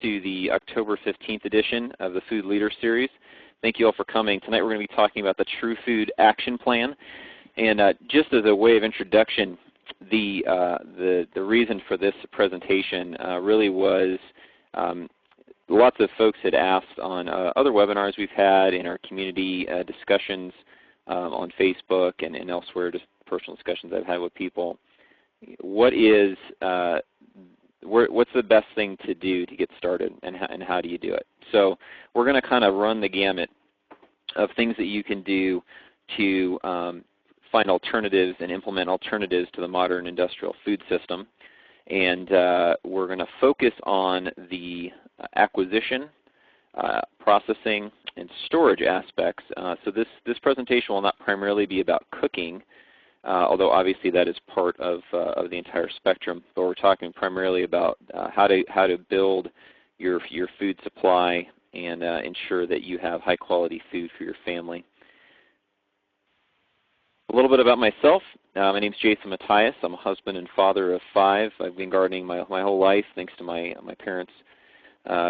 to the October 15th edition of the Food Leader Series. Thank you all for coming. Tonight we're going to be talking about the True Food Action Plan. And just as a way of introduction, the reason for this presentation really was lots of folks had asked on other webinars we've had in our community discussions on Facebook and elsewhere, just personal discussions I've had with people. What's the best thing to do to get started, and how do you do it? So we're going to kind of run the gamut of things that you can do to find alternatives and implement alternatives to the modern industrial food system. And we're going to focus on the acquisition, processing, and storage aspects. So this presentation will not primarily be about cooking, although obviously that is part of the entire spectrum. But we're talking primarily about how to build your food supply and ensure that you have high quality food for your family. A little bit about myself. My name is Jason Matyas. I'm a husband and father of 5. I've been gardening my whole life thanks to my parents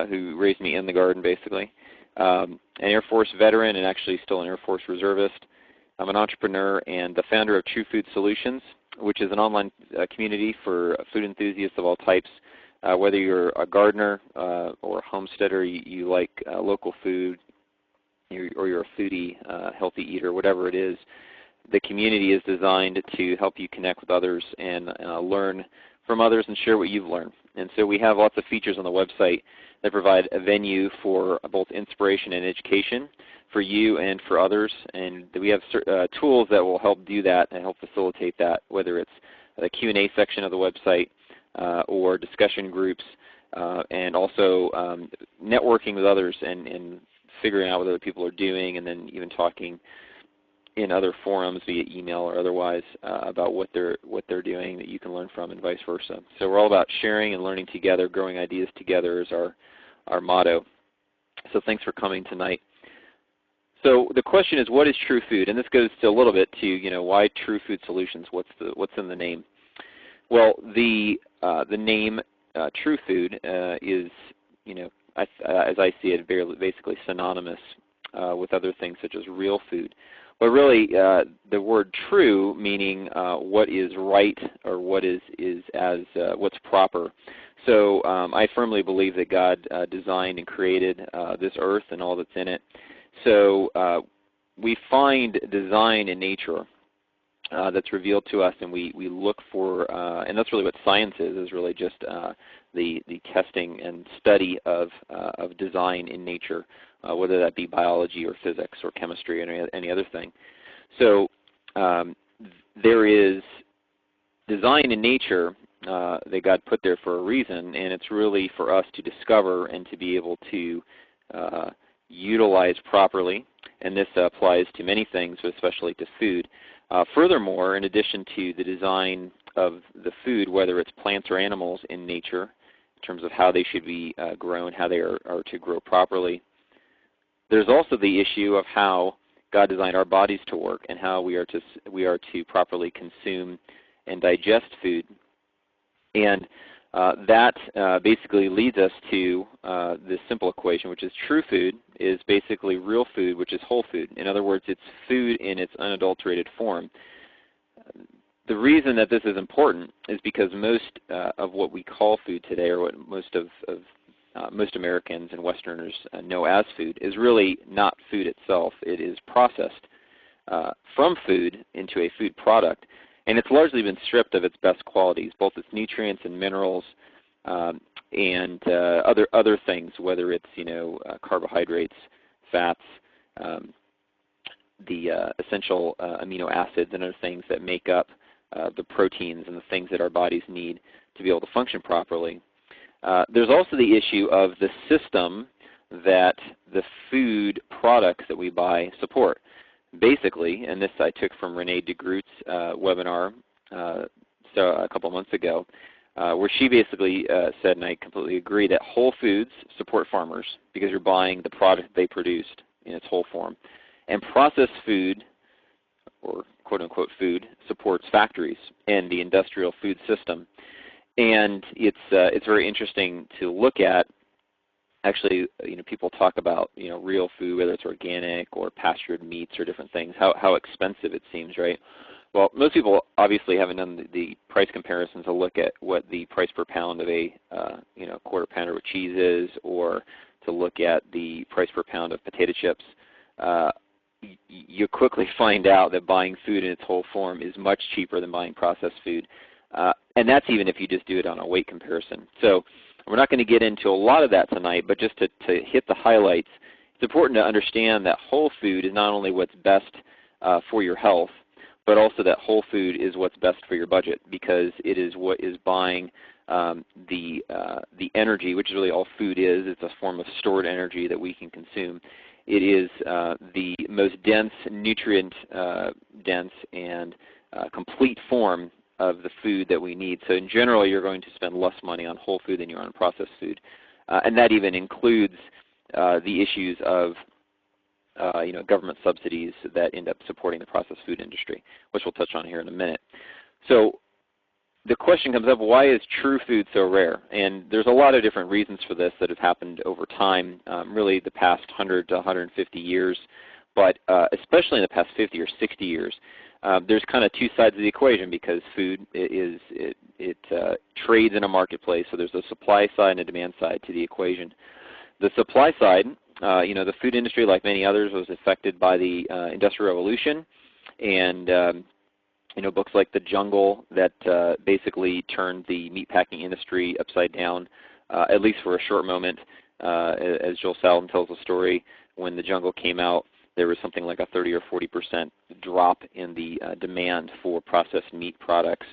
who raised me in the garden basically. An Air Force veteran and actually still an Air Force reservist. I'm an entrepreneur and the founder of True Food Solutions, which is an online community for food enthusiasts of all types. Whether you're a gardener or a homesteader, you like local food, or you're a foodie, healthy eater, whatever it is, the community is designed to help you connect with others and learn from others and share what you've learned. And so we have lots of features on the website that provide a venue for both inspiration and education for you and for others. And we have tools that will help do that and help facilitate that, whether it's the Q&A section of the website or discussion groups, and also networking with others and figuring out what other people are doing, and then even talking in other forums via email or otherwise about what they're doing that you can learn from, and vice versa. So we're all about sharing and learning together, growing ideas together is our motto. So thanks for coming tonight. So the question is, what is True Food? And this goes to a little bit to why True Food Solutions. What's in the name? Well, the name True Food is as I see it, basically synonymous with other things such as real food. But really, the word true meaning what is right or what's proper. So I firmly believe that God designed and created this earth and all that's in it. So we find design in nature that's revealed to us, and we look for, and that's really what science is really just the testing and study of design in nature, whether that be biology or physics or chemistry or any other thing. So there is design in nature that God put there for a reason, and it's really for us to discover and to be able to utilize properly. And this applies to many things, but especially to food. Furthermore, in addition to the design of the food, whether it's plants or animals in nature, in terms of how they should be grown, how they are to grow properly, there's also the issue of how God designed our bodies to work and how we are to properly consume and digest food. And that basically leads us to this simple equation, which is true food is basically real food, which is whole food. In other words, it's food in its unadulterated form. The reason that this is important is because most of what we call food today, or what most Americans and Westerners know as food, is really not food itself. It is processed from food into a food product. And it's largely been stripped of its best qualities, both its nutrients and minerals and other things, whether it's carbohydrates, fats, the essential amino acids and other things that make up the proteins and the things that our bodies need to be able to function properly. There's also the issue of the system that the food products that we buy support. Basically, and this I took from Renee DeGroot's webinar a couple months ago, where she basically said, and I completely agree, that whole foods support farmers because you're buying the product they produced in its whole form. And processed food, or quote-unquote food, supports factories and the industrial food system. And it's very interesting to look at actually, people talk about, real food, whether it's organic or pastured meats or different things, how expensive it seems, right? Well, most people obviously haven't done the price comparisons to look at what the price per pound of a quarter pounder with cheese is, or to look at the price per pound of potato chips. You quickly find out that buying food in its whole form is much cheaper than buying processed food, and that's even if you just do it on a weight comparison. So we're not going to get into a lot of that tonight, but just to hit the highlights, it's important to understand that whole food is not only what's best for your health, but also that whole food is what's best for your budget, because it is what is buying the energy, which is really all food is. It's a form of stored energy that we can consume. It is the most dense, nutrient-dense, and complete form of the food that we need. So in general, you're going to spend less money on whole food than you are on processed food. And that even includes the issues of government subsidies that end up supporting the processed food industry, which we'll touch on here in a minute. So the question comes up, why is true food so rare? And there's a lot of different reasons for this that have happened over time, really the past 100 to 150 years, but especially in the past 50 or 60 years. There's kind of two sides of the equation, because food trades in a marketplace, so there's a supply side and a demand side to the equation. The supply side, the food industry, like many others, was affected by the Industrial Revolution, and books like The Jungle that basically turned the meatpacking industry upside down, at least for a short moment. As Joel Salatin tells the story, when The Jungle came out, there was something like a 30 or 40% drop in the demand for processed meat products.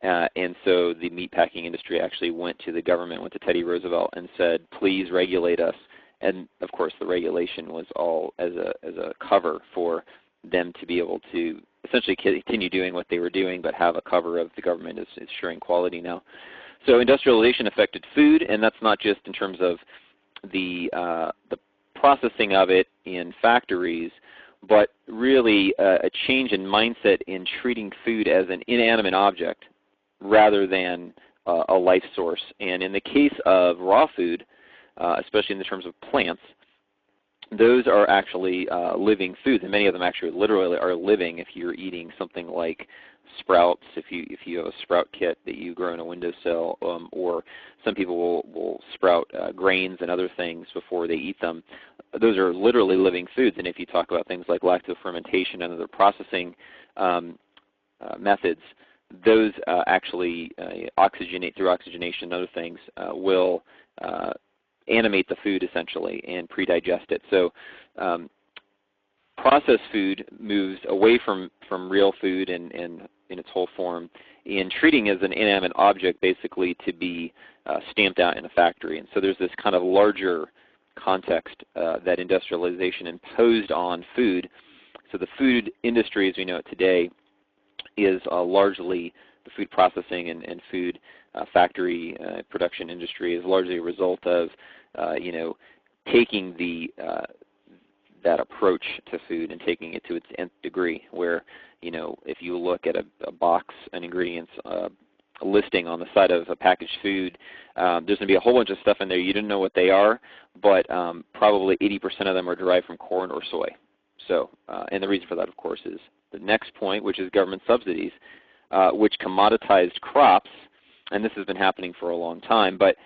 And so the meatpacking industry actually went to the government, went to Teddy Roosevelt and said, please regulate us. And of course the regulation was all as a cover for them to be able to essentially continue doing what they were doing, but have a cover of the government is ensuring quality now. So industrialization affected food, and that's not just in terms of the processing of it in factories, but really a change in mindset in treating food as an inanimate object rather than a life source. And in the case of raw food, especially in the terms of plants, those are actually living foods, and many of them actually literally are living. If you're eating something like sprouts, if you have a sprout kit that you grow in a windowsill, or some people will sprout grains and other things before they eat them, those are literally living foods. And if you talk about things like lactofermentation and other processing methods, those actually oxygenate through oxygenation and other things will animate the food essentially and pre-digest it. So processed food moves away from real food and in its whole form in treating as an inanimate object, basically to be stamped out in a factory. And so there's this kind of larger context that industrialization imposed on food. So the food industry as we know it today is largely the food processing and food factory production industry is largely a result of taking that approach to food and taking it to its nth degree, where if you look at a box, an ingredients listing on the side of a packaged food, there's going to be a whole bunch of stuff in there you didn't know what they are, but probably 80% of them are derived from corn or soy. So, and the reason for that, of course, is the next point, which is government subsidies, which commoditized crops, and this has been happening for a long time, but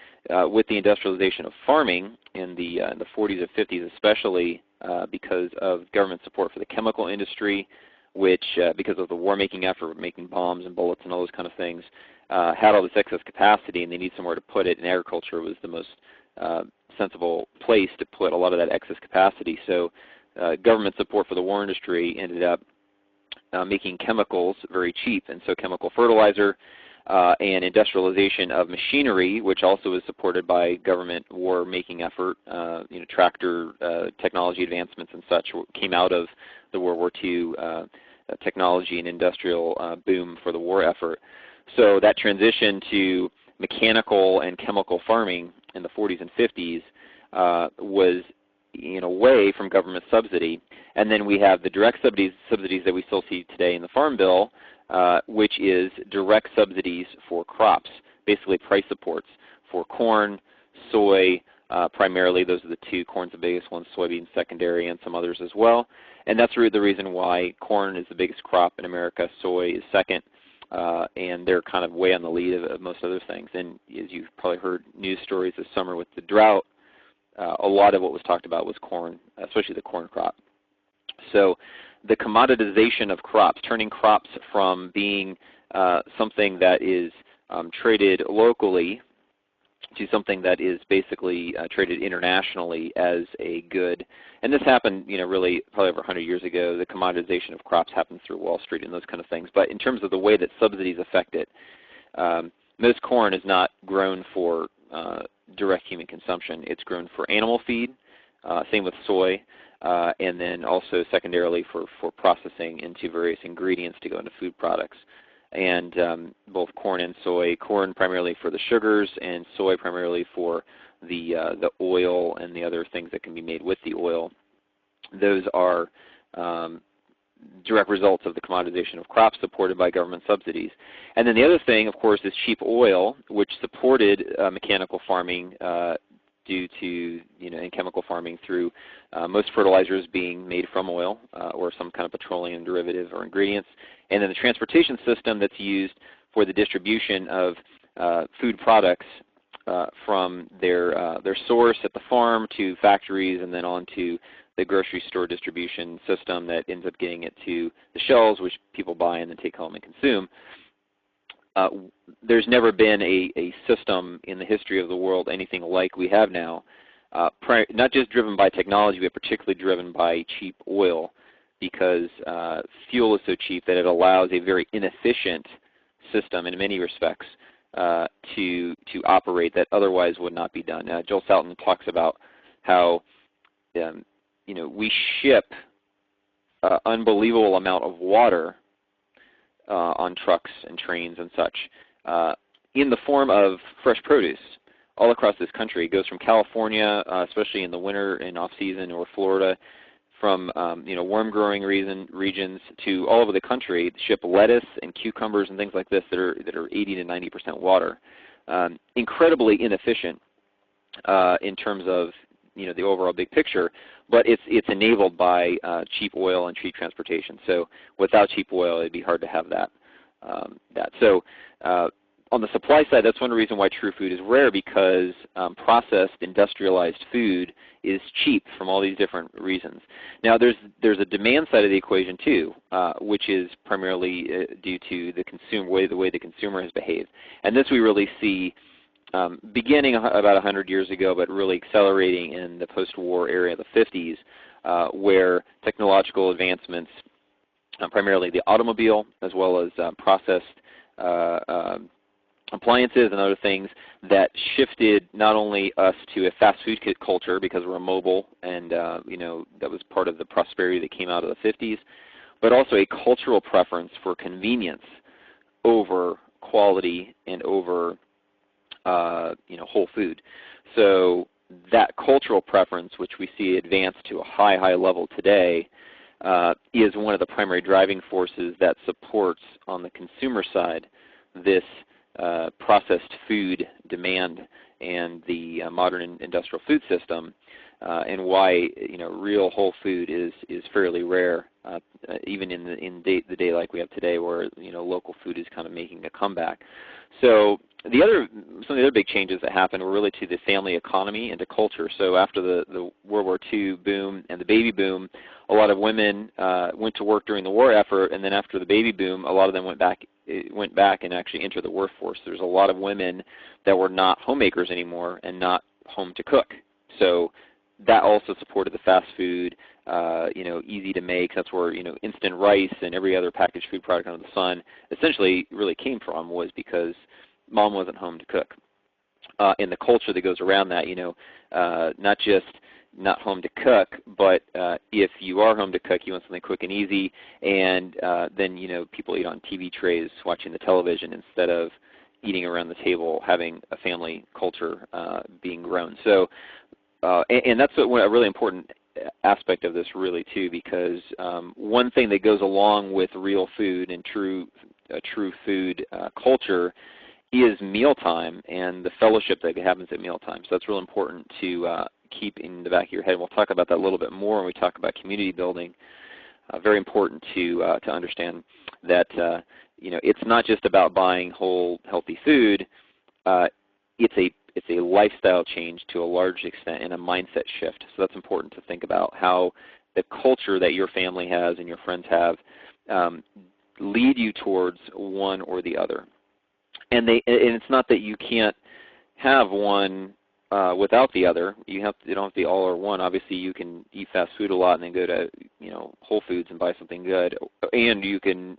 with the industrialization of farming in the 40s and 50s especially, because of government support for the chemical industry, which because of the war-making effort, making bombs and bullets and all those kind of things, had all this excess capacity and they need somewhere to put it, and agriculture was the most sensible place to put a lot of that excess capacity. So government support for the war industry ended up making chemicals very cheap, and so chemical fertilizer and industrialization of machinery, which also was supported by government war-making effort, tractor technology advancements and such, came out of the World War II technology and industrial boom for the war effort. So that transition to mechanical and chemical farming in the 40s and 50s was away from government subsidy. And then we have the direct subsidies that we still see today in the Farm Bill, which is direct subsidies for crops, basically price supports for corn, soy, Primarily, those are the two. Corn's the biggest one, soybeans secondary, and some others as well. And that's really the reason why corn is the biggest crop in America, soy is second, and they're kind of way on the lead of most other things. And as you've probably heard news stories this summer with the drought, a lot of what was talked about was corn, especially the corn crop. So the commoditization of crops, turning crops from being something that is traded locally to something that is basically traded internationally as a good. And this happened, really probably over 100 years ago. The commoditization of crops happened through Wall Street and those kind of things. But in terms of the way that subsidies affect it, most corn is not grown for direct human consumption. It's grown for animal feed, same with soy, and then also secondarily for processing into various ingredients to go into food products. And both corn and soy, corn primarily for the sugars and soy primarily for the oil and the other things that can be made with the oil. Those are direct results of the commoditization of crops supported by government subsidies. And then the other thing, of course, is cheap oil, which supported mechanical farming due to, and chemical farming through most fertilizers being made from oil or some kind of petroleum derivative or ingredients. And then the transportation system that's used for the distribution of food products from their source at the farm to factories and then on to the grocery store distribution system that ends up getting it to the shelves, which people buy and then take home and consume. There's never been a system in the history of the world anything like we have now, not just driven by technology, but particularly driven by cheap oil, because fuel is so cheap that it allows a very inefficient system in many respects to operate that otherwise would not be done. Joel Salatin talks about how we ship an unbelievable amount of water on trucks and trains and such in the form of fresh produce all across this country. It goes from California, especially in the winter and off-season, or Florida, from worm-growing regions to all over the country. Ship lettuce and cucumbers and things like this that are 80 to 90% water. Incredibly inefficient in terms of the overall big picture, but it's enabled by cheap oil and cheap transportation. So without cheap oil, it'd be hard to have that. So on the supply side, that's one reason why true food is rare, because processed, industrialized food is cheap from all these different reasons. Now there's a demand side of the equation too, which is primarily due to the way the consumer has behaved. And this we really see beginning about 100 years ago, but really accelerating in the post-war era of the 50s, where technological advancements, primarily the automobile, as well as processed appliances and other things, that shifted not only us to a fast food culture because we're mobile, and that was part of the prosperity that came out of the 50s, but also a cultural preference for convenience over quality and over whole food. So that cultural preference, which we see advance to a high level today, is one of the primary driving forces that supports on the consumer side this processed food demand and the modern industrial food system, and why real whole food is fairly rare, even in the day like we have today, where local food is kind of making a comeback. So some of the other big changes that happened were really to the family economy and to culture. So after the World War II boom and the baby boom, a lot of women went to work during the war effort, and then after the baby boom, a lot of them went back and actually entered the workforce. There's a lot of women that were not homemakers anymore and not home to cook. So that also supported the fast food, easy to make. That's where instant rice and every other packaged food product under the sun essentially really came from, was because mom wasn't home to cook. And the culture that goes around that, not just not home to cook, but if you are home to cook, you want something quick and easy, and then people eat on TV trays watching the television instead of eating around the table, having a family culture being grown. So, and that's a really important aspect of this really too, because one thing that goes along with real food and true food culture is mealtime and the fellowship that happens at mealtime. So that's real important to keep in the back of your head. We'll talk about that a little bit more when we talk about community building. Very important to understand that it's not just about buying whole, healthy food. It's a lifestyle change to a large extent and a mindset shift. So that's important to think about how the culture that your family has and your friends have lead you towards one or the other. And it's not that you can't have one without the other. You don't have to be all or one. Obviously, you can eat fast food a lot and then go to Whole Foods and buy something good, and you can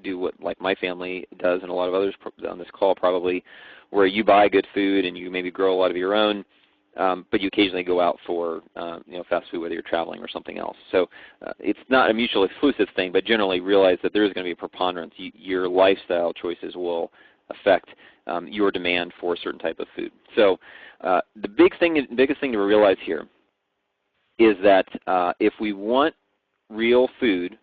do what like my family does and a lot of others on this call probably, where you buy good food and you maybe grow a lot of your own, but you occasionally go out for fast food, whether you're traveling or something else. So it's not a mutually exclusive thing, but generally realize that there is going to be a preponderance. Your lifestyle choices will affect your demand for a certain type of food. So the biggest thing to realize here is that if we want real food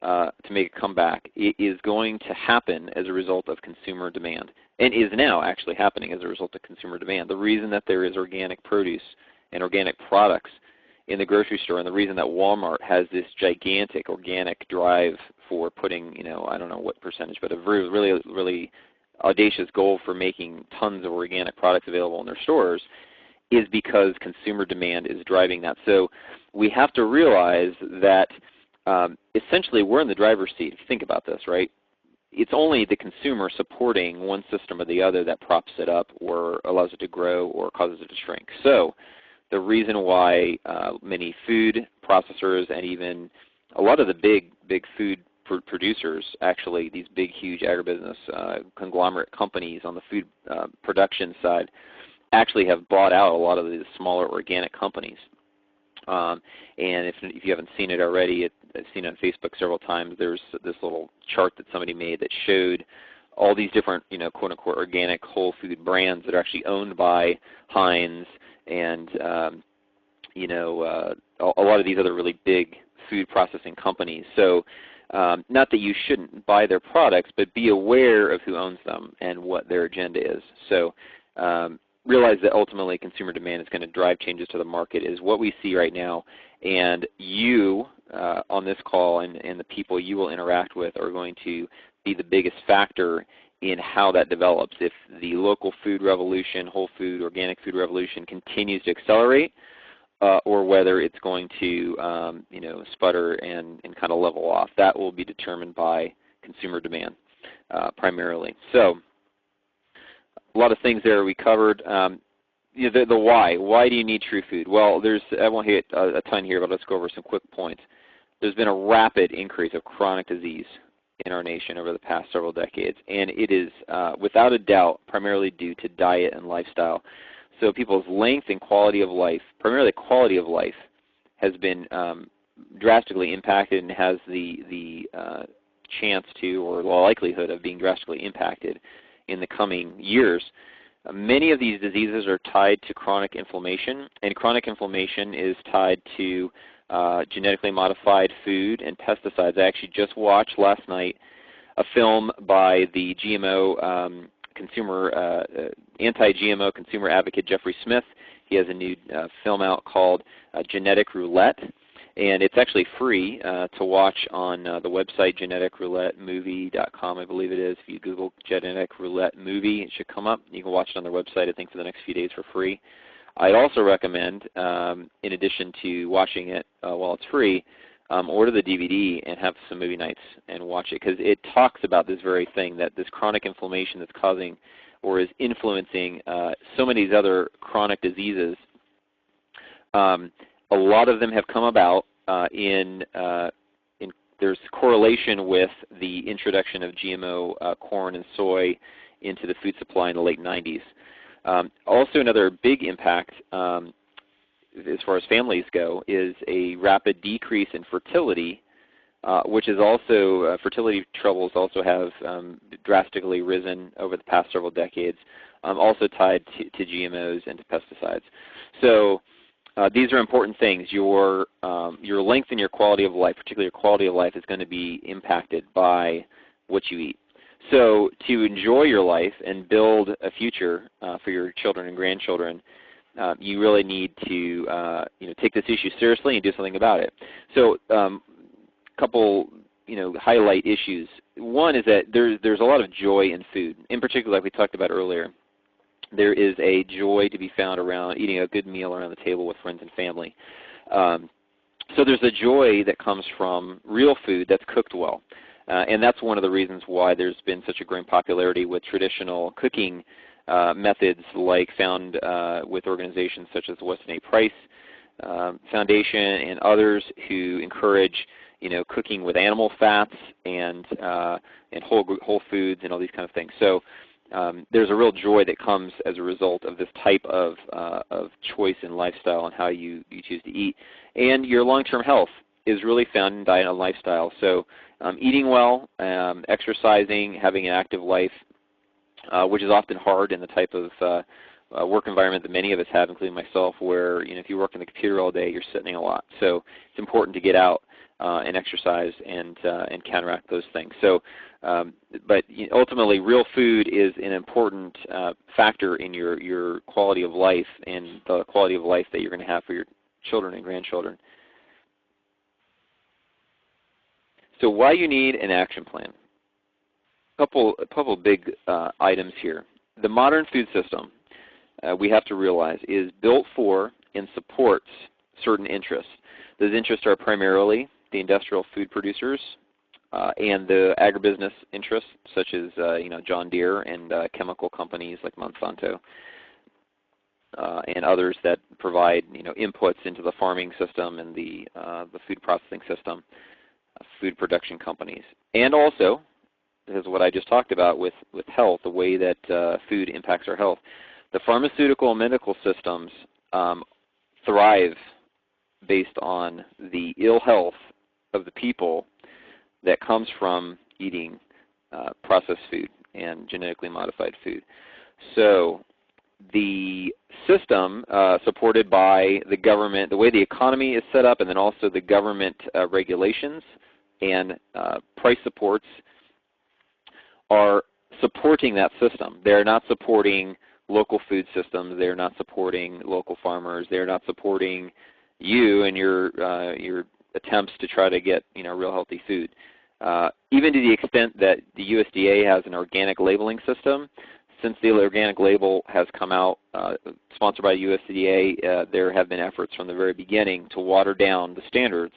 to make a comeback, it is going to happen as a result of consumer demand, and is now actually happening as a result of consumer demand. The reason that there is organic produce and organic products in the grocery store, and the reason that Walmart has this gigantic organic drive for putting, I don't know what percentage, but a really, really audacious goal for making tons of organic products available in their stores, is because consumer demand is driving that. So we have to realize that essentially we're in the driver's seat. If you think about this, right? It's only the consumer supporting one system or the other that props it up or allows it to grow or causes it to shrink. So the reason why many food processors and even a lot of the big food producers, actually these big, huge agribusiness conglomerate companies on the food production side, actually have bought out a lot of these smaller organic companies. And if you haven't seen it already, I've seen it on Facebook several times. There's this little chart that somebody made that showed all these different, quote-unquote organic whole food brands that are actually owned by Heinz and, a lot of these other really big food processing companies. So not that you shouldn't buy their products, but be aware of who owns them and what their agenda is. So realize that ultimately consumer demand is going to drive changes to the market is what we see right now. And you on this call and the people you will interact with are going to be the biggest factor in how that develops. If the local food revolution, whole food, organic food revolution continues to accelerate, or whether it's going to sputter and kind of level off. That will be determined by consumer demand primarily. So a lot of things there we covered. The why. Why do you need true food? Well, I won't hit a ton here, but let's go over some quick points. There's been a rapid increase of chronic disease in our nation over the past several decades, and it is without a doubt primarily due to diet and lifestyle. So people's length and quality of life, primarily quality of life, has been drastically impacted and has the chance to, or the likelihood of being drastically impacted in the coming years. Many of these diseases are tied to chronic inflammation, and chronic inflammation is tied to genetically modified food and pesticides. I actually just watched last night a film by the anti-GMO consumer advocate Jeffrey Smith. He has a new film out called Genetic Roulette, and it's actually free to watch on the website geneticroulettemovie.com, I believe it is. If you Google Genetic Roulette Movie, it should come up. You can watch it on their website, I think, for the next few days for free. I'd also recommend, in addition to watching it while it's free, order the DVD and have some movie nights and watch it, because it talks about this very thing, that this chronic inflammation that's causing or is influencing so many of these other chronic diseases. A lot of them have come about there's correlation with the introduction of GMO corn and soy into the food supply in the late 90s. Also another big impact as far as families go is a rapid decrease in fertility, which is also, fertility troubles also have drastically risen over the past several decades, also tied to GMOs and to pesticides. So these are important things. Your length and your quality of life, particularly your quality of life, is going to be impacted by what you eat. So to enjoy your life and build a future for your children and grandchildren, you really need to take this issue seriously and do something about it. So couple highlight issues. One is that there's a lot of joy in food. In particular, like we talked about earlier, there is a joy to be found around eating a good meal around the table with friends and family. So there's a joy that comes from real food that's cooked well. And that's one of the reasons why there's been such a growing popularity with traditional cooking methods like found with organizations such as the Weston A. Price Foundation and others who encourage cooking with animal fats and whole foods and all these kind of things. So there's a real joy that comes as a result of this type of choice in lifestyle and how you choose to eat. And your long-term health is really found in diet and lifestyle. So eating well, exercising, having an active life, which is often hard in the type of work environment that many of us have, including myself, where if you work on the computer all day, you're sitting a lot. So it's important to get out and exercise and counteract those things. So, but ultimately, real food is an important factor in your quality of life and the quality of life that you're going to have for your children and grandchildren. So why you need an action plan? A couple big items here. The modern food system, we have to realize, is built for and supports certain interests. Those interests are primarily the industrial food producers and the agribusiness interests, such as John Deere and chemical companies like Monsanto and others that provide inputs into the farming system and the food processing system, food production companies, and also, this is what I just talked about with health, the way that food impacts our health. The pharmaceutical and medical systems thrive based on the ill health of the people that comes from eating processed food and genetically modified food. So the system supported by the government, the way the economy is set up, and then also the government regulations and price supports are supporting that system. They're not supporting local food systems. They're not supporting local farmers. They're not supporting you and your attempts to try to get real healthy food. Even to the extent that the USDA has an organic labeling system. Since the organic label has come out, sponsored by USDA, there have been efforts from the very beginning to water down the standards.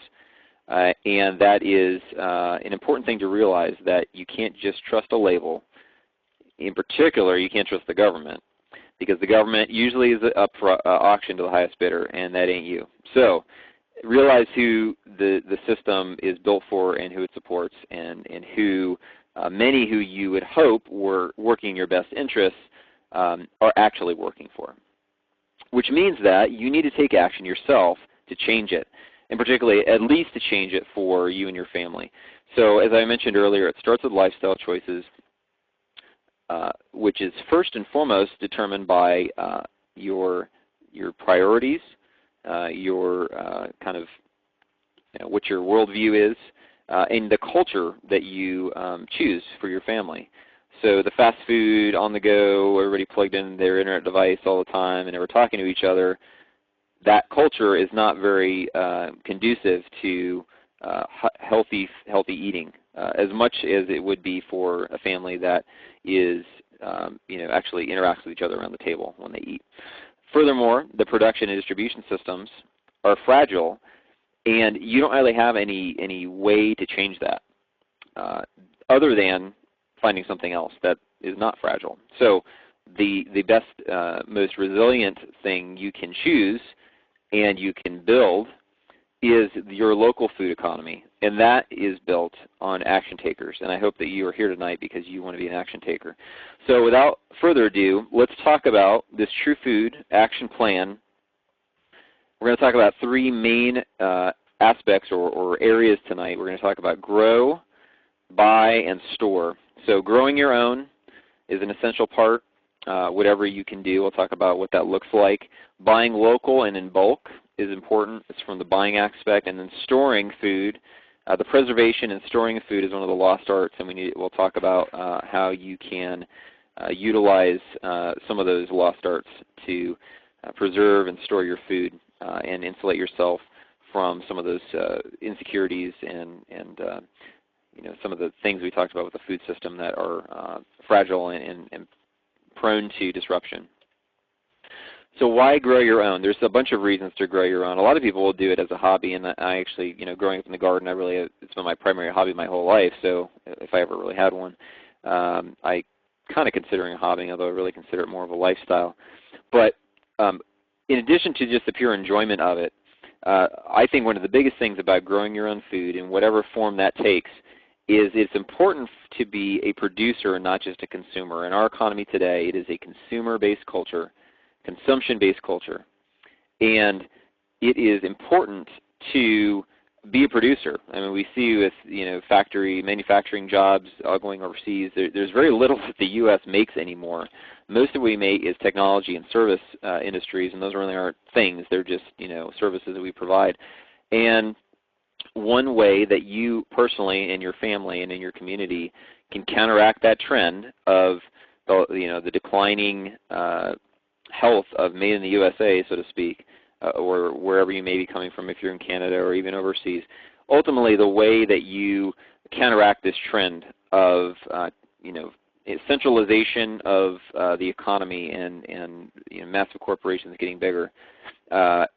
And that is an important thing to realize, that you can't just trust a label. In particular, you can't trust the government, because the government usually is up for auction to the highest bidder, and that ain't you. So realize who the system is built for and who it supports, and who many who you would hope were working in your best interests are actually working for. Which means that you need to take action yourself to change it, and particularly at least to change it for you and your family. So as I mentioned earlier, it starts with lifestyle choices, which is first and foremost determined by your priorities, your kind of what your worldview is, and the culture that you choose for your family. So the fast food, on the go, everybody plugged in their internet device all the time and never talking to each other, that culture is not very conducive to healthy eating, as much as it would be for a family that is actually interacts with each other around the table when they eat. Furthermore, the production and distribution systems are fragile, and you don't really have any way to change that other than finding something else that is not fragile. So the best, most resilient thing you can choose and you can build is your local food economy, and that is built on action takers. And I hope that you are here tonight because you want to be an action taker. So without further ado, let's talk about this True Food Action Plan. We're going to talk about three main aspects or areas tonight. We're going to talk about grow, buy, and store. So growing your own is an essential part. Whatever you can do, we'll talk about what that looks like. Buying local and in bulk is important. It's from the buying aspect. And then storing food The preservation and storing of food is one of the lost arts, and we'll talk about how you can utilize some of those lost arts to preserve and store your food and insulate yourself from some of those insecurities and some of the things we talked about with the food system that are fragile and prone to disruption. So why grow your own? There's a bunch of reasons to grow your own. A lot of people will do it as a hobby, and I actually, growing up in the garden, it's been my primary hobby my whole life. So if I ever really had one, I kind of considering a hobby, although I really consider it more of a lifestyle. But in addition to just the pure enjoyment of it, I think one of the biggest things about growing your own food in whatever form that takes is it's important to be a producer and not just a consumer. In our economy today, it is a consumer-based culture, consumption-based culture, and it is important to be a producer. I mean, we see with factory manufacturing jobs going overseas, there's very little that the U.S. makes anymore. Most of what we make is technology and service industries, and those really aren't things. They're just services that we provide. And one way that you personally and your family and in your community can counteract that trend of the declining health of made in the USA, so to speak, or wherever you may be coming from if you're in Canada or even overseas. Ultimately, the way that you counteract this trend of centralization of the economy and massive corporations getting bigger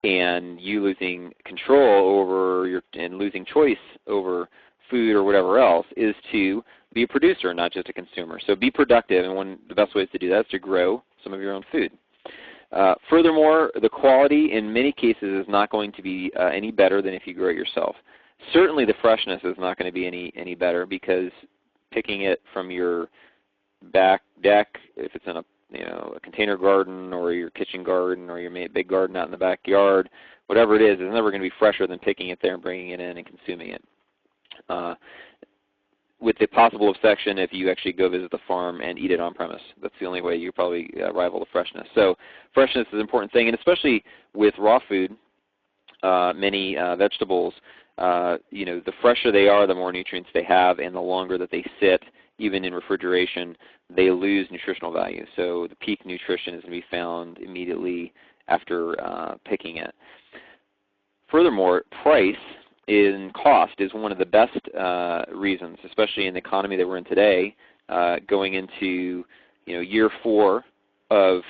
and you losing control over and losing choice over food or whatever else is to be a producer, not just a consumer. So be productive, and one of the best ways to do that is to grow some of your own food. Furthermore, the quality in many cases is not going to be any better than if you grow it yourself. Certainly the freshness is not going to be any better, because picking it from your back deck, if it's in a container garden or your kitchen garden or your big garden out in the backyard, whatever it is never going to be fresher than picking it there and bringing it in and consuming it. With the possible exception if you actually go visit the farm and eat it on premise. That's the only way you probably rival the freshness. So freshness is an important thing, and especially with raw food, many vegetables, the fresher they are, the more nutrients they have, and the longer that they sit, even in refrigeration, they lose nutritional value. So the peak nutrition is going to be found immediately after picking it. Furthermore, price in cost is one of the best reasons, especially in the economy that we're in today, going into year 4 of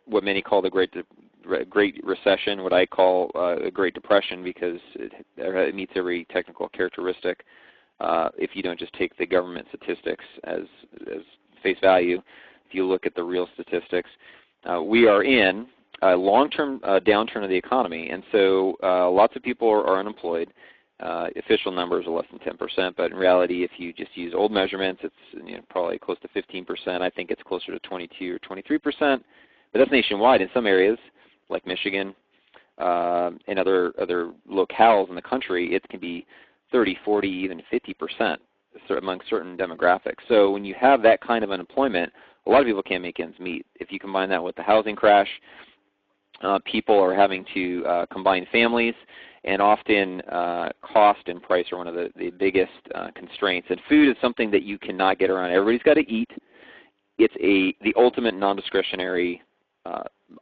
what many call the Great Recession, what I call a Great Depression, because it meets every technical characteristic if you don't just take the government statistics as face value. If you look at the real statistics, we are in a long-term downturn of the economy, and so lots of people are unemployed. Official numbers are less than 10%, but in reality, if you just use old measurements, it's probably close to 15%. I think it's closer to 22 or 23%, but that's nationwide. In some areas, like Michigan and other locales in the country, it can be 30, 40, even 50% among certain demographics. So when you have that kind of unemployment, a lot of people can't make ends meet. If you combine that with the housing crash, people are having to combine families, and often cost and price are one of the biggest constraints. And food is something that you cannot get around. Everybody's got to eat. It's the ultimate non-discretionary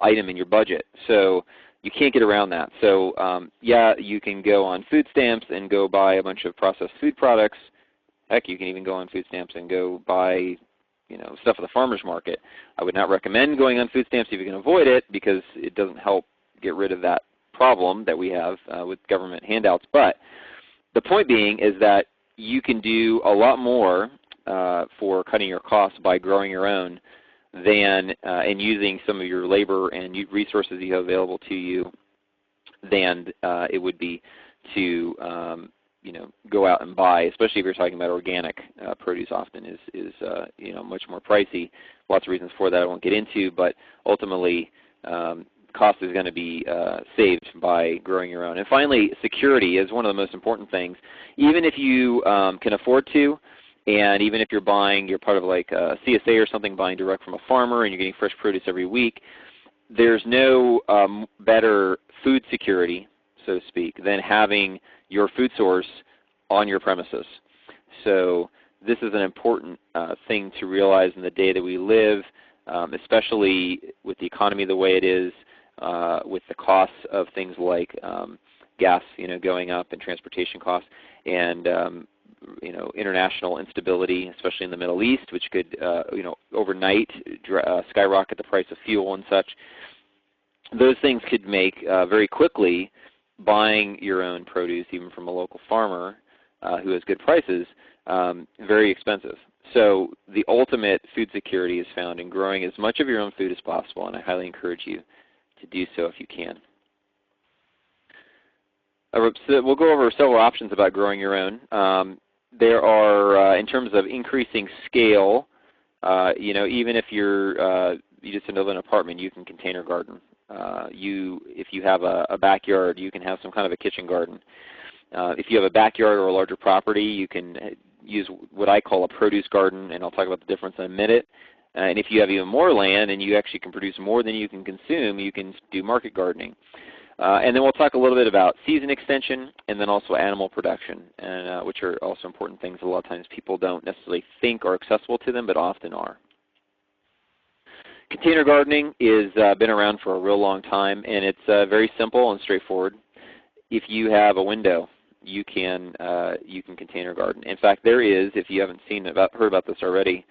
item in your budget. So you can't get around that. So yeah, you can go on food stamps and go buy a bunch of processed food products. Heck, you can even go on food stamps and go buy stuff at the farmer's market. I would not recommend going on food stamps if you can avoid it, because it doesn't help get rid of that problem that we have with government handouts. But the point being is that you can do a lot more for cutting your costs by growing your own than and using some of your labor and resources you have available to you than it would be to go out and buy, especially if you're talking about organic produce. Often is much more pricey. Lots of reasons for that I won't get into, but ultimately cost is going to be saved by growing your own. And finally, security is one of the most important things. Even if you can afford to, and even if you're part of like a CSA or something, buying direct from a farmer and you're getting fresh produce every week, there's no better food security, so to speak, than having your food source on your premises. So this is an important thing to realize in the day that we live, especially with the economy the way it is, with the costs of things like gas, going up, and transportation costs, and international instability, especially in the Middle East, which could overnight skyrocket the price of fuel and such. Those things could make very quickly buying your own produce, even from a local farmer who has good prices, very expensive. So the ultimate food security is found in growing as much of your own food as possible, and I highly encourage you to do so if you can. So we'll go over several options about growing your own. There are, in terms of increasing scale, even if you just live in an apartment, you can container garden. If you have a backyard, you can have some kind of a kitchen garden. If you have a backyard or a larger property, you can use what I call a produce garden, and I'll talk about the difference in a minute. And if you have even more land and you actually can produce more than you can consume, you can do market gardening. And then we'll talk a little bit about season extension and then also animal production, and, which are also important things a lot of times people don't necessarily think are accessible to them, but often are. Container gardening has been around for a real long time, and it's very simple and straightforward. If you have a window, you can container garden. In fact, there is, if you haven't heard about this already,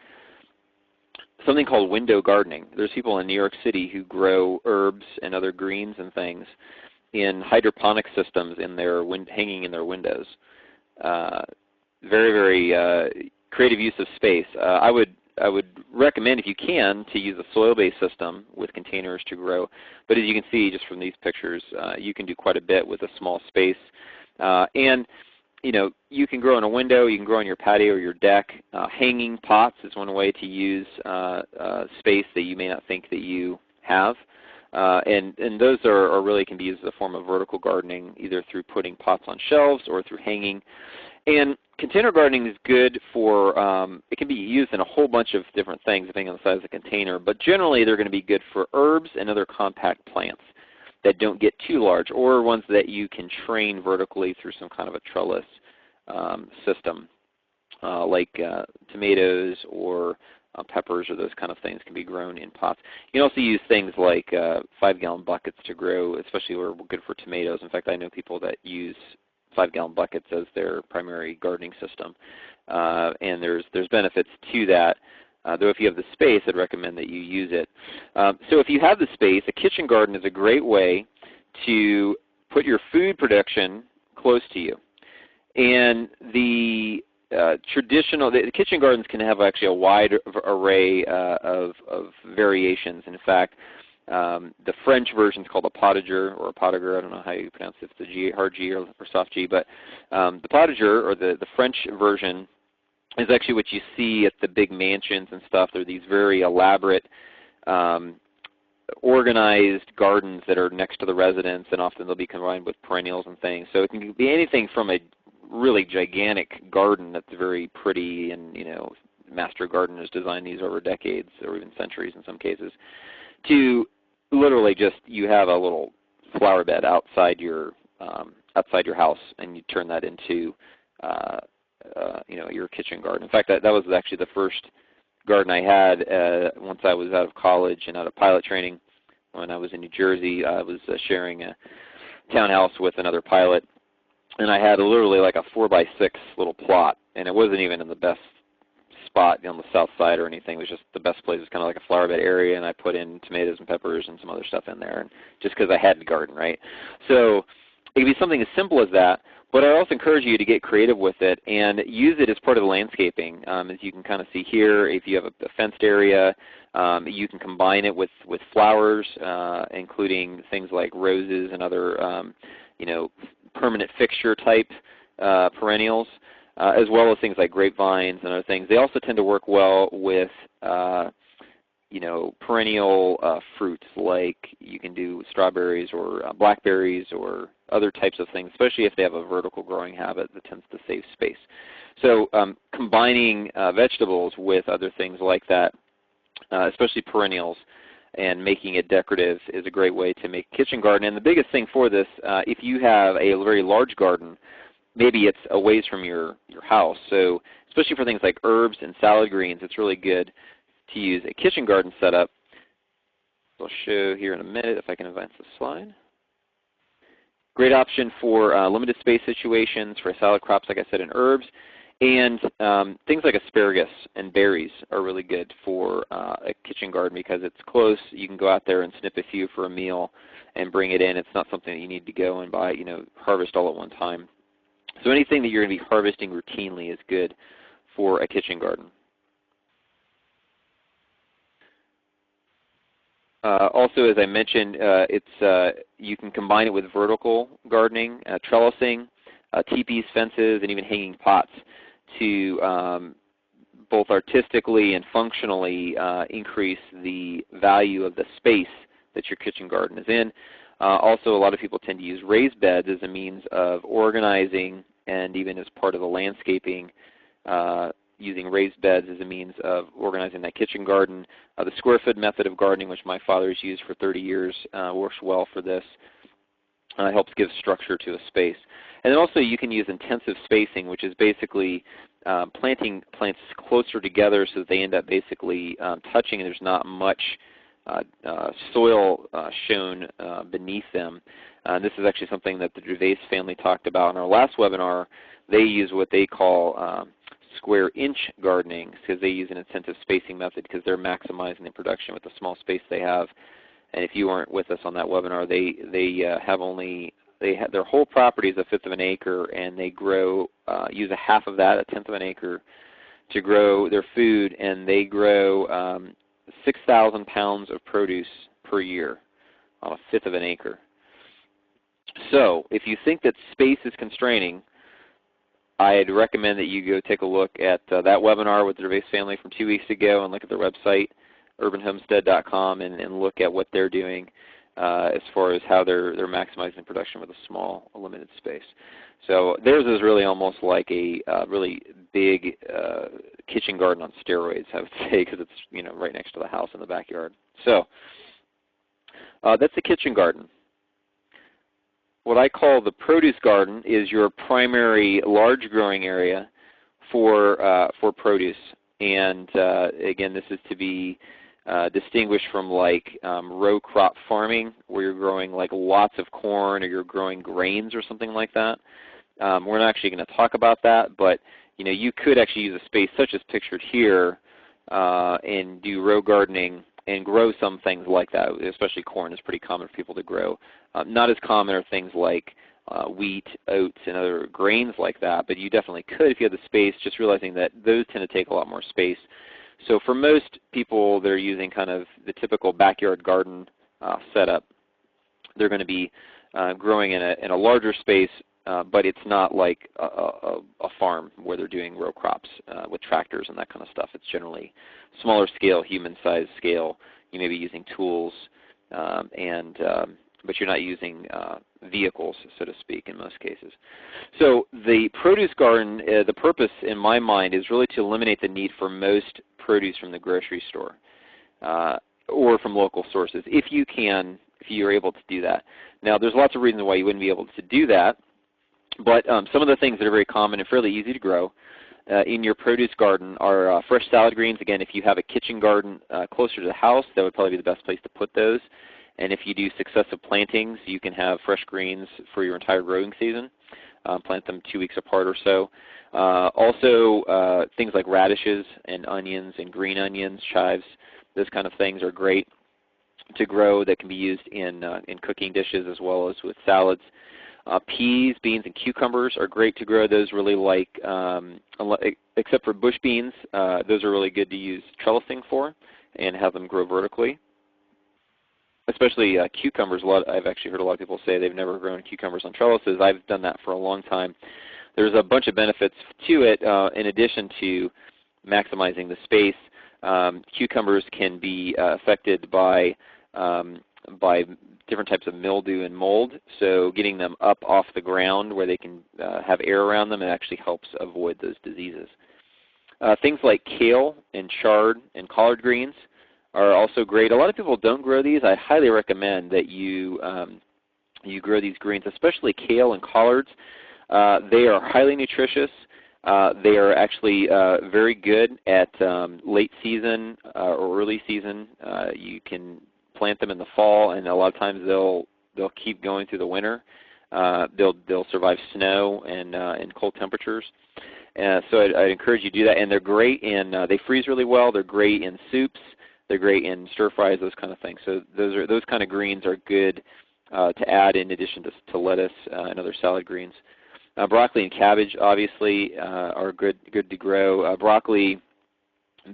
something called window gardening. There's people in New York City who grow herbs and other greens and things in hydroponic systems hanging in their windows. Very, very creative use of space. I would recommend, if you can, to use a soil-based system with containers to grow. But as you can see just from these pictures, you can do quite a bit with a small space. And you can grow in a window, you can grow on your patio or your deck. Hanging pots is one way to use space that you may not think that you have. And those are really can be used as a form of vertical gardening, either through putting pots on shelves or through hanging. And container gardening is good for, it can be used in a whole bunch of different things depending on the size of the container, but generally they're going to be good for herbs and other compact plants that don't get too large, or ones that you can train vertically through some kind of a trellis system, like tomatoes or peppers or those kind of things can be grown in pots. You can also use things like 5-gallon buckets to grow, especially where good for tomatoes. In fact, I know people that use 5-gallon buckets as their primary gardening system, and there's benefits to that. Though if you have the space, I'd recommend that you use it. So if you have the space, a kitchen garden is a great way to put your food production close to you. And the kitchen gardens can have actually a wide array of variations. In fact, the French version is called a potager or a potager. I don't know how you pronounce it, if it's a G, hard G or soft G. But the potager, or the French version, is actually what you see at the big mansions and stuff. They're these very elaborate, organized gardens that are next to the residence, and often they'll be combined with perennials and things. So it can be anything from a really gigantic garden that's very pretty, and master gardeners designed these over decades or even centuries in some cases, to literally just you have a little flower bed outside your house, and you turn that into your kitchen garden. In fact, that was actually the first garden I had once I was out of college and out of pilot training. When I was in New Jersey, I was sharing a townhouse with another pilot, and I had literally like a 4x6 little plot, and it wasn't even in the best spot on the south side or anything. It was just the best place. It was kind of like a flower bed area, and I put in tomatoes and peppers and some other stuff in there, and just because I had to garden, right? So it could be something as simple as that. But I also encourage you to get creative with it and use it as part of the landscaping. As you can kind of see here, if you have a fenced area, you can combine it with flowers, including things like roses and other permanent fixture type perennials, as well as things like grapevines and other things. They also tend to work well with perennial fruits, like you can do strawberries or blackberries or other types of things, especially if they have a vertical growing habit that tends to save space. So combining vegetables with other things like that, especially perennials, and making it decorative is a great way to make a kitchen garden. And the biggest thing for this, if you have a very large garden, maybe it's a ways from your house. So especially for things like herbs and salad greens, it's really good to use a kitchen garden setup. I'll show here in a minute if I can advance the slide. Great option for limited space situations, for salad crops, like I said, and herbs. And things like asparagus and berries are really good for a kitchen garden because it's close. You can go out there and snip a few for a meal and bring it in. It's not something that you need to go and buy, harvest all at one time. So anything that you're going to be harvesting routinely is good for a kitchen garden. Also, as I mentioned, you can combine it with vertical gardening, trellising, teepees, fences, and even hanging pots to both artistically and functionally increase the value of the space that your kitchen garden is in. Also, a lot of people tend to use raised beds as a means of organizing, and even as part of the landscaping, using raised beds as a means of organizing that kitchen garden. The square foot method of gardening, which my father has used for 30 years, works well for this. Helps give structure to a space. And then also you can use intensive spacing, which is basically planting plants closer together so that they end up basically touching and there's not much soil shown beneath them. This is actually something that the Gervais family talked about in our last webinar. They use what they call square inch gardening because they use an intensive spacing method because they're maximizing the production with the small space they have. And if you weren't with us on that webinar, their whole property is 1/5 of an acre, and they grow use 1/2 of that, 1/10 of an acre, to grow their food, and they grow 6,000 pounds of produce per year on 1/5 of an acre. So if you think that space is constraining, I'd recommend that you go take a look at that webinar with the Gervais family from 2 weeks ago and look at their website, urbanhomestead.com, and look at what they're doing as far as how they're maximizing production with a small, limited space. So theirs is really almost like a really big kitchen garden on steroids, I would say, because it's right next to the house in the backyard. So that's the kitchen garden. What I call the produce garden is your primary large growing area for produce. And again, this is to be distinguished from like row crop farming, where you're growing like lots of corn or you're growing grains or something like that. We're not actually going to talk about that, but you could actually use a space such as pictured here and do row gardening and grow some things like that. Especially corn is pretty common for people to grow. Not as common are things like wheat, oats, and other grains like that, but you definitely could if you had the space, just realizing that those tend to take a lot more space. So for most people that are using kind of the typical backyard garden setup, they're going to be growing in a larger space, but it's not like a farm where they're doing row crops with tractors and that kind of stuff. It's generally smaller scale, human-sized scale. You may be using tools, but you're not using vehicles, so to speak, in most cases. So the produce garden, the purpose in my mind is really to eliminate the need for most produce from the grocery store or from local sources, if you're able to do that. Now, there's lots of reasons why you wouldn't be able to do that, but some of the things that are very common and fairly easy to grow in your produce garden are fresh salad greens. Again, if you have a kitchen garden closer to the house, that would probably be the best place to put those. And if you do successive plantings, you can have fresh greens for your entire growing season. Plant them 2 weeks apart or so. Also, things like radishes and onions and green onions, chives, those kind of things are great to grow that can be used in cooking dishes as well as with salads. Peas, beans, and cucumbers are great to grow. Those really like, except for bush beans, those are really good to use trellising for and have them grow vertically. Especially cucumbers. I've actually heard a lot of people say they've never grown cucumbers on trellises. I've done that for a long time. There's a bunch of benefits to it in addition to maximizing the space. Cucumbers can be affected by different types of mildew and mold, so getting them up off the ground where they can have air around them, it actually helps avoid those diseases. Things like kale and chard and collard greens are also great. A lot of people don't grow these. I highly recommend that you grow these greens, especially kale and collards. They are highly nutritious. They are actually very good at late season or early season. You can plant them in the fall, and a lot of times they'll keep going through the winter. They'll survive snow and cold temperatures. So I'd encourage you to do that. And they're great in they freeze really well. They're great in soups. They're great in stir fries, those kind of things. So those kind of greens are good to add in addition to lettuce and other salad greens. Broccoli and cabbage obviously are good to grow. Broccoli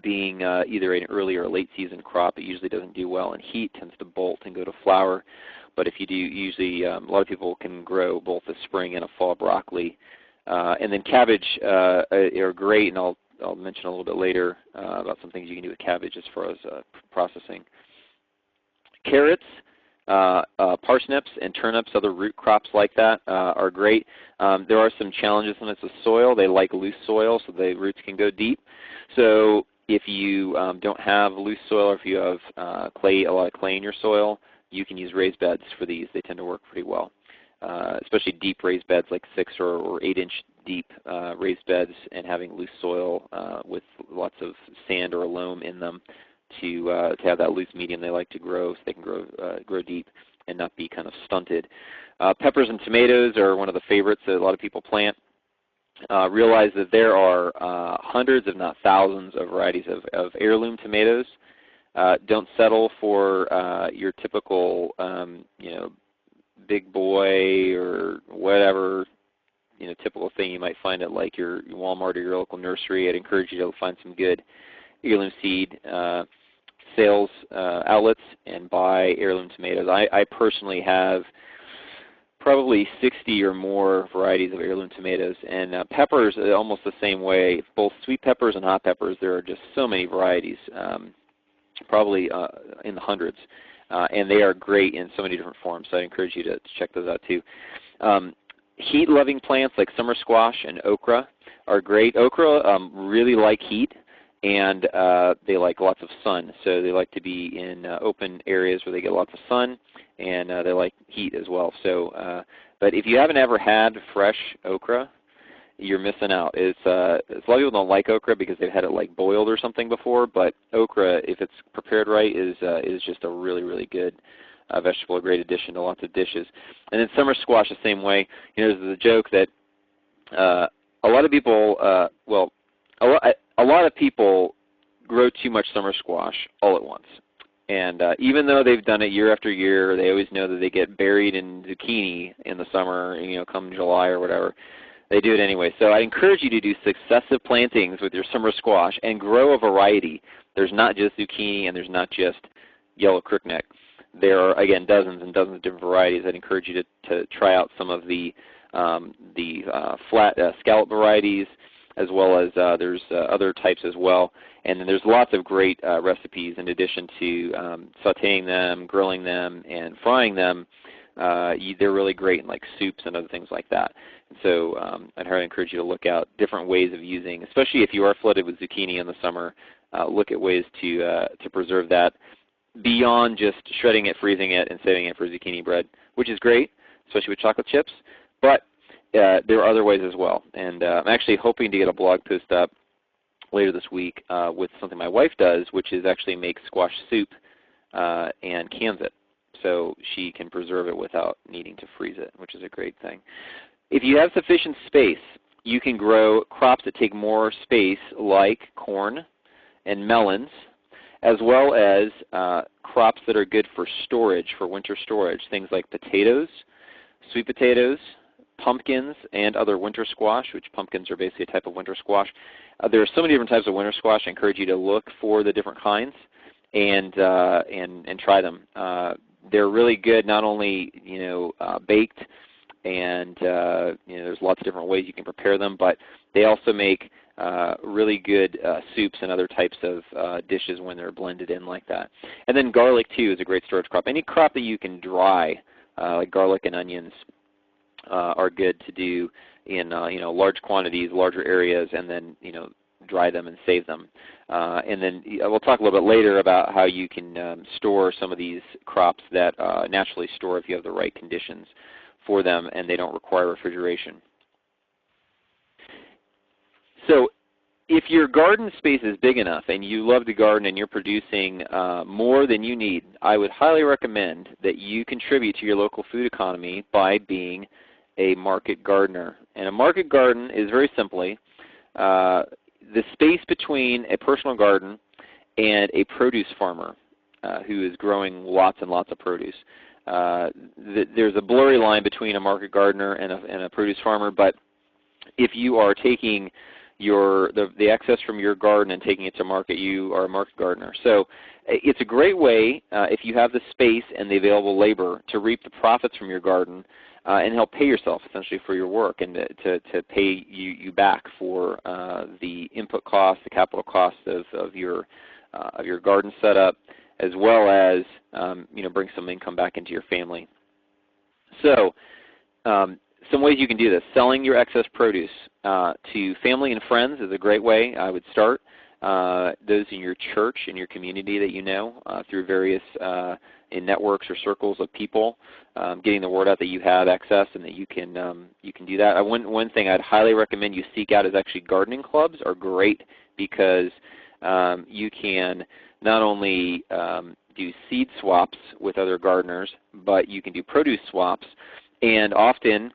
being either an early or a late season crop, it usually doesn't do well in heat, tends to bolt and go to flower. But if you do, usually a lot of people can grow both a spring and a fall broccoli. And then cabbage are great, and I'll mention a little bit later about some things you can do with cabbage as far as processing. Carrots, parsnips, and turnips, other root crops like that are great. There are some challenges when it's with soil. They like loose soil, so the roots can go deep. So if you don't have loose soil, or if you have a lot of clay in your soil, you can use raised beds for these. They tend to work pretty well, especially deep raised beds like 6 or 8-inch deep raised beds, and having loose soil with lots of sand or loam in them to have that loose medium they like to grow, so they can grow deep and not be kind of stunted. Peppers and tomatoes are one of the favorites that a lot of people plant. Realize that there are hundreds, if not thousands, of varieties of heirloom tomatoes. Don't settle for your typical, big boy or whatever, typical thing you might find at like your Walmart or your local nursery. I'd encourage you to find some good heirloom seed sales outlets and buy heirloom tomatoes. I personally have probably 60 or more varieties of heirloom tomatoes, and peppers almost the same way. Both sweet peppers and hot peppers, there are just so many varieties, probably in the hundreds, and they are great in so many different forms, so I encourage you to check those out too. Heat-loving plants like summer squash and okra are great. Okra really like heat, and they like lots of sun, so they like to be in open areas where they get lots of sun, and they like heat as well. So, but if you haven't ever had fresh okra, you're missing out. A lot of people don't like okra because they've had it like boiled or something before, but okra, if it's prepared right, is just a really, really good vegetable, a great addition to lots of dishes. And then summer squash the same way. There's a joke that a lot of people, a lot of people grow too much summer squash all at once. And even though they've done it year after year, they always know that they get buried in zucchini in the summer, come July or whatever. They do it anyway. So I encourage you to do successive plantings with your summer squash and grow a variety. There's not just zucchini and there's not just yellow crookneck. There are, again, dozens and dozens of different varieties. I'd encourage you to try out some of the flat scallop varieties, as well as there's other types as well. And then there's lots of great recipes in addition to sauteing them, grilling them, and frying them. They're really great in like soups and other things like that. And so I'd highly encourage you to look out different ways of using, especially if you are flooded with zucchini in the summer, look at ways to preserve that beyond just shredding it, freezing it, and saving it for zucchini bread, which is great, especially with chocolate chips. But there are other ways as well. And I'm actually hoping to get a blog post up later this week with something my wife does, which is actually make squash soup and cans it, so she can preserve it without needing to freeze it, which is a great thing. If you have sufficient space, you can grow crops that take more space like corn and melons, as well as crops that are good for storage, for winter storage, things like potatoes, sweet potatoes, pumpkins, and other winter squash, which pumpkins are basically a type of winter squash. There are so many different types of winter squash. I encourage you to look for the different kinds and try them. They're really good, not only baked, and there's lots of different ways you can prepare them, but they also make really good soups and other types of dishes when they're blended in like that. And then garlic too is a great storage crop. Any crop that you can dry, like garlic and onions, are good to do in large quantities, larger areas, and then dry them and save them. And then we'll talk a little bit later about how you can store some of these crops that naturally store if you have the right conditions for them and they don't require refrigeration. So if your garden space is big enough and you love to garden and you're producing more than you need, I would highly recommend that you contribute to your local food economy by being a market gardener. And a market garden is very simply the space between a personal garden and a produce farmer who is growing lots and lots of produce. There's a blurry line between a market gardener and a produce farmer, but if you are taking the excess from your garden and taking it to market, you are a market gardener. So it's a great way, if you have the space and the available labor, to reap the profits from your garden and help pay yourself essentially for your work and to pay you back for the input costs, the capital costs of your garden setup, as well as bring some income back into your family. So some ways you can do this. Selling your excess produce to family and friends is a great way I would start. Those in your church, in your community that you know, through various in networks or circles of people, getting the word out that you have excess and that you can do that. One thing I'd highly recommend you seek out is actually gardening clubs are great because you can not only do seed swaps with other gardeners, but you can do produce swaps, and often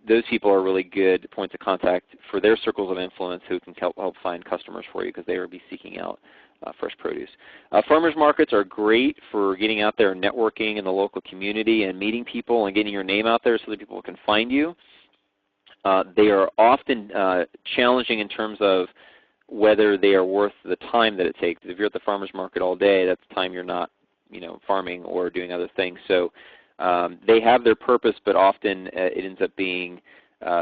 those people are really good points of contact for their circles of influence who can help find customers for you because they will be seeking out fresh produce. Farmers markets are great for getting out there and networking in the local community and meeting people and getting your name out there so that people can find you. They are often challenging in terms of whether they are worth the time that it takes. If you're at the farmers market all day, that's time you're not farming or doing other things. So they have their purpose, but often it ends up being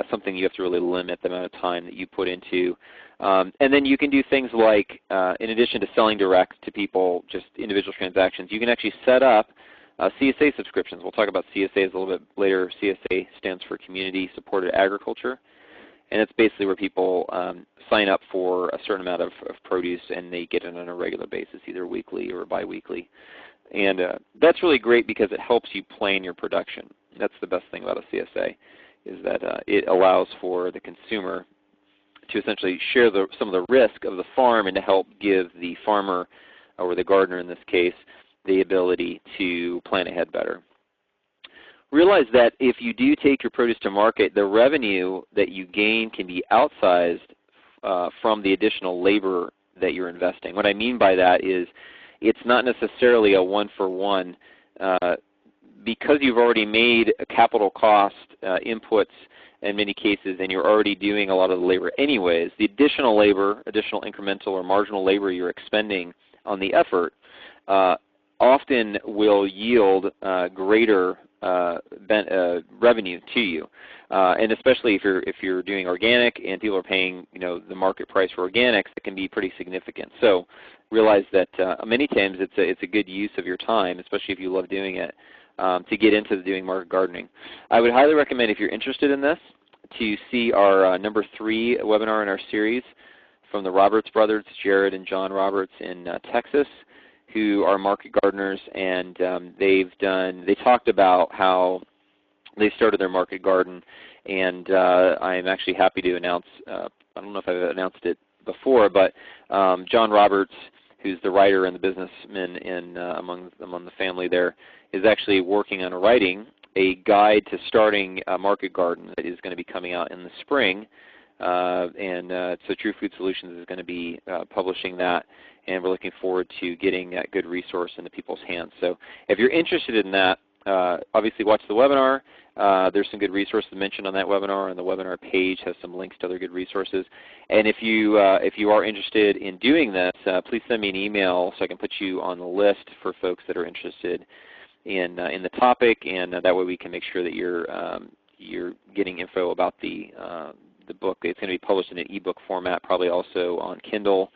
something you have to really limit the amount of time that you put into. And then you can do things like, in addition to selling direct to people, just individual transactions, you can actually set up CSA subscriptions. We'll talk about CSAs a little bit later. CSA stands for Community Supported Agriculture. And it's basically where people sign up for a certain amount of produce and they get it on a regular basis, either weekly or biweekly. And that's really great because it helps you plan your production. That's the best thing about a CSA, is that it allows for the consumer to essentially share some of the risk of the farm and to help give the farmer, or the gardener in this case, the ability to plan ahead better. Realize that if you do take your produce to market, the revenue that you gain can be outsized from the additional labor that you're investing. What I mean by that is it's not necessarily a one-for-one. Because you've already made a capital cost inputs in many cases and you're already doing a lot of the labor anyways, the additional labor, additional incremental or marginal labor you're expending on the effort often will yield greater revenue to you, and especially if you're doing organic and people are paying the market price for organics, it can be pretty significant. So realize that many times it's a good use of your time, especially if you love doing it, to get into doing market gardening. I would highly recommend, if you're interested in this, to see our number 3 webinar in our series from the Roberts brothers, Jared and John Roberts in Texas, who are market gardeners, and they talked about how they started their market garden, and I'm actually happy to announce, I don't know if I've announced it before, but John Roberts, who's the writer and the businessman among the family there, is actually working on writing a guide to starting a market garden that is going to be coming out in the spring, so True Food Solutions is going to be publishing that, and we're looking forward to getting that good resource into people's hands. So if you're interested in that, obviously watch the webinar. There's some good resources mentioned on that webinar, and the webinar page has some links to other good resources. And if you are interested in doing this, please send me an email so I can put you on the list for folks that are interested in the topic, and that way we can make sure that you're getting info about the book. It's going to be published in an ebook format, probably also on Kindle,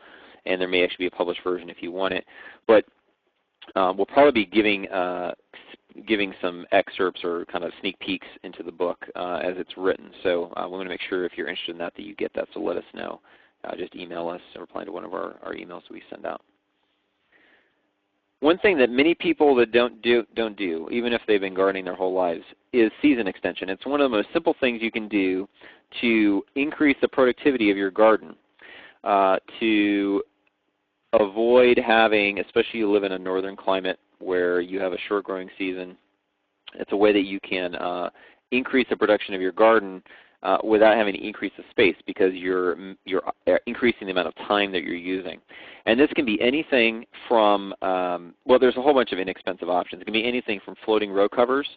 and there may actually be a published version if you want it. But we'll probably be giving some excerpts or kind of sneak peeks into the book as it's written. So we want to make sure if you're interested in that you get that, so let us know. Just email us or reply to one of our emails that we send out. One thing that many people that don't do, even if they've been gardening their whole lives, is season extension. It's one of the most simple things you can do to increase the productivity of your garden, to avoid having, especially you live in a northern climate where you have a short growing season. It's a way that you can increase the production of your garden without having to increase the space, because you're increasing the amount of time that you're using. And this can be anything from, well, there's a whole bunch of inexpensive options. It can be anything from floating row covers,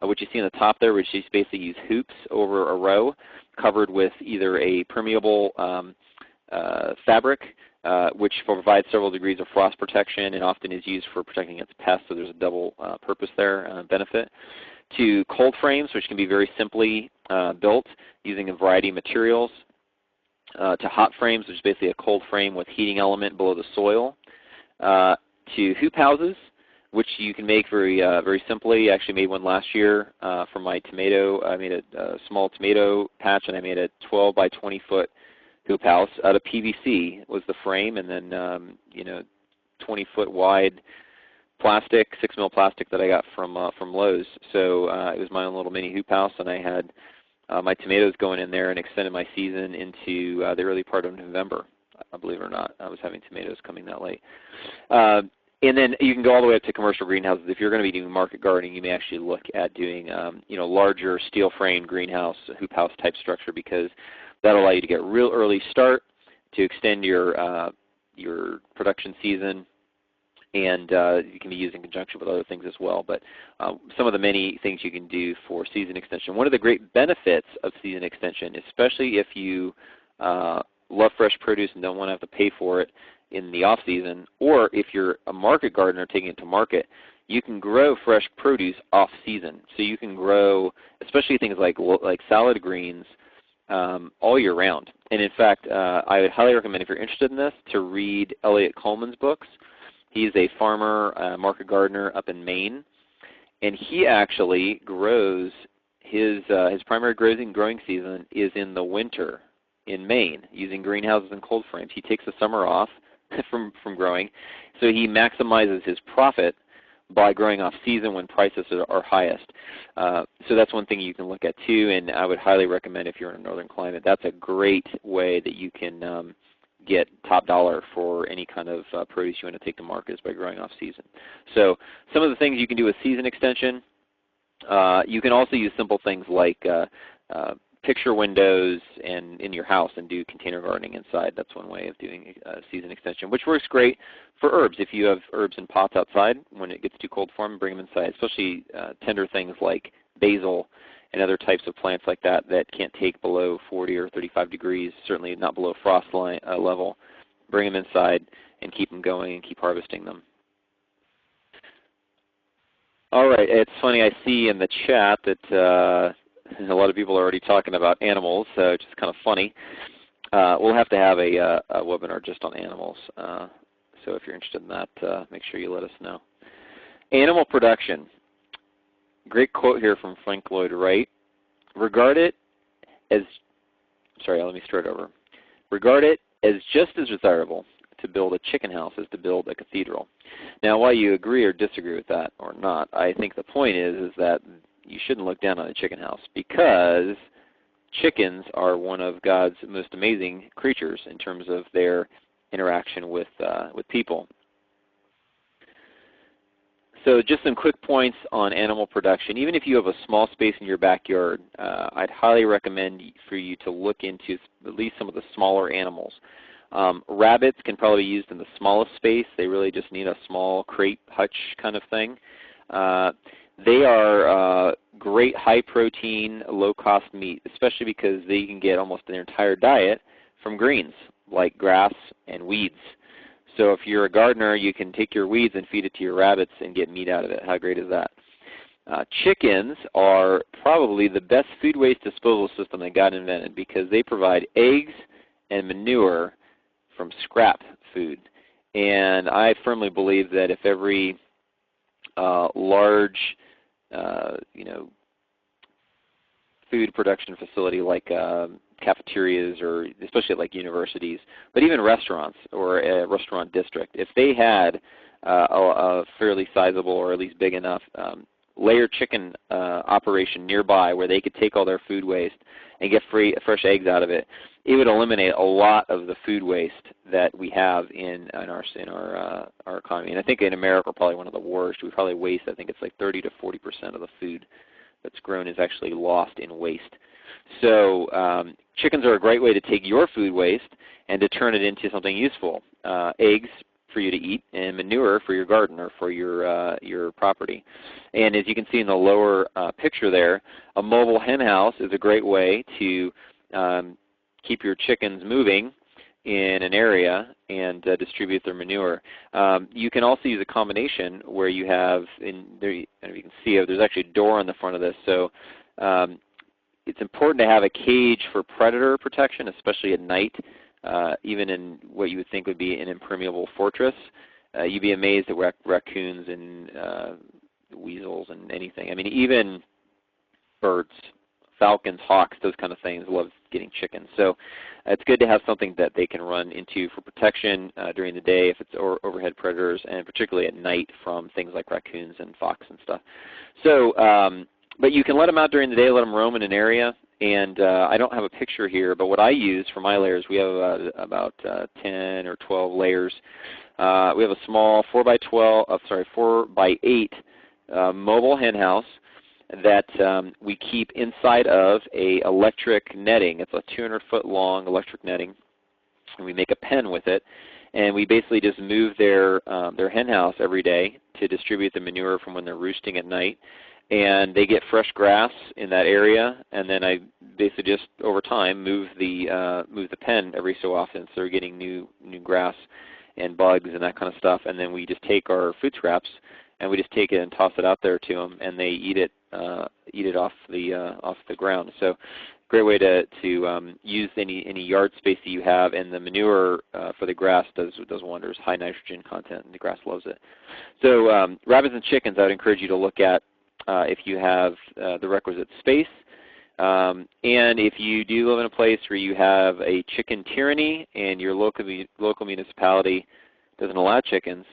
which you see on the top there, which you basically use hoops over a row covered with either a permeable fabric, which provides several degrees of frost protection and often is used for protecting against pests, so there's a double purpose there, benefit, to cold frames, which can be very simply built using a variety of materials, to hot frames, which is basically a cold frame with heating element below the soil, to hoop houses, which you can make very simply. I actually made one last year for my tomato. I made a small tomato patch, and I made a 12 by 20 foot hoop house out of PVC was the frame, and then 20 foot wide plastic, 6 mil plastic that I got from Lowe's. So it was my own little mini hoop house, and I had my tomatoes going in there and extended my season into the early part of November. Believe it or not, I was having tomatoes coming that late. And then you can go all the way up to commercial greenhouses. If you're going to be doing market gardening, you may actually look at doing larger steel frame greenhouse, hoop house type structure, because that'll allow you to get a real early start, to extend your production season, and you can be used in conjunction with other things as well. But some of the many things you can do for season extension. One of the great benefits of season extension, especially if you love fresh produce and don't want to have to pay for it in the off season, or if you're a market gardener taking it to market, you can grow fresh produce off season. So you can grow, especially things like salad greens, all year round. And in fact, I would highly recommend, if you're interested in this, to read Elliot Coleman's books. He's a farmer, market gardener up in Maine, and he actually grows his primary growing season is in the winter in Maine, using greenhouses and cold frames. He takes the summer off from growing, so he maximizes his profit by growing off season when prices are highest. So that's one thing you can look at too, and I would highly recommend, if you're in a northern climate, that's a great way that you can get top dollar for any kind of produce you want to take to market, is by growing off season. So some of the things you can do with season extension, you can also use simple things like picture windows and in your house and do container gardening inside. That's one way of doing season extension, which works great for herbs. If you have herbs in pots outside, when it gets too cold for them, bring them inside, especially tender things like basil and other types of plants like that can't take below 40 or 35 degrees, certainly not below frost level. Bring them inside and keep them going and keep harvesting them. All right, it's funny, I see in the chat that a lot of people are already talking about animals, which is kind of funny. We'll have to have a webinar just on animals. So if you're interested in that, make sure you let us know. Animal production. Great quote here from Frank Lloyd Wright. Regard it as just as desirable to build a chicken house as to build a cathedral. Now, while you agree or disagree with that or not, I think the point is that you shouldn't look down on a chicken house, because chickens are one of God's most amazing creatures in terms of their interaction with people. So just some quick points on animal production. Even if you have a small space in your backyard, I'd highly recommend for you to look into at least some of the smaller animals. Rabbits can probably be used in the smallest space. They really just need a small crate hutch kind of thing. They are great high-protein, low-cost meat, especially because they can get almost their entire diet from greens, like grass and weeds. So if you're a gardener, you can take your weeds and feed it to your rabbits and get meat out of it. How great is that? Chickens are probably the best food waste disposal system that God invented, because they provide eggs and manure from scrap food. And I firmly believe that if every large food production facility like cafeterias, or especially like universities, but even restaurants or a restaurant district, if they had a fairly sizable, or at least big enough, layer chicken operation nearby where they could take all their food waste and get fresh eggs out of it, it would eliminate a lot of the food waste that we have in our economy. And I think in America we're probably one of the worst. We probably waste, I think it's like 30 to 40% of the food that's grown is actually lost in waste. So chickens are a great way to take your food waste and to turn it into something useful. Eggs for you to eat, and manure for your garden or for your property. And as you can see in the lower picture there, a mobile hen house is a great way to keep your chickens moving in an area and distribute their manure. You can also use a combination where you have, there, you can see there's actually a door on the front of this. So it's important to have a cage for predator protection, especially at night. Even in what you would think would be an impermeable fortress. You'd be amazed at raccoons and weasels and anything. I mean, even birds, falcons, hawks, those kind of things love getting chickens. So it's good to have something that they can run into for protection during the day if it's overhead predators, and particularly at night from things like raccoons and fox and stuff. So, but you can let them out during the day, let them roam in an area. And I don't have a picture here, but what I use for my layers, we have about 10 or 12 layers. We have a small 4 by 8 mobile hen house that we keep inside of a electric netting. It's a 200-foot long electric netting, and we make a pen with it. And we basically just move their hen house every day to distribute the manure from when they're roosting at night. And they get fresh grass in that area, and then I basically just over time move the pen every so often, so they're getting new grass and bugs and that kind of stuff. And then we just take our food scraps and we just take it and toss it out there to them, and they eat it off the ground. So great way to use any yard space that you have, and the manure for the grass does wonders. High nitrogen content, and the grass loves it. So rabbits and chickens, I would encourage you to look at if you have the requisite space. And if you do live in a place where you have a chicken tyranny and your local municipality doesn't allow chickens,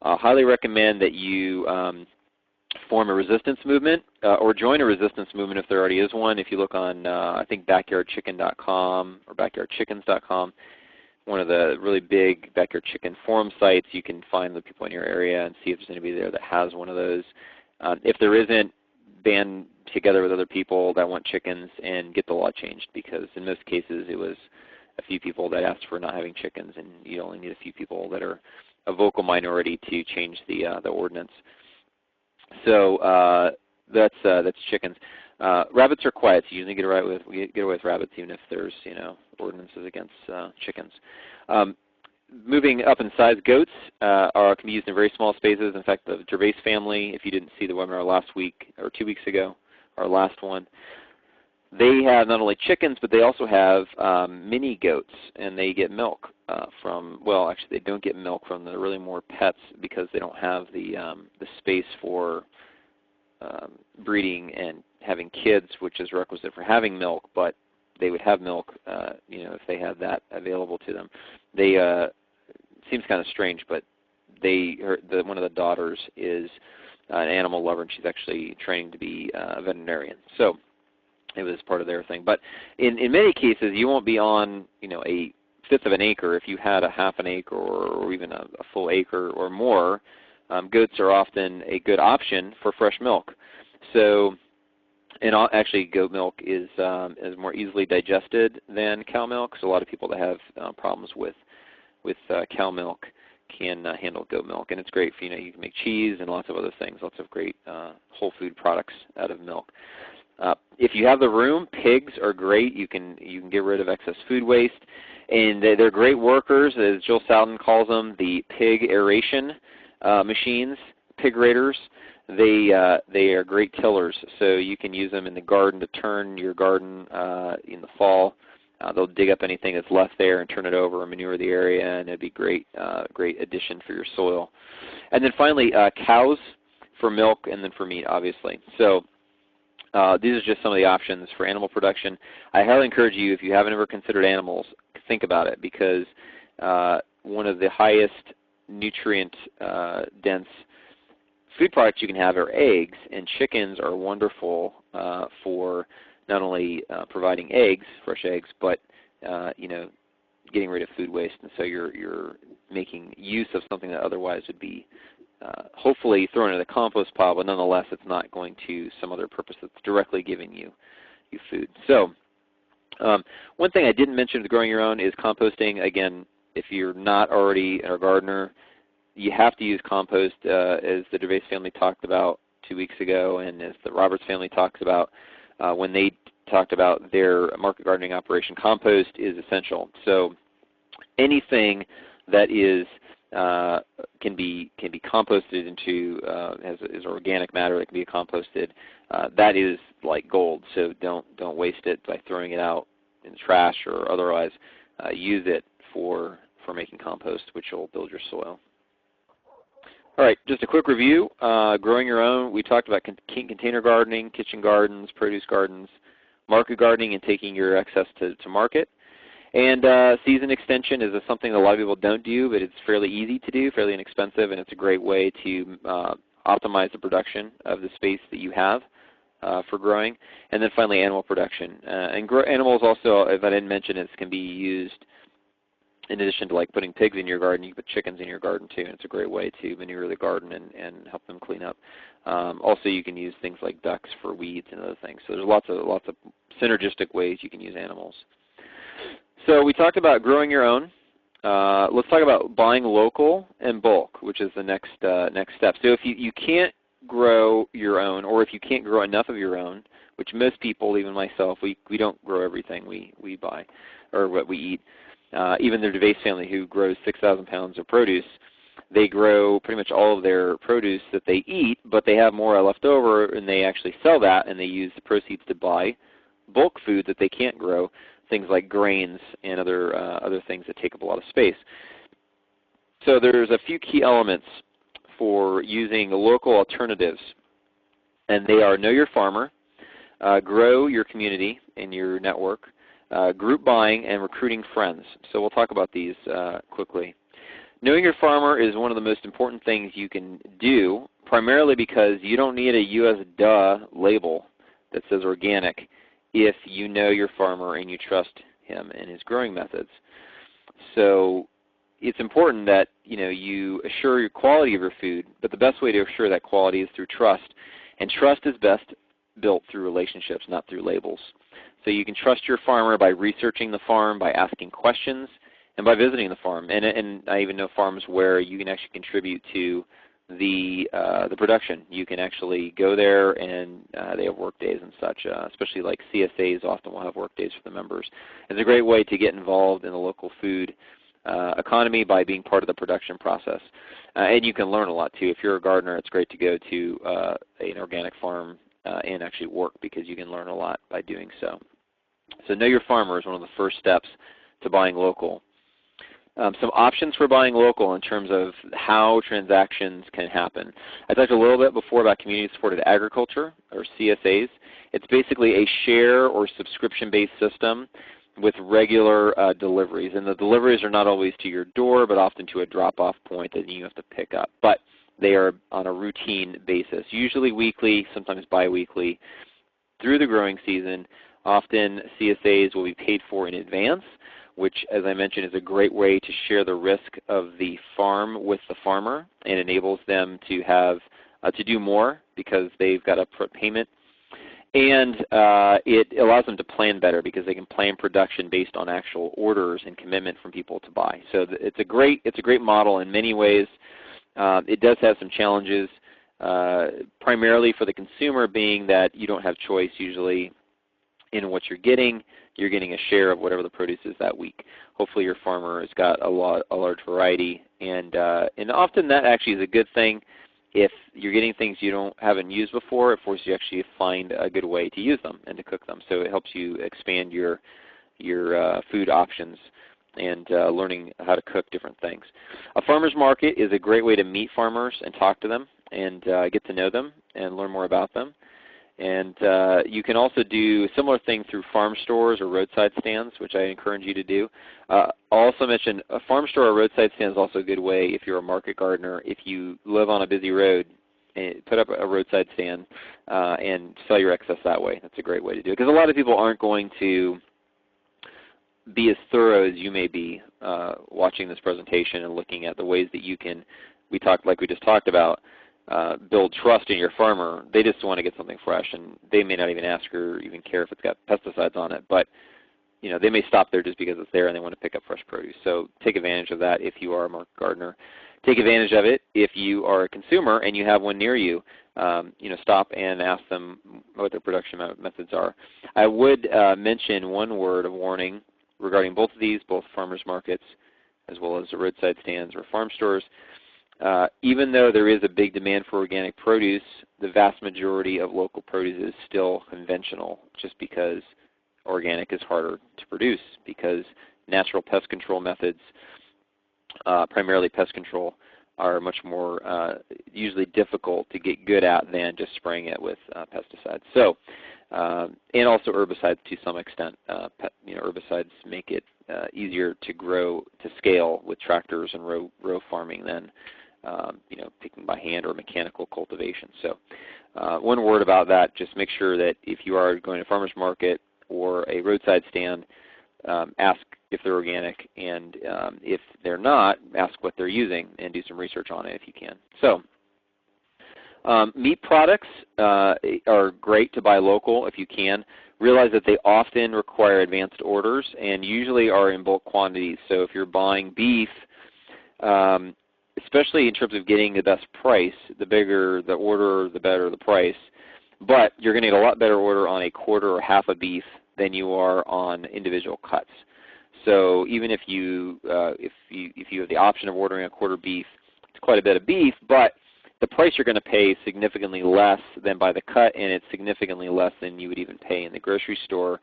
I highly recommend that you form a resistance movement or join a resistance movement if there already is one. If you look on, I think, backyardchicken.com or backyardchickens.com, one of the really big backyard chicken forum sites, you can find the people in your area and see if there's anybody there that has one of those. If there isn't, band together with other people that want chickens and get the law changed, because in most cases it was a few people that asked for not having chickens, and you only need a few people that are a vocal minority to change the ordinance. So that's chickens. Rabbits are quiet, so you usually get away with rabbits even if there's ordinances against chickens. Moving up in size, goats can be used in very small spaces. In fact, the Gervais family, if you didn't see the webinar last week or 2 weeks ago, our last one, they have not only chickens, but they also have mini goats, and they get milk from, well, actually they don't get milk from them. They're really more pets because they don't have the space for breeding and having kids, which is requisite for having milk, but they would have milk if they had that available to them. They seems kind of strange, but one of the daughters is an animal lover, and she's actually training to be a veterinarian. So it was part of their thing. But in many cases, you won't be on a fifth of an acre. If you had a half an acre or even a full acre or more, goats are often a good option for fresh milk. So, and actually, goat milk is more easily digested than cow milk. So a lot of people that have problems with cow milk can handle goat milk, and it's great for you can make cheese and lots of other things, lots of great whole food products out of milk. If you have the room, pigs are great. You can get rid of excess food waste, and they're great workers, as Jill Soudan calls them, the pig aeration machines, pig graders. They are great tillers, so you can use them in the garden to turn your garden in the fall. They'll dig up anything that's left there and turn it over and manure the area, and it'd be great addition for your soil. And then finally, cows for milk and then for meat, obviously. So these are just some of the options for animal production. I highly encourage you, if you haven't ever considered animals, think about it, because one of the highest nutrient dense food products you can have are eggs, and chickens are wonderful for not only providing eggs, fresh eggs, but getting rid of food waste. And so you're making use of something that otherwise would be hopefully thrown in the compost pile, but nonetheless it's not going to some other purpose that's directly giving you food. So one thing I didn't mention with growing your own is composting. Again, if you're not already a gardener, you have to use compost, as the Gervais family talked about 2 weeks ago, and as the Roberts family talks about when they talked about their market gardening operation. Compost is essential. So anything that is can be composted into as organic matter that can be composted, that is like gold. So don't waste it by throwing it out in the trash or otherwise. Use it for making compost, which will build your soil. All right, just a quick review. Growing your own, we talked about container gardening, kitchen gardens, produce gardens, market gardening, and taking your excess to market. And season extension is something that a lot of people don't do, but it's fairly easy to do, fairly inexpensive, and it's a great way to optimize the production of the space that you have for growing. And then finally, animal production. Animals also, if I didn't mention it, can be used in addition to like putting pigs in your garden. You can put chickens in your garden too, and it's a great way to manure the garden and help them clean up. Also, you can use things like ducks for weeds and other things. So there's lots of synergistic ways you can use animals. So we talked about growing your own. Let's talk about buying local and bulk, which is the next step. So if you can't grow your own, or if you can't grow enough of your own, which most people, even myself, we don't grow everything we buy or what we eat. Even the Gervais family, who grows 6,000 pounds of produce, they grow pretty much all of their produce that they eat, but they have more left over, and they actually sell that, and they use the proceeds to buy bulk food that they can't grow, things like grains and other things that take up a lot of space. So there's a few key elements for using local alternatives, and they are know your farmer, grow your community and your network, group buying, and recruiting friends. So we'll talk about these quickly. Knowing your farmer is one of the most important things you can do, primarily because you don't need a US DUH label that says organic if you know your farmer and you trust him and his growing methods. So it's important that you assure your quality of your food, but the best way to assure that quality is through trust. And trust is best built through relationships, not through labels. So you can trust your farmer by researching the farm, by asking questions, and by visiting the farm. And I even know farms where you can actually contribute to the production. You can actually go there, and they have work days and such, especially like CSAs often will have work days for the members. It's a great way to get involved in the local food economy by being part of the production process. And you can learn a lot too. If you're a gardener, it's great to go to an organic farm and actually work, because you can learn a lot by doing so. So know your farmer is one of the first steps to buying local. Some options for buying local in terms of how transactions can happen. I talked a little bit before about community-supported agriculture, or CSAs. It's basically a share or subscription-based system with regular deliveries. And the deliveries are not always to your door, but often to a drop-off point that you have to pick up. But they are on a routine basis, usually weekly, sometimes biweekly, through the growing season. Often CSAs will be paid for in advance, which, as I mentioned, is a great way to share the risk of the farm with the farmer, and enables them to have to do more because they've got upfront payment. And it allows them to plan better because they can plan production based on actual orders and commitment from people to buy. So it's a great model in many ways. It does have some challenges, primarily for the consumer, being that you don't have choice usually in what you're getting. You're getting a share of whatever the produce is that week. Hopefully your farmer has got a large variety, and often that actually is a good thing. If you're getting things you haven't used before, it forces you actually to find a good way to use them and to cook them. So it helps you expand your food options and learning how to cook different things. A farmer's market is a great way to meet farmers and talk to them and get to know them and learn more about them. And you can also do a similar thing through farm stores or roadside stands, which I encourage you to do. I'll also mention a farm store or roadside stand is also a good way if you're a market gardener. If you live on a busy road, put up a roadside stand and sell your excess that way. That's a great way to do it, because a lot of people aren't going to be as thorough as you may be watching this presentation and looking at the ways that you can, like we just talked about, build trust in your farmer. They just want to get something fresh, and they may not even ask or even care if it's got pesticides on it, but they may stop there just because it's there and they want to pick up fresh produce. So take advantage of that if you are a market gardener. Take advantage of it if you are a consumer and you have one near you. Stop and ask them what their production methods are. I would mention one word of warning regarding both of these, both farmers markets as well as the roadside stands or farm stores. Even though there is a big demand for organic produce, the vast majority of local produce is still conventional, just because organic is harder to produce, because natural pest control methods, primarily pest control, are much more usually difficult to get good at than just spraying it with pesticides. So, and also herbicides to some extent. Herbicides make it easier to grow to scale with tractors and row farming than picking by hand or mechanical cultivation. So one word about that, just make sure that if you are going to a farmer's market or a roadside stand, ask if they're organic, and if they're not, ask what they're using and do some research on it if you can. So meat products are great to buy local if you can. Realize that they often require advanced orders and usually are in bulk quantities. So if you're buying beef, especially in terms of getting the best price, the bigger the order, the better the price. But you're going to get a lot better order on a quarter or half a beef than you are on individual cuts. So even if you have the option of ordering a quarter beef, it's quite a bit of beef, but the price you're going to pay is significantly less than by the cut, and it's significantly less than you would even pay in the grocery store.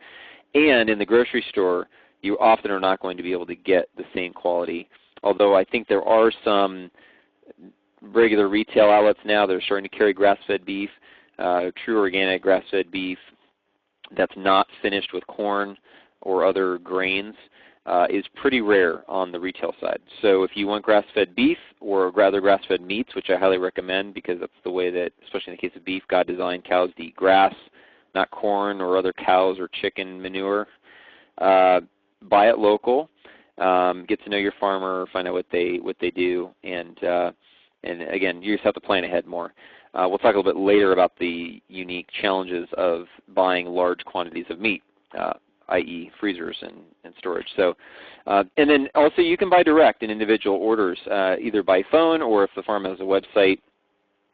And in the grocery store, you often are not going to be able to get the same quality. Although I think there are some regular retail outlets now that are starting to carry grass-fed beef, true organic grass-fed beef that's not finished with corn or other grains is pretty rare on the retail side. So if you want grass-fed beef or rather grass-fed meats, which I highly recommend because that's the way that, especially in the case of beef, God designed cows to eat grass, not corn or other cows or chicken manure, buy it local. Get to know your farmer, find out what they do, and again, you just have to plan ahead more. We'll talk a little bit later about the unique challenges of buying large quantities of meat, i.e. freezers and storage. So, and then also you can buy direct in individual orders, either by phone or if the farm has a website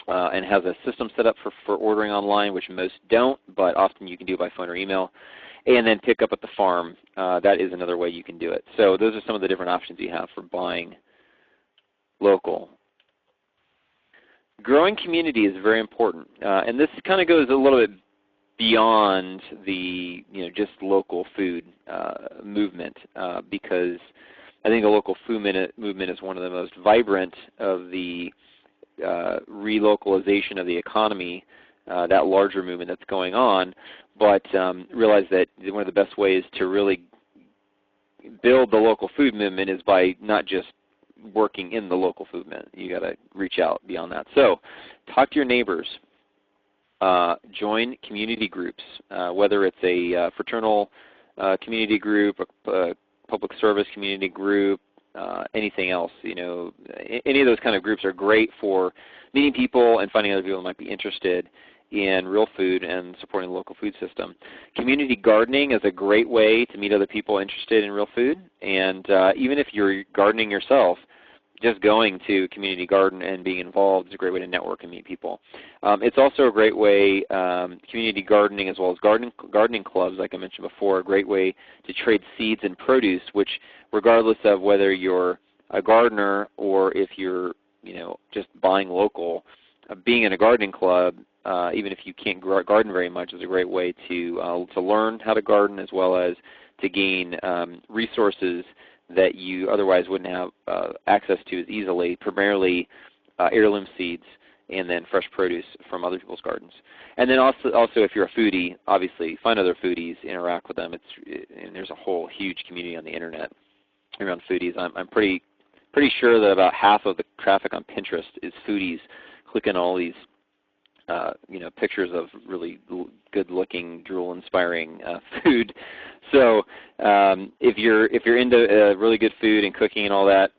and has a system set up for ordering online, which most don't, but often you can do it by phone or email. And then pick up at the farm. That is another way you can do it. So those are some of the different options you have for buying local. Growing community is very important. And this kind of goes a little bit beyond the just local food movement, because I think the local food movement is one of the most vibrant of the relocalization of the economy, that larger movement that's going on. But realize that one of the best ways to really build the local food movement is by not just working in the local food movement. You got to reach out beyond that. So talk to your neighbors. Join community groups, whether it's a fraternal community group, a public service community group, anything else. Any of those kind of groups are great for meeting people and finding other people who might be interested in real food and supporting the local food system. Community gardening is a great way to meet other people interested in real food, and even if you're gardening yourself, just going to community garden and being involved is a great way to network and meet people. It's also a great way, community gardening as well as gardening clubs, like I mentioned before, a great way to trade seeds and produce, which regardless of whether you're a gardener or if you're just buying local, being in a gardening club, even if you can't garden very much, is a great way to learn how to garden as well as to gain resources that you otherwise wouldn't have access to as easily, primarily heirloom seeds and then fresh produce from other people's gardens. And then also if you're a foodie, obviously find other foodies, interact with them. And there's a whole huge community on the internet around foodies. I'm pretty sure that about half of the traffic on Pinterest is foodies clicking all these pictures of really good-looking, drool-inspiring food. So if you're into really good food and cooking and all that,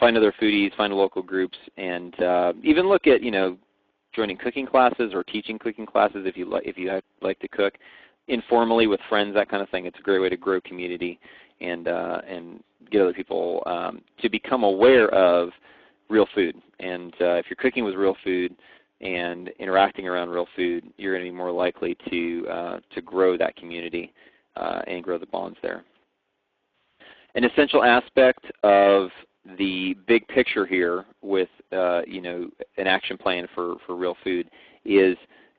find other foodies, find local groups, and even look at joining cooking classes or teaching cooking classes if you like to cook informally with friends, that kind of thing. It's a great way to grow community and get other people to become aware of real food. And if you're cooking with real food and interacting around real food, you're going to be more likely to grow that community and grow the bonds there. An essential aspect of the big picture here with an action plan for real food is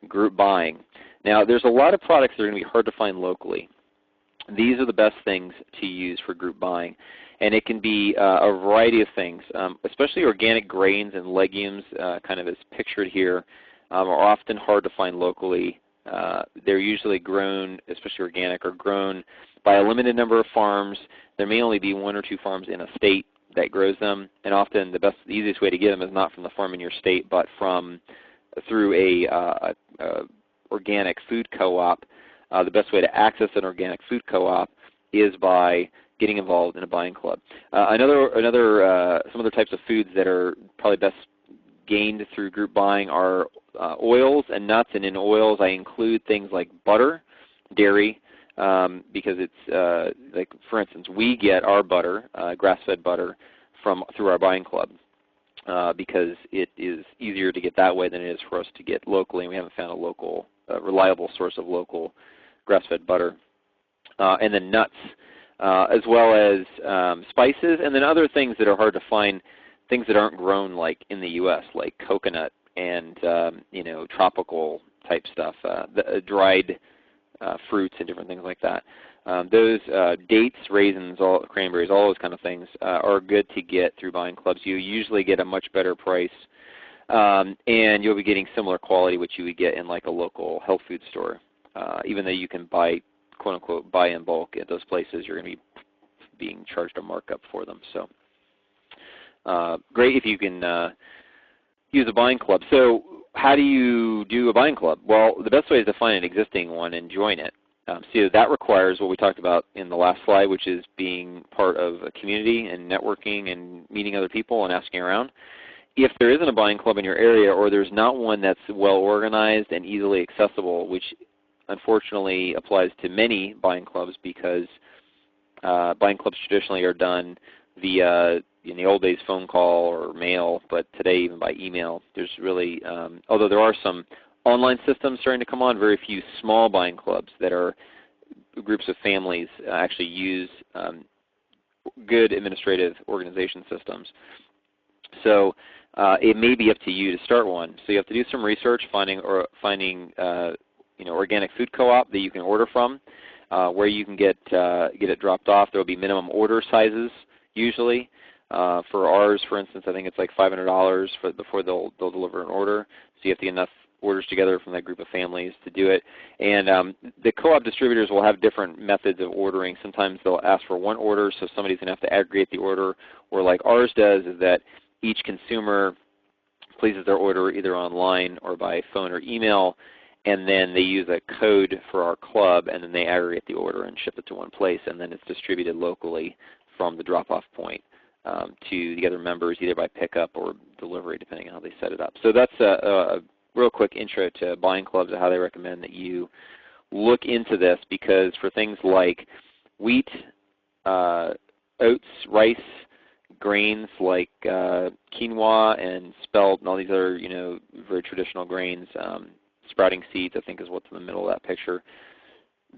group buying. Now there's a lot of products that are going to be hard to find locally. These are the best things to use for group buying. And it can be a variety of things, especially organic grains and legumes, kind of as pictured here, are often hard to find locally. They're usually grown, especially organic, are grown by a limited number of farms. There may only be 1 or 2 farms in a state that grows them, and often the easiest way to get them is not from the farm in your state, but through a organic food co-op. The best way to access an organic food co-op is by getting involved in a buying club. Some other types of foods that are probably best gained through group buying are oils and nuts, and in oils I include things like butter, dairy, because it's like, for instance, we get our butter, grass-fed butter, through our buying club because it is easier to get that way than it is for us to get locally, and we haven't found a reliable source of local grass-fed butter. And then nuts, as well as spices, and then other things that are hard to find, things that aren't grown like in the U.S., like coconut and tropical type stuff, dried fruits and different things like that. Those dates, raisins, cranberries, all those kind of things are good to get through buying clubs. You usually get a much better price, and you'll be getting similar quality which you would get in like a local health food store. Even though you can buy, quote unquote, buy in bulk at those places, you're going to be being charged a markup for them. So great if you can use a buying club. So how do you do a buying club? Well, the best way is to find an existing one and join it. So that requires what we talked about in the last slide, which is being part of a community and networking and meeting other people and asking around. If there isn't a buying club in your area, or there's not one that's well organized and easily accessible, which unfortunately applies to many buying clubs because buying clubs traditionally are done via, in the old days, phone call or mail, but today even by email. There's really, although there are some online systems starting to come on, very few small buying clubs that are groups of families actually use good administrative organization systems. So it may be up to you to start one. So you have to do some research, finding organic food co-op that you can order from, where you can get it dropped off. There will be minimum order sizes usually. For ours, for instance, I think it's like $500 before they'll deliver an order. So you have to get enough orders together from that group of families to do it. And the co-op distributors will have different methods of ordering. Sometimes they'll ask for one order, so somebody's going to have to aggregate the order. Or like ours does, is that each consumer places their order either online or by phone or email, and then they use a code for our club, and then they aggregate the order and ship it to one place, and then it's distributed locally from the drop-off point to the other members, either by pickup or delivery, depending on how they set it up. So that's a real quick intro to buying clubs and how they recommend that you look into this, because for things like wheat, oats, rice, grains like quinoa and spelt and all these other very traditional grains, sprouting seeds I think is what's in the middle of that picture.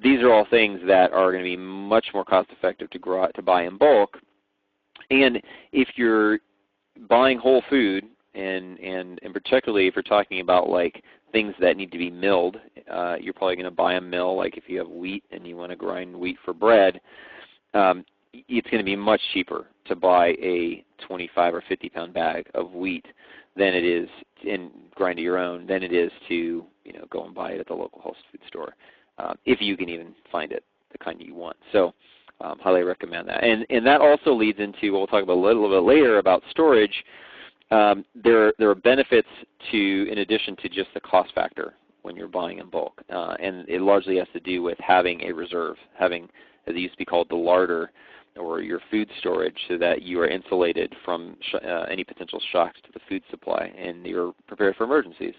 These are all things that are going to be much more cost effective to buy in bulk. And if you're buying whole food, and particularly if you're talking about like things that need to be milled, you're probably going to buy a mill. Like if you have wheat and you want to grind wheat for bread, it's going to be much cheaper to buy a 25 or 50 pound bag of wheat than it is in grind to your own than it is to go and buy it at the local health food store, if you can even find it, the kind you want. So highly recommend that. And that also leads into what we'll talk about a little bit later about storage. There are benefits in addition to just the cost factor when you're buying in bulk. And it largely has to do with having a reserve, having, as it used to be called, the larder, or your food storage, so that you are insulated from any potential shocks to the food supply and you're prepared for emergencies.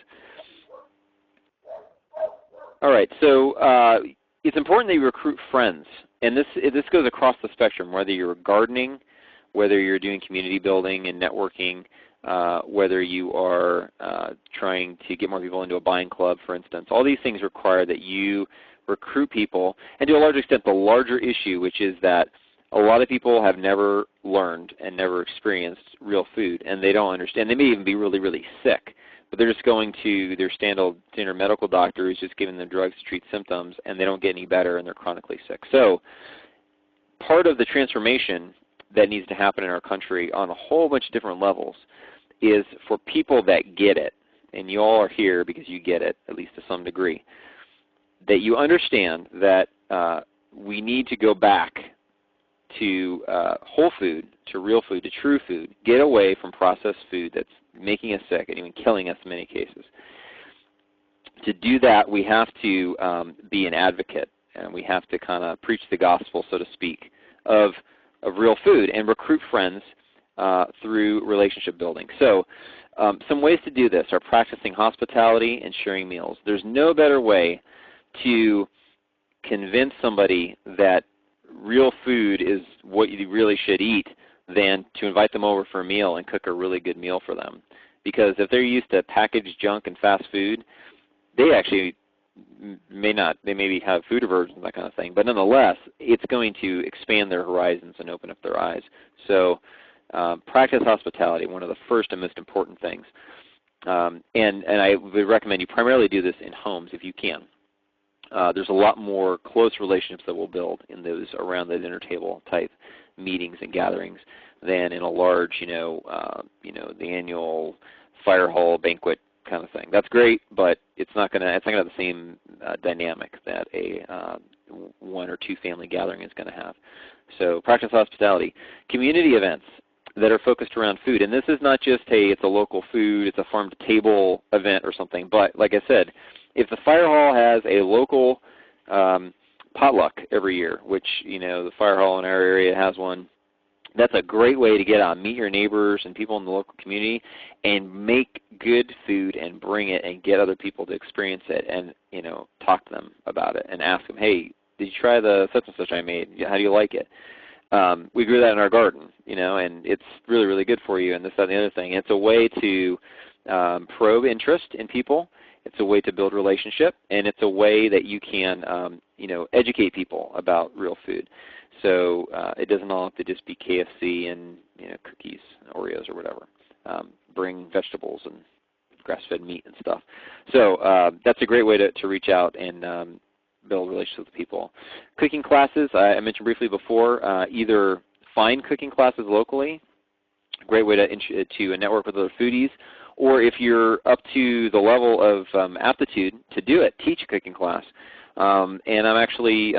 All right, so it's important that you recruit friends. And this goes across the spectrum, whether you're gardening, whether you're doing community building and networking, whether you are trying to get more people into a buying club, for instance. All these things require that you recruit people, and to a large extent the larger issue, which is that a lot of people have never learned and never experienced real food, and they don't understand. They may even be really, really sick, but they're just going to their standard medical doctor who's just giving them drugs to treat symptoms, and they don't get any better, and they're chronically sick. So part of the transformation that needs to happen in our country on a whole bunch of different levels is for people that get it, and you all are here because you get it, at least to some degree, that you understand that we need to go back to whole food, to real food, to true food, get away from processed food that's making us sick and even killing us in many cases. To do that, we have to be an advocate, and we have to kind of preach the gospel, so to speak, of real food and recruit friends through relationship building. So some ways to do this are practicing hospitality and sharing meals. There's no better way to convince somebody that real food is what you really should eat than to invite them over for a meal and cook a really good meal for them. Because if they're used to packaged junk and fast food, they actually they maybe have food aversions, that kind of thing, but nonetheless, it's going to expand their horizons and open up their eyes. So practice hospitality, one of the first and most important things. And I would recommend you primarily do this in homes if you can. There's a lot more close relationships that we'll build in those around the dinner table type meetings and gatherings than in a large, the annual fire hall banquet kind of thing. That's great, but it's not going to have the same dynamic that a one or two family gathering is going to have. So practice hospitality. Community events that are focused around food, and this is not just, hey, it's a local food, it's a farm to table event or something, but like I said, if the fire hall has a local potluck every year, which the fire hall in our area has one, that's a great way to get out, meet your neighbors and people in the local community, and make good food and bring it and get other people to experience it and talk to them about it and ask them, hey, did you try the such and such I made? How do you like it? We grew that in our garden, and it's really, really good for you, and this, that, and the other thing. It's a way to probe interest in people. It's a way to build relationship, and it's a way that you can, educate people about real food. So it doesn't all have to just be KFC and cookies, Oreos, or whatever. Bring vegetables and grass-fed meat and stuff. So that's a great way to reach out and build relationships with people. Cooking classes, I mentioned briefly before, either find cooking classes locally, great way to network with other foodies, or if you're up to the level of aptitude to do it, teach a cooking class. And I'm actually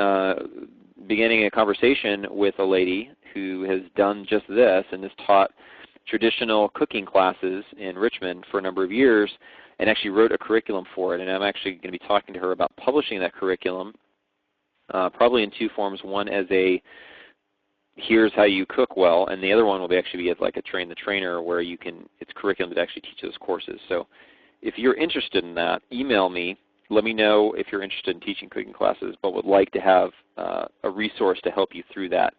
beginning a conversation with a lady who has done just this and has taught traditional cooking classes in Richmond for a number of years and actually wrote a curriculum for it. And I'm actually going to be talking to her about publishing that curriculum probably in two forms. One as a here's how you cook well, and the other one will actually be as like a train the trainer where it's curriculum that actually teaches those courses. So if you're interested in that, email me. Let me know if you're interested in teaching cooking classes but would like to have a resource to help you through that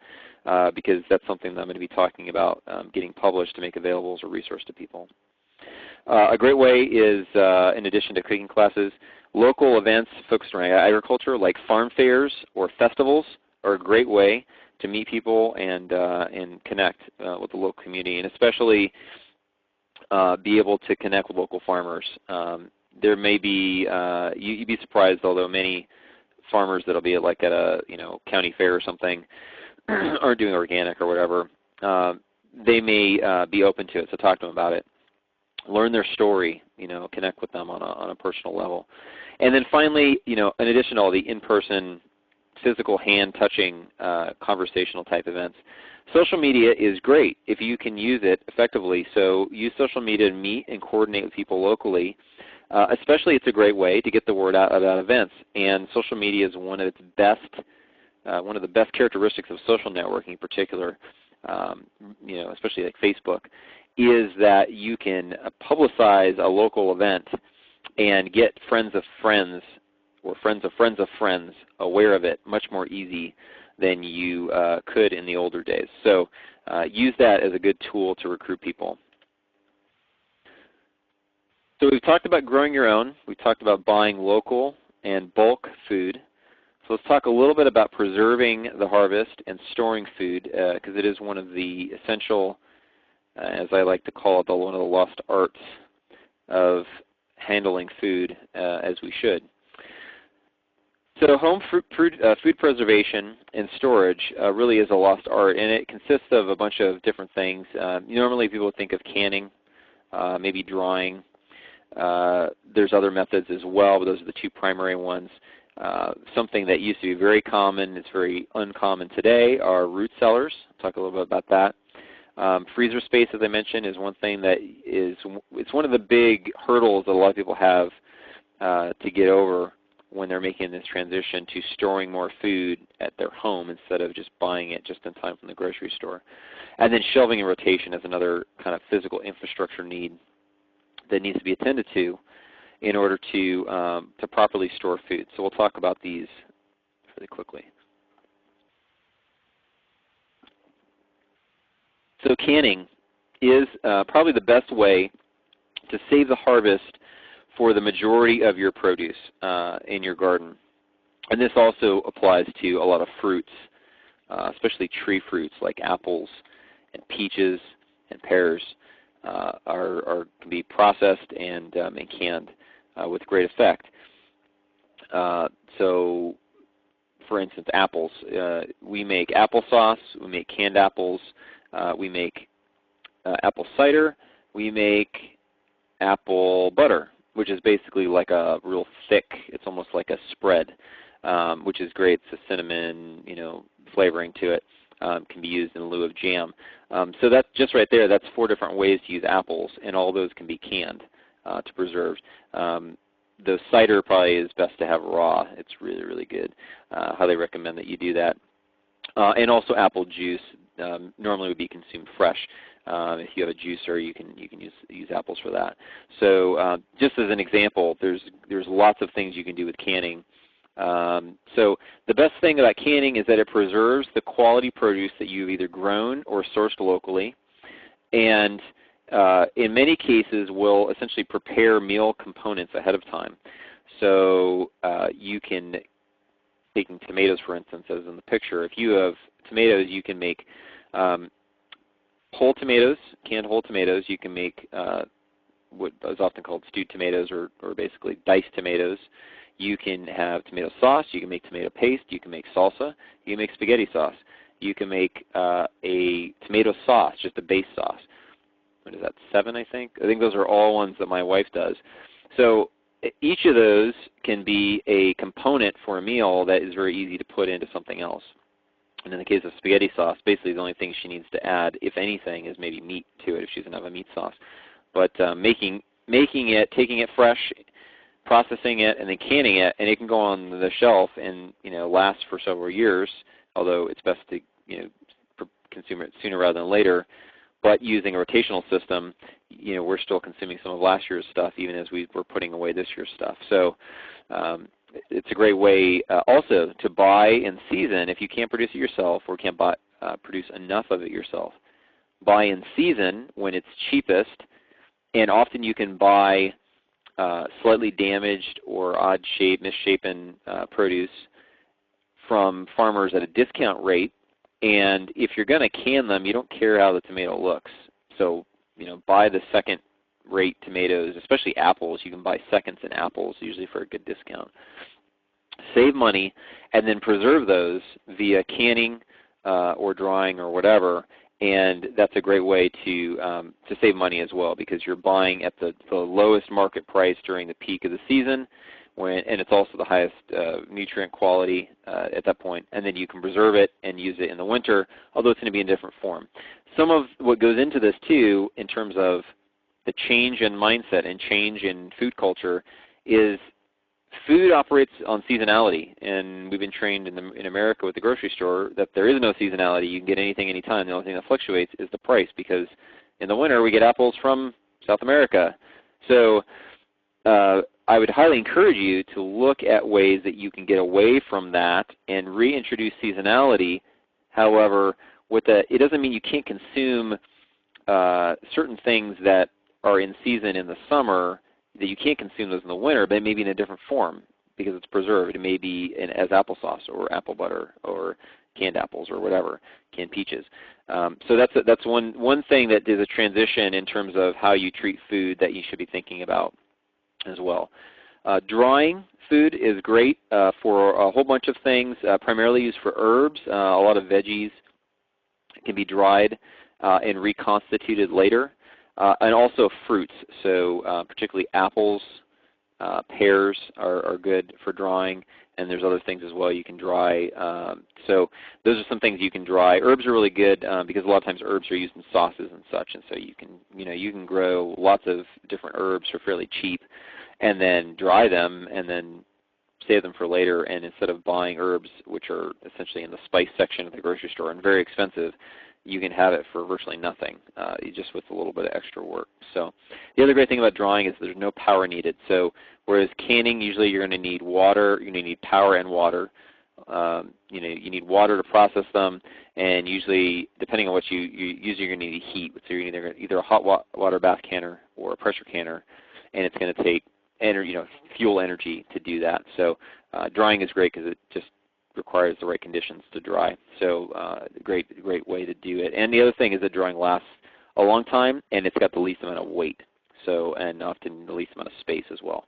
because that's something that I'm going to be talking about getting published to make available as a resource to people. A great way is, in addition to cooking classes, local events focused around agriculture like farm fairs or festivals are a great way to meet people and connect with the local community, and especially be able to connect with local farmers. There may be, you'd be surprised, although many farmers that'll be at a county fair or something are doing organic or whatever, they may be open to it, so talk to them about it. learn their story, connect with them on a personal level. And then finally, in addition to all the in-person, physical, hand-touching, conversational type events, social media is great if you can use it effectively. So use social media to meet and coordinate with people locally. Especially, it's a great way to get the word out about events. And social media is one of the best characteristics of social networking in particular, especially like Facebook, is that you can publicize a local event and get friends of friends or friends of friends of friends aware of it much more easy than you could in the older days. So use that as a good tool to recruit people. So we've talked about growing your own. We've talked about buying local and bulk food. So let's talk a little bit about preserving the harvest and storing food, because it is one of the essential, as I like to call it, one of the lost arts of handling food as we should. So home food preservation and storage really is a lost art, and it consists of a bunch of different things. Normally people think of canning, maybe drying. There's other methods as well, but those are the two primary ones. Something that used to be very common, it's very uncommon today, are root cellars. I'll talk a little bit about that. Freezer space, as I mentioned, is one thing that it's one of the big hurdles that a lot of people have to get over when they're making this transition to storing more food at their home instead of just buying it just in time from the grocery store. And then shelving and rotation is another kind of physical infrastructure need that needs to be attended to in order to properly store food. So we'll talk about these really quickly. So canning is probably the best way to save the harvest for the majority of your produce in your garden. And this also applies to a lot of fruits, especially tree fruits like apples and peaches and pears can be processed and canned with great effect. So for instance, apples. We make applesauce, we make canned apples, we make apple cider, we make apple butter, which is basically like a real thick, it's almost like a spread, which is great. It's a cinnamon, flavoring to it. Can be used in lieu of jam. So that's just right there, that's 4 different ways to use apples, and all those can be canned to preserve. The cider probably is best to have raw. It's really, really good. Highly recommend that you do that. And also apple juice normally would be consumed fresh. If you have a juicer, you can use apples for that. So just as an example, there's lots of things you can do with canning. So the best thing about canning is that it preserves the quality produce that you've either grown or sourced locally, and in many cases will essentially prepare meal components ahead of time. So you can, taking tomatoes for instance as in the picture, if you have tomatoes you can make whole tomatoes, canned whole tomatoes. You can make what is often called stewed tomatoes or basically diced tomatoes. You can have tomato sauce, you can make tomato paste, you can make salsa, you can make spaghetti sauce. You can make a tomato sauce, just a base sauce. What is that, 7 I think? I think those are all ones that my wife does. So each of those can be a component for a meal that is very easy to put into something else. And in the case of spaghetti sauce, basically the only thing she needs to add, if anything, is maybe meat to it if she doesn't have a meat sauce. But making it, taking it fresh, processing it, and then canning it, and it can go on the shelf and last for several years. Although it's best to consume it sooner rather than later. But using a rotational system, we're still consuming some of last year's stuff, even as we're putting away this year's stuff. So it's a great way also to buy in season if you can't produce it yourself or can't produce enough of it yourself. Buy in season when it's cheapest, and often you can buy slightly damaged or odd-shaped, misshapen produce from farmers at a discount rate. And if you're going to can them, you don't care how the tomato looks. So buy the second-rate tomatoes, especially apples. You can buy seconds in apples, usually for a good discount. Save money and then preserve those via canning or drying or whatever, and that's a great way to save money as well, because you're buying at the lowest market price during the peak of the season, and it's also the highest nutrient quality at that point. And then you can preserve it and use it in the winter, although it's going to be in different form. Some of what goes into this too, in terms of the change in mindset and change in food culture, is food operates on seasonality, and we've been trained in America with the grocery store that there is no seasonality. You can get anything anytime. The only thing that fluctuates is the price, because in the winter we get apples from South America. So I would highly encourage you to look at ways that you can get away from that and reintroduce seasonality. However, it doesn't mean you can't consume certain things that are in season in the summer, that you can't consume those in the winter, but maybe in a different form because it's preserved. It may be as applesauce or apple butter or canned apples or whatever, canned peaches. So that's one thing that is a transition in terms of how you treat food that you should be thinking about as well. Drying food is great for a whole bunch of things, primarily used for herbs. A lot of veggies can be dried and reconstituted later. And also fruits, so particularly apples, pears are good for drying, and there's other things as well you can dry. So those are some things you can dry. Herbs are really good because a lot of times herbs are used in sauces and such, and so you can grow lots of different herbs for fairly cheap, and then dry them, and then save them for later. And instead of buying herbs, which are essentially in the spice section of the grocery store and very expensive, you can have it for virtually nothing, just with a little bit of extra work. So the other great thing about drying is there's no power needed. So whereas canning, usually you're going to need water, you're going to need power and water. You need water to process them, and usually, depending on what usually you're going to need heat. So you're either a hot water bath canner or a pressure canner, and it's going to take fuel energy to do that. So drying is great because it just requires the right conditions to dry. So great way to do it. And the other thing is that drying lasts a long time, and it's got the least amount of weight, and often the least amount of space as well,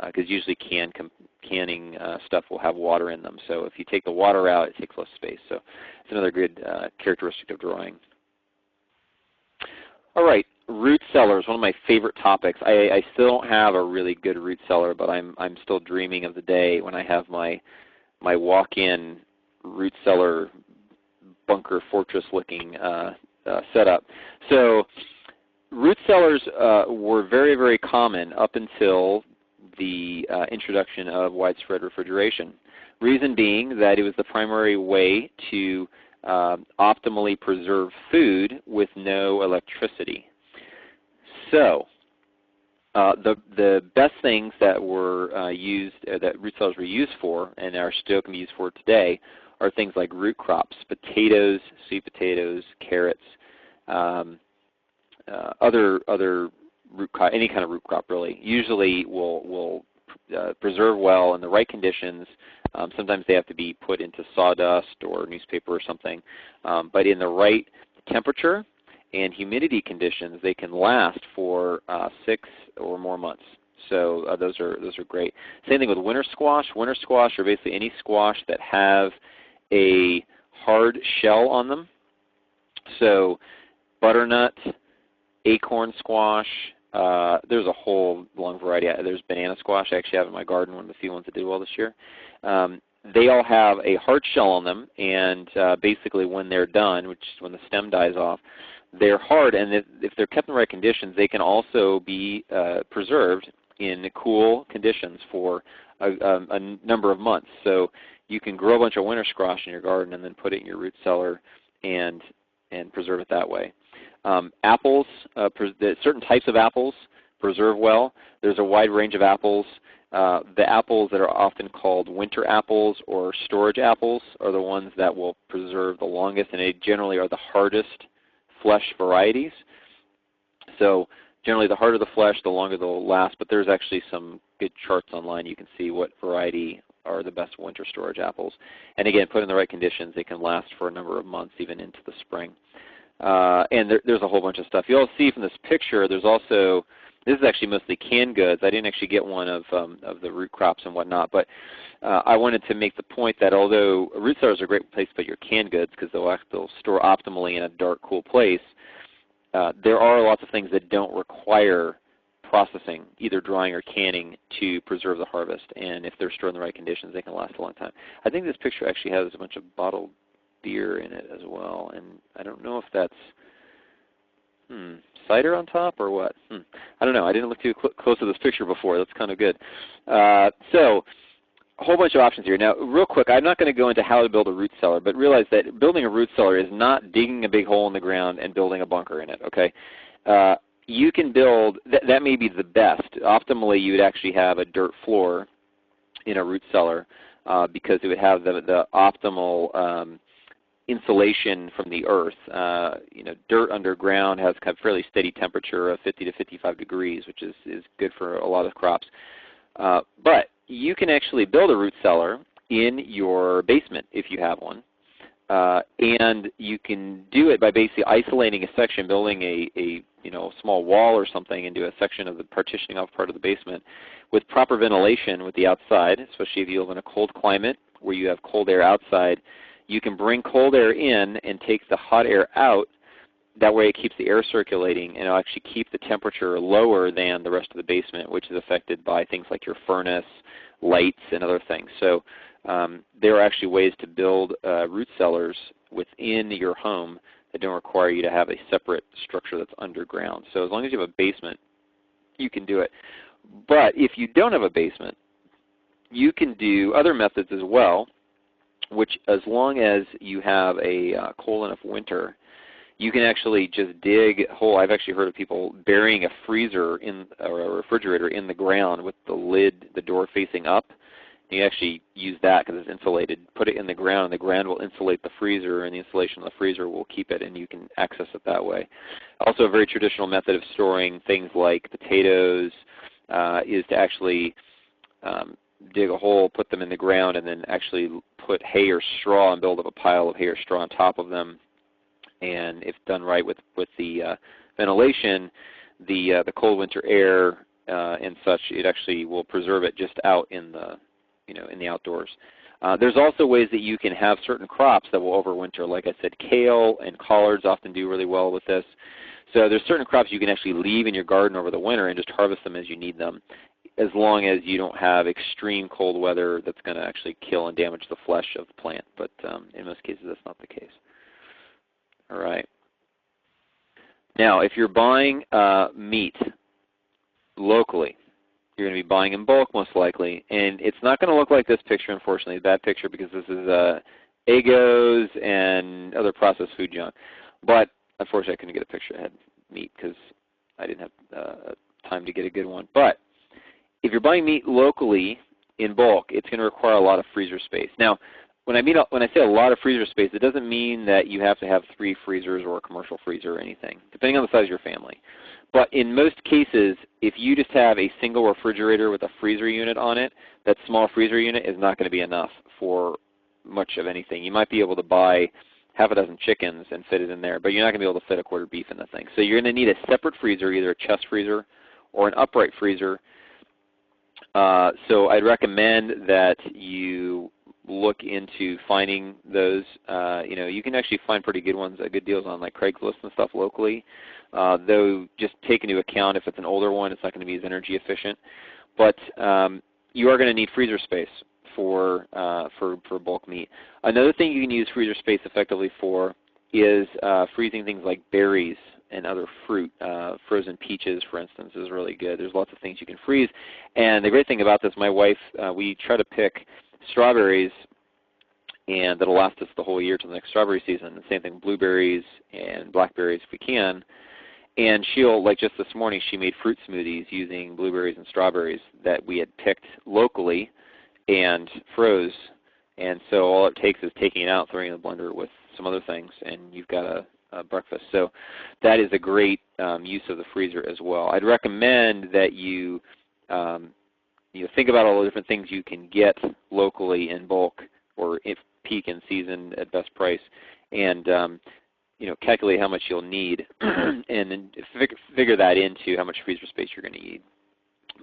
because usually canning stuff will have water in them. So if you take the water out, it takes less space. So it's another good characteristic of drying. All right, root cellars, one of my favorite topics. I still don't have a really good root cellar, but I'm still dreaming of the day when I have my walk-in root cellar bunker fortress-looking setup. So root cellars were very, very common up until the introduction of widespread refrigeration. Reason being that it was the primary way to optimally preserve food with no electricity. So the best things that were that root cellars were used for, and are still can be used for today, are things like root crops, potatoes, sweet potatoes, carrots, other root crop, any kind of root crop really. Usually will preserve well in the right conditions. Sometimes they have to be put into sawdust or newspaper or something, but in the right temperature and humidity conditions, they can last for 6 or more months. So those are great. Same thing with winter squash. Winter squash are basically any squash that have a hard shell on them. So butternut, acorn squash. There's a whole long variety. There's banana squash I actually have in my garden, one of the few ones that did well this year. They all have a hard shell on them, and basically when they're done, which is when the stem dies off, they're hard, and if they're kept in the right conditions, they can also be preserved in cool conditions for a number of months. So you can grow a bunch of winter squash in your garden and then put it in your root cellar and preserve it that way. Apples, certain types of apples preserve well. There's a wide range of apples. The apples that are often called winter apples or storage apples are the ones that will preserve the longest, and they generally are the hardest flesh varieties. So generally the harder the flesh, the longer they'll last, but there's actually some good charts online. You can see what variety are the best winter storage apples. And again, put in the right conditions, they can last for a number of months, even into the spring. And there's a whole bunch of stuff. You'll see from this picture, there's This is actually mostly canned goods. I didn't actually get one of the root crops and whatnot, but I wanted to make the point that although root cellars are a great place to put your canned goods because they'll store optimally in a dark, cool place, there are lots of things that don't require processing, either drying or canning, to preserve the harvest. And if they're stored in the right conditions, they can last a long time. I think this picture actually has a bunch of bottled beer in it as well, and I don't know if that's cider on top or what? I don't know. I didn't look too close to this picture before. That's kind of good. So a whole bunch of options here. Now, real quick, I'm not going to go into how to build a root cellar, but realize that building a root cellar is not digging a big hole in the ground and building a bunker in it. Okay, you can build. That may be the best. Optimally, you would actually have a dirt floor in a root cellar because it would have the optimal insulation from the earth. Dirt underground has kind of fairly steady temperature of 50 to 55 degrees, which is good for a lot of crops. But you can actually build a root cellar in your basement if you have one. And you can do it by basically isolating a section, building a small wall or something into a section of the partitioning off part of the basement with proper ventilation with the outside, especially if you live in a cold climate where you have cold air outside. You can bring cold air in and take the hot air out. That way it keeps the air circulating, and it'll actually keep the temperature lower than the rest of the basement, which is affected by things like your furnace, lights, and other things. So there are actually ways to build root cellars within your home that don't require you to have a separate structure that's underground. So as long as you have a basement, you can do it. But if you don't have a basement, you can do other methods as well, which as long as you have a cold enough winter, you can actually just dig a hole. I've actually heard of people burying a freezer or a refrigerator in the ground with the lid, the door facing up. You actually use that because it's insulated. Put it in the ground, and the ground will insulate the freezer, and the insulation of the freezer will keep it, and you can access it that way. Also, a very traditional method of storing things like potatoes is to actually dig a hole, put them in the ground, and then actually put hay or straw and build up a pile of hay or straw on top of them. And if done right with the ventilation, the cold winter air and such, it actually will preserve it just out in the in the outdoors. There's also ways that you can have certain crops that will overwinter. Like I said, kale and collards often do really well with this. So there's certain crops you can actually leave in your garden over the winter and just harvest them as you need them, as long as you don't have extreme cold weather that's going to actually kill and damage the flesh of the plant. But in most cases, that's not the case. All right. Now, if you're buying meat locally, you're going to be buying in bulk most likely, and it's not going to look like this picture, unfortunately, a bad picture, because this is Egos and other processed food junk. But unfortunately, I couldn't get a picture that had meat because I didn't have time to get a good one. But if you're buying meat locally in bulk, it's going to require a lot of freezer space. Now, when I say a lot of freezer space, it doesn't mean that you have to have 3 freezers or a commercial freezer or anything, depending on the size of your family. But in most cases, if you just have a single refrigerator with a freezer unit on it, that small freezer unit is not going to be enough for much of anything. You might be able to buy half a dozen chickens and fit it in there, but you're not going to be able to fit a quarter beef in the thing. So you're going to need a separate freezer, either a chest freezer or an upright freezer. So I'd recommend that you look into finding those. You can actually find pretty good ones, good deals on like Craigslist and stuff locally. Though just take into account if it's an older one, it's not going to be as energy efficient. But you are going to need freezer space for bulk meat. Another thing you can use freezer space effectively for is freezing things like berries and other fruit. Frozen peaches, for instance, is really good. There's lots of things you can freeze. And the great thing about this, my wife, we try to pick strawberries, and that'll last us the whole year till the next strawberry season. The same thing, blueberries and blackberries if we can. And she'll, like just this morning, she made fruit smoothies using blueberries and strawberries that we had picked locally and froze. And so all it takes is taking it out, throwing it in the blender with some other things, and you've got a breakfast. So that is a great use of the freezer as well. I'd recommend that you think about all the different things you can get locally in bulk or if peak in season at best price, and calculate how much you'll need and then figure that into how much freezer space you're going to need.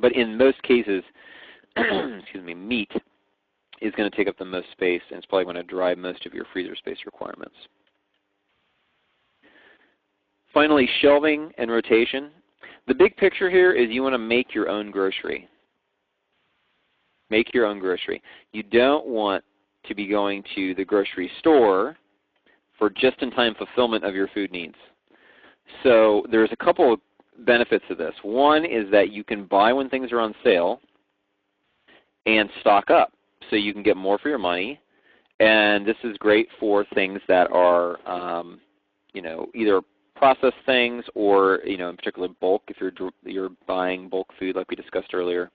But in most cases, excuse me, meat is going to take up the most space, and it's probably going to drive most of your freezer space requirements. Finally, shelving and rotation. The big picture here is you want to make your own grocery. Make your own grocery. You don't want to be going to the grocery store for just-in-time fulfillment of your food needs. So there's a couple of benefits to this. One is that you can buy when things are on sale and stock up so you can get more for your money. And this is great for things that are either processed things or in particular bulk. If you're buying bulk food like we discussed earlier,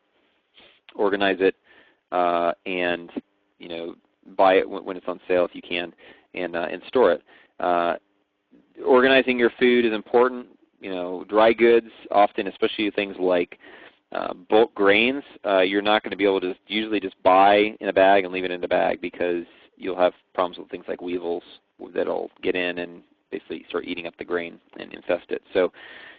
organize it and buy it when it's on sale if you can, and store it. Organizing your food is important. Dry goods, often, especially things like bulk grains, you're not going to be able to usually just buy in a bag and leave it in the bag because you'll have problems with things like weevils that'll get in and basically start eating up the grain and infest it. So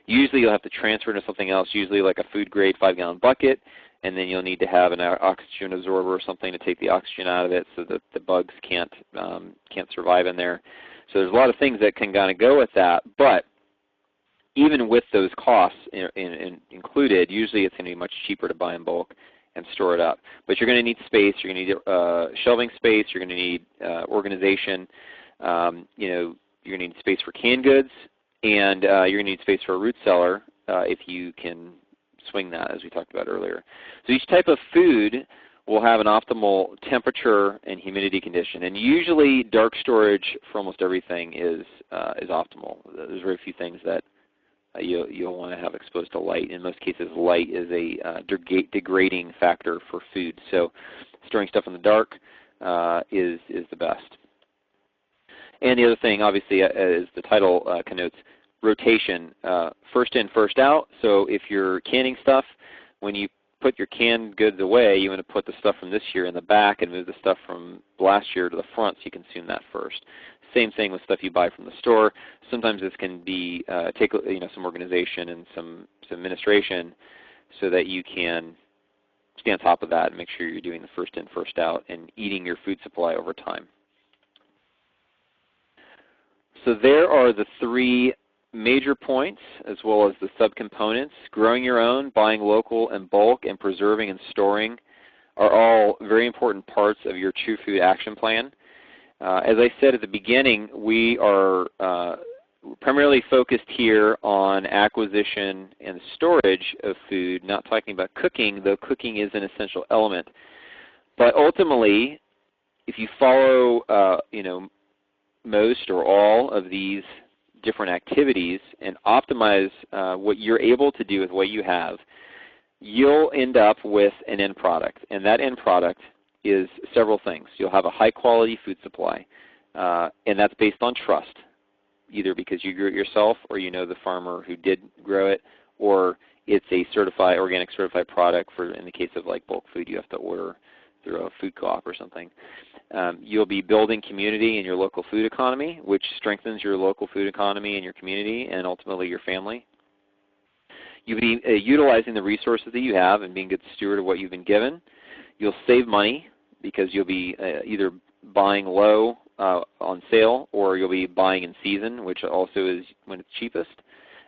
usually you'll have to transfer into something else, usually like a food-grade 5-gallon bucket, and then you'll need to have an oxygen absorber or something to take the oxygen out of it so that the bugs can't survive in there. So there's a lot of things that can kind of go with that, but even with those costs included, usually it's going to be much cheaper to buy in bulk and store it up. But you're going to need space. You're going to need shelving space. You're going to need organization. You're going to need space for canned goods, and you're going to need space for a root cellar if you can swing that, as we talked about earlier. So each type of food will have an optimal temperature and humidity condition, and usually dark storage for almost everything is optimal. There's very few things that you'll want to have exposed to light. In most cases, light is a degrading factor for food. So storing stuff in the dark is the best. And the other thing, obviously, as the title connotes, rotation, first in, first out. So if you're canning stuff, when you put your canned goods away, you want to put the stuff from this year in the back and move the stuff from last year to the front so you consume that first. Same thing with stuff you buy from the store. Sometimes this can be take some organization and some administration so that you can stay on top of that and make sure you're doing the first in, first out and eating your food supply over time. So there are the three major points as well as the subcomponents. Growing your own, buying local and bulk, and preserving and storing are all very important parts of your True Food Action Plan. As I said at the beginning, we are primarily focused here on acquisition and storage of food, not talking about cooking, though cooking is an essential element. But ultimately, if you follow most or all of these different activities and optimize what you're able to do with what you have, you'll end up with an end product. And that end product is several things. You'll have a high-quality food supply, and that's based on trust, either because you grew it yourself or you know the farmer who did grow it, or it's a organic certified product. For in the case of like bulk food, you have to order through a food co-op or something. You'll be building community in your local food economy, which strengthens your local food economy and your community and ultimately your family. You'll be utilizing the resources that you have and being a good steward of what you've been given. You'll save money because you'll be either buying low on sale or you'll be buying in season, which also is when it's cheapest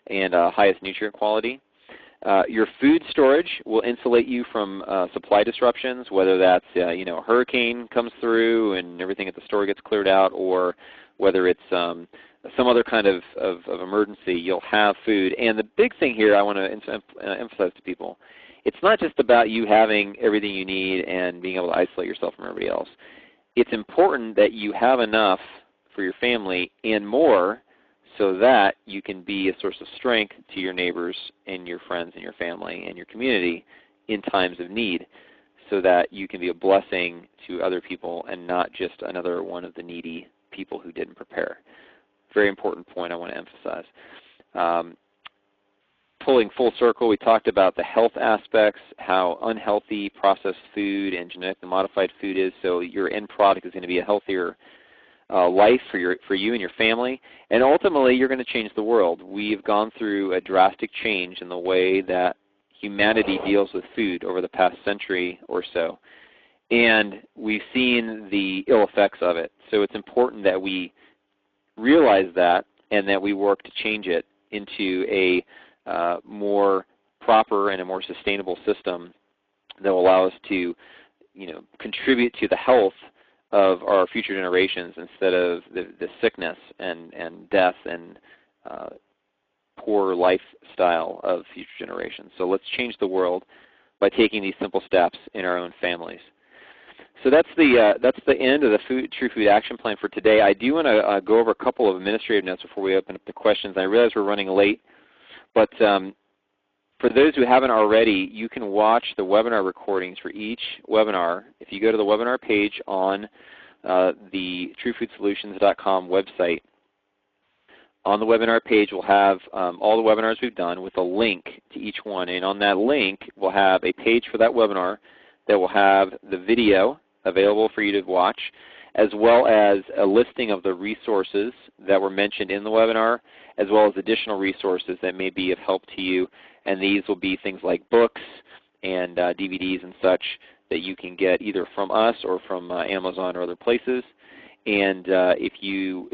and highest nutrient quality. Your food storage will insulate you from supply disruptions, whether that's a hurricane comes through and everything at the store gets cleared out, or whether it's some other kind of emergency. You'll have food. And the big thing here I want to emphasize to people, it's not just about you having everything you need and being able to isolate yourself from everybody else. It's important that you have enough for your family and more so that you can be a source of strength to your neighbors and your friends and your family and your community in times of need, so that you can be a blessing to other people and not just another one of the needy people who didn't prepare. Very important point I want to emphasize. Pulling full circle, we talked about the health aspects, how unhealthy processed food and genetically modified food is, so your end product is going to be a healthier life for you and your family, and ultimately you're going to change the world. We've gone through a drastic change in the way that humanity deals with food over the past century or so, and we've seen the ill effects of it. So it's important that we realize that and that we work to change it into a more proper and a more sustainable system that will allow us to contribute to the health of our future generations instead of the sickness and death and poor lifestyle of future generations. So let's change the world by taking these simple steps in our own families. So that's the end of the True Food Action Plan for today. I do want to go over a couple of administrative notes before we open up the questions. I realize we're running late, but for those who haven't already, you can watch the webinar recordings for each webinar. If you go to the webinar page on the truefoodsolutions.com website, on the webinar page we'll have all the webinars we've done with a link to each one. And on that link we'll have a page for that webinar that will have the video available for you to watch, as well as a listing of the resources that were mentioned in the webinar, as well as additional resources that may be of help to you. And these will be things like books and DVDs and such that you can get either from us or from Amazon or other places. And if you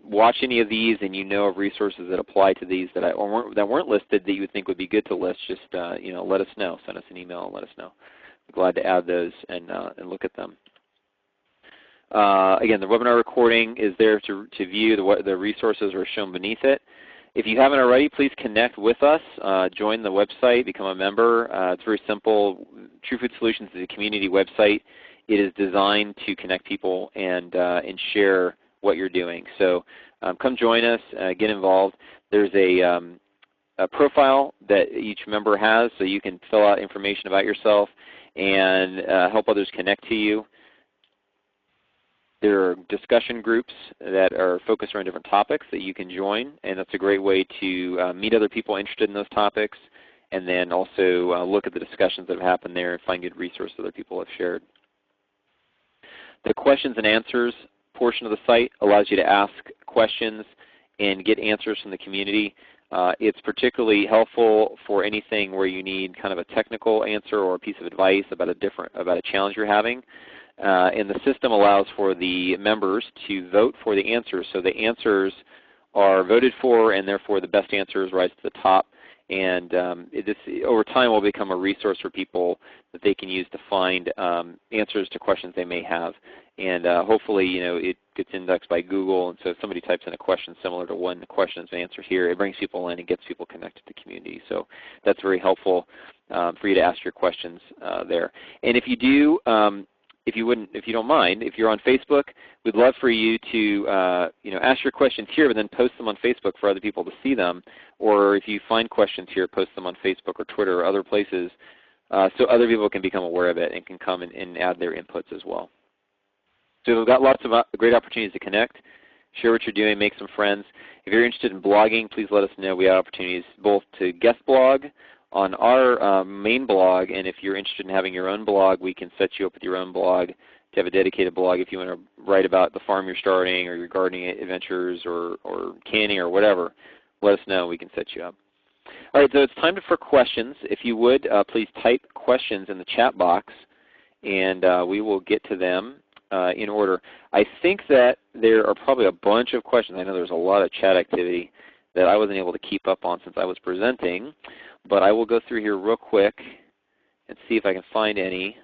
watch any of these and you know of resources that apply to these that weren't listed that you would think would be good to list, just let us know. Send us an email and let us know. We're glad to add those and look at them. Again, the webinar recording is there to view. The resources are shown beneath it. If you haven't already, please connect with us. Join the website, become a member. It's very simple. True Food Solutions is a community website. It is designed to connect people and share what you're doing. So come join us, get involved. There's a profile that each member has, so you can fill out information about yourself and help others connect to you. There are discussion groups that are focused around different topics that you can join, and that's a great way to meet other people interested in those topics, and then also look at the discussions that have happened there and find good resources other people have shared. The questions and answers portion of the site allows you to ask questions and get answers from the community. It's particularly helpful for anything where you need kind of a technical answer or a piece of advice about a challenge you're having. And the system allows for the members to vote for the answers. So the answers are voted for, and therefore the best answers rise to the top. And this, over time, will become a resource for people that they can use to find answers to questions they may have. And hopefully, it gets indexed by Google. And so if somebody types in a question similar to one question that's answered here, it brings people in and gets people connected to the community. So that's very helpful for you to ask your questions there. And if you do, if you don't mind, if you're on Facebook, we'd love for you to ask your questions here, but then post them on Facebook for other people to see them. Or if you find questions here, post them on Facebook or Twitter or other places so other people can become aware of it and can come and add their inputs as well. So we've got lots of great opportunities to connect, share what you're doing, make some friends. If you're interested in blogging, please let us know. We have opportunities both to guest blog on our main blog, and if you're interested in having your own blog, we can set you up with your own blog to have a dedicated blog if you want to write about the farm you're starting or your gardening adventures or canning or whatever. Let us know. We can set you up. All right, so it's time for questions. If you would, please type questions in the chat box, and we will get to them in order. I think that there are probably a bunch of questions. I know there's a lot of chat activity that I wasn't able to keep up on since I was presenting. But I will go through here real quick and see if I can find any.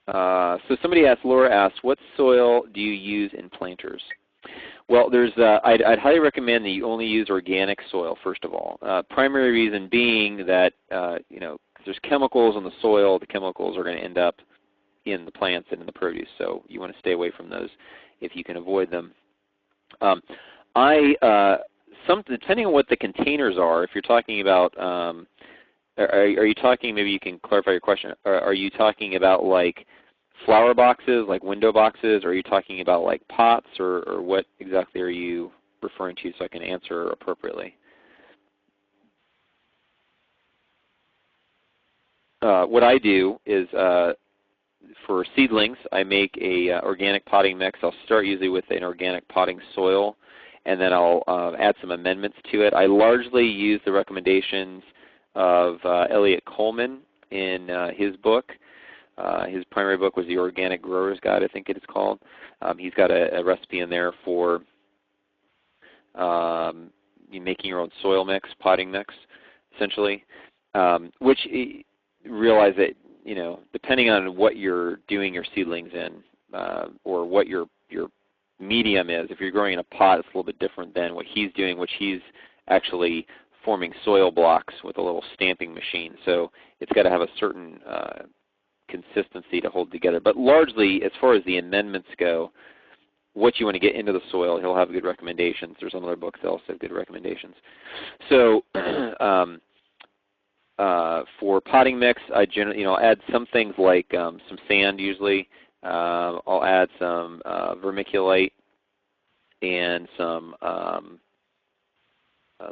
So somebody asked, Laura asked, what soil do you use in planters? Well, I'd highly recommend that you only use organic soil, first of all. Primary reason being that there's chemicals in the soil. The chemicals are going to end up in the plants and in the produce, so you want to stay away from those if you can avoid them. Depending on what the containers are, if you're talking about, are you talking, maybe you can clarify your question, are you talking about like flower boxes, like window boxes, or are you talking about like pots, or what exactly are you referring to so I can answer appropriately? what I do is for seedlings, I make a organic potting mix. I'll start usually with an organic potting soil, and then I'll add some amendments to it. I largely use the recommendations of Elliot Coleman in his book. His primary book was The Organic Grower's Guide, I think it is called. He's got a recipe in there for making your own soil mix, potting mix, essentially, which realize that, depending on what you're doing your seedlings in, or what your medium is, if you're growing in a pot, it's a little bit different than what he's doing, which he's actually forming soil blocks with a little stamping machine. So it's got to have a certain consistency to hold together. But largely, as far as the amendments go, what you want to get into the soil, he'll have good recommendations. There's some other books that also have good recommendations. So for potting mix, I generally, I'll add some things like some sand usually. I'll add some vermiculite and some,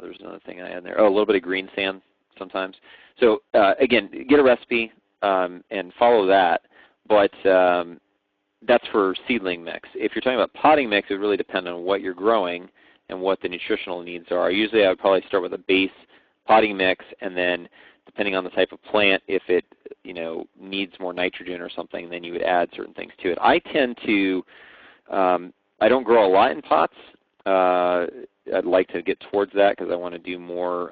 there's another thing I add there. Oh, a little bit of green sand sometimes. So again, get a recipe and follow that. But that's for seedling mix. If you're talking about potting mix, it would really depend on what you're growing and what the nutritional needs are. Usually I would probably start with a base potting mix, and then depending on the type of plant, if it needs more nitrogen or something, then you would add certain things to it. I tend to, I don't grow a lot in pots. I'd like to get towards that because I want to do more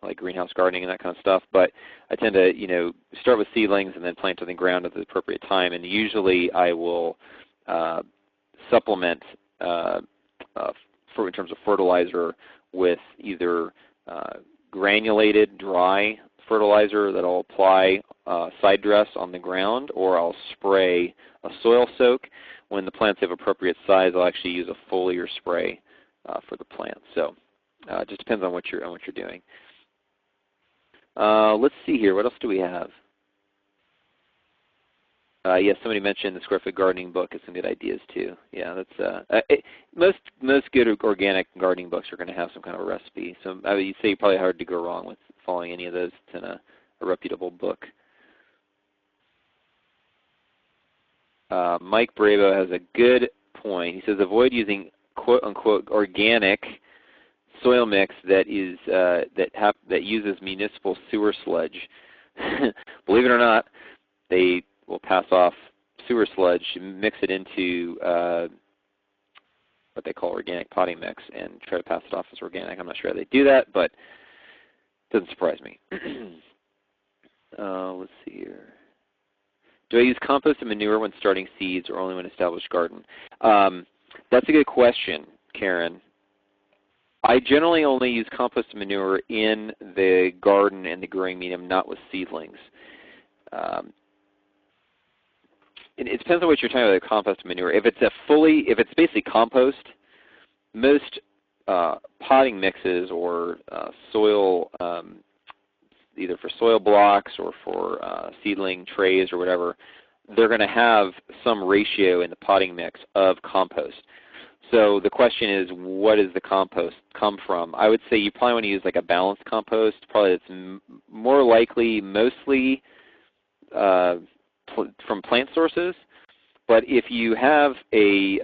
like greenhouse gardening and that kind of stuff. But I tend to, start with seedlings and then plant in the ground at the appropriate time. And usually I will supplement in terms of fertilizer with either granulated dry fertilizer that I'll apply side dress on the ground, or I'll spray a soil soak. When the plants have appropriate size, I'll actually use a foliar spray for the plants. So it just depends on what you're doing. Let's see here. What else do we have? Yes, somebody mentioned the Square Foot Gardening book has some good ideas too. Yeah, that's most good organic gardening books are going to have some kind of a recipe. So you'd say probably hard to go wrong with following any of those. It's in a reputable book. Mike Bravo has a good point. He says avoid using quote unquote organic soil mix that is that uses municipal sewer sludge. Believe it or not, they will pass off sewer sludge, mix it into what they call organic potting mix, and try to pass it off as organic. I'm not sure how they do that, but it doesn't surprise me. Let's see here. Do I use compost and manure when starting seeds or only when established garden? That's a good question, Karen. I generally only use compost and manure in the garden and the growing medium, not with seedlings. It depends on what you're talking about, the compost and manure. If it's basically compost, most potting mixes or soil, either for soil blocks or for seedling trays or whatever, they're going to have some ratio in the potting mix of compost. So the question is, what does the compost come from? I would say you probably want to use like a balanced compost. Probably it's more likely mostly from plant sources. But if you have a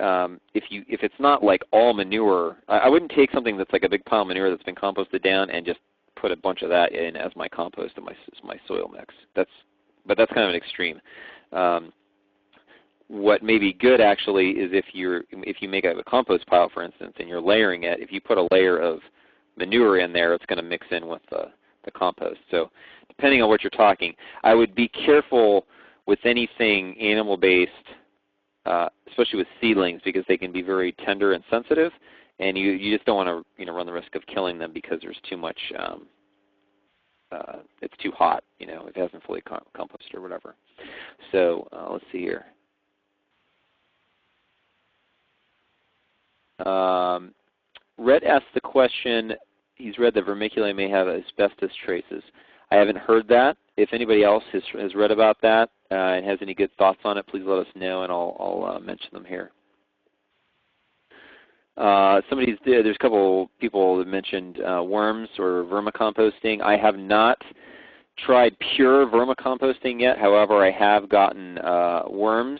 if it's not like all manure, I wouldn't take something that's like a big pile of manure that's been composted down and just put a bunch of that in as my compost and my soil mix. But that's kind of an extreme. What may be good actually is if you make a compost pile, for instance, and you're layering it, if you put a layer of manure in there, it's going to mix in with the compost. So depending on what you're talking, I would be careful with anything animal-based, especially with seedlings, because they can be very tender and sensitive, and you just don't want to run the risk of killing them because there's too much. It's too hot, if it hasn't fully composted or whatever. So let's see here. Rhett asked the question, he's read that vermiculite may have asbestos traces. I haven't heard that. If anybody else has read about that and has any good thoughts on it, please let us know, and I'll mention them here. There's a couple people that mentioned worms or vermicomposting. I have not tried pure vermicomposting yet. However, I have gotten worms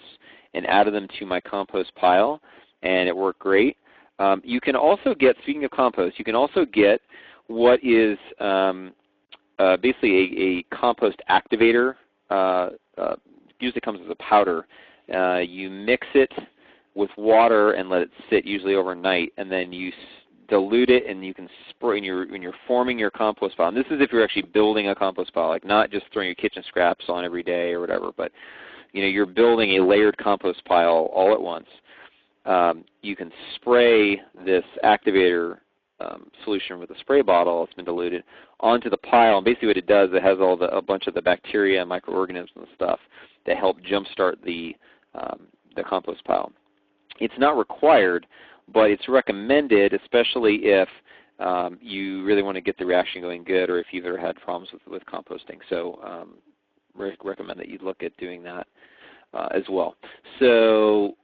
and added them to my compost pile, and it worked great. You can also get, speaking of compost, you can also get what is basically a compost activator. Usually comes as a powder. You mix it with water and let it sit, usually overnight, and then you dilute it, and you can spray when you're forming your compost pile. And this is if you're actually building a compost pile, like not just throwing your kitchen scraps on every day or whatever, but you're building a layered compost pile all at once. You can spray this activator solution with a spray bottle that's been diluted onto the pile, and basically what it does, it has a bunch of the bacteria and microorganisms and stuff that help jumpstart the compost pile. It's not required, but it's recommended, especially if you really want to get the reaction going good, or if you've ever had problems with composting. So recommend that you look at doing that as well. So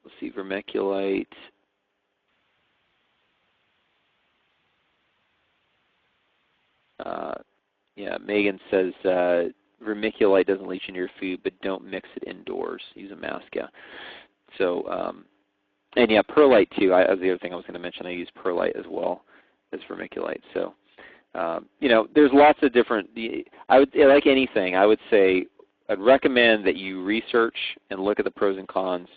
let's see, vermiculite. Yeah, Megan says vermiculite doesn't leach into your food, but don't mix it indoors. Use a mask, yeah. So, and yeah, perlite too. That was the other thing I was going to mention. I use perlite as well as vermiculite. So, there's lots of different. Like anything, I would say I'd recommend that you research and look at the pros and cons.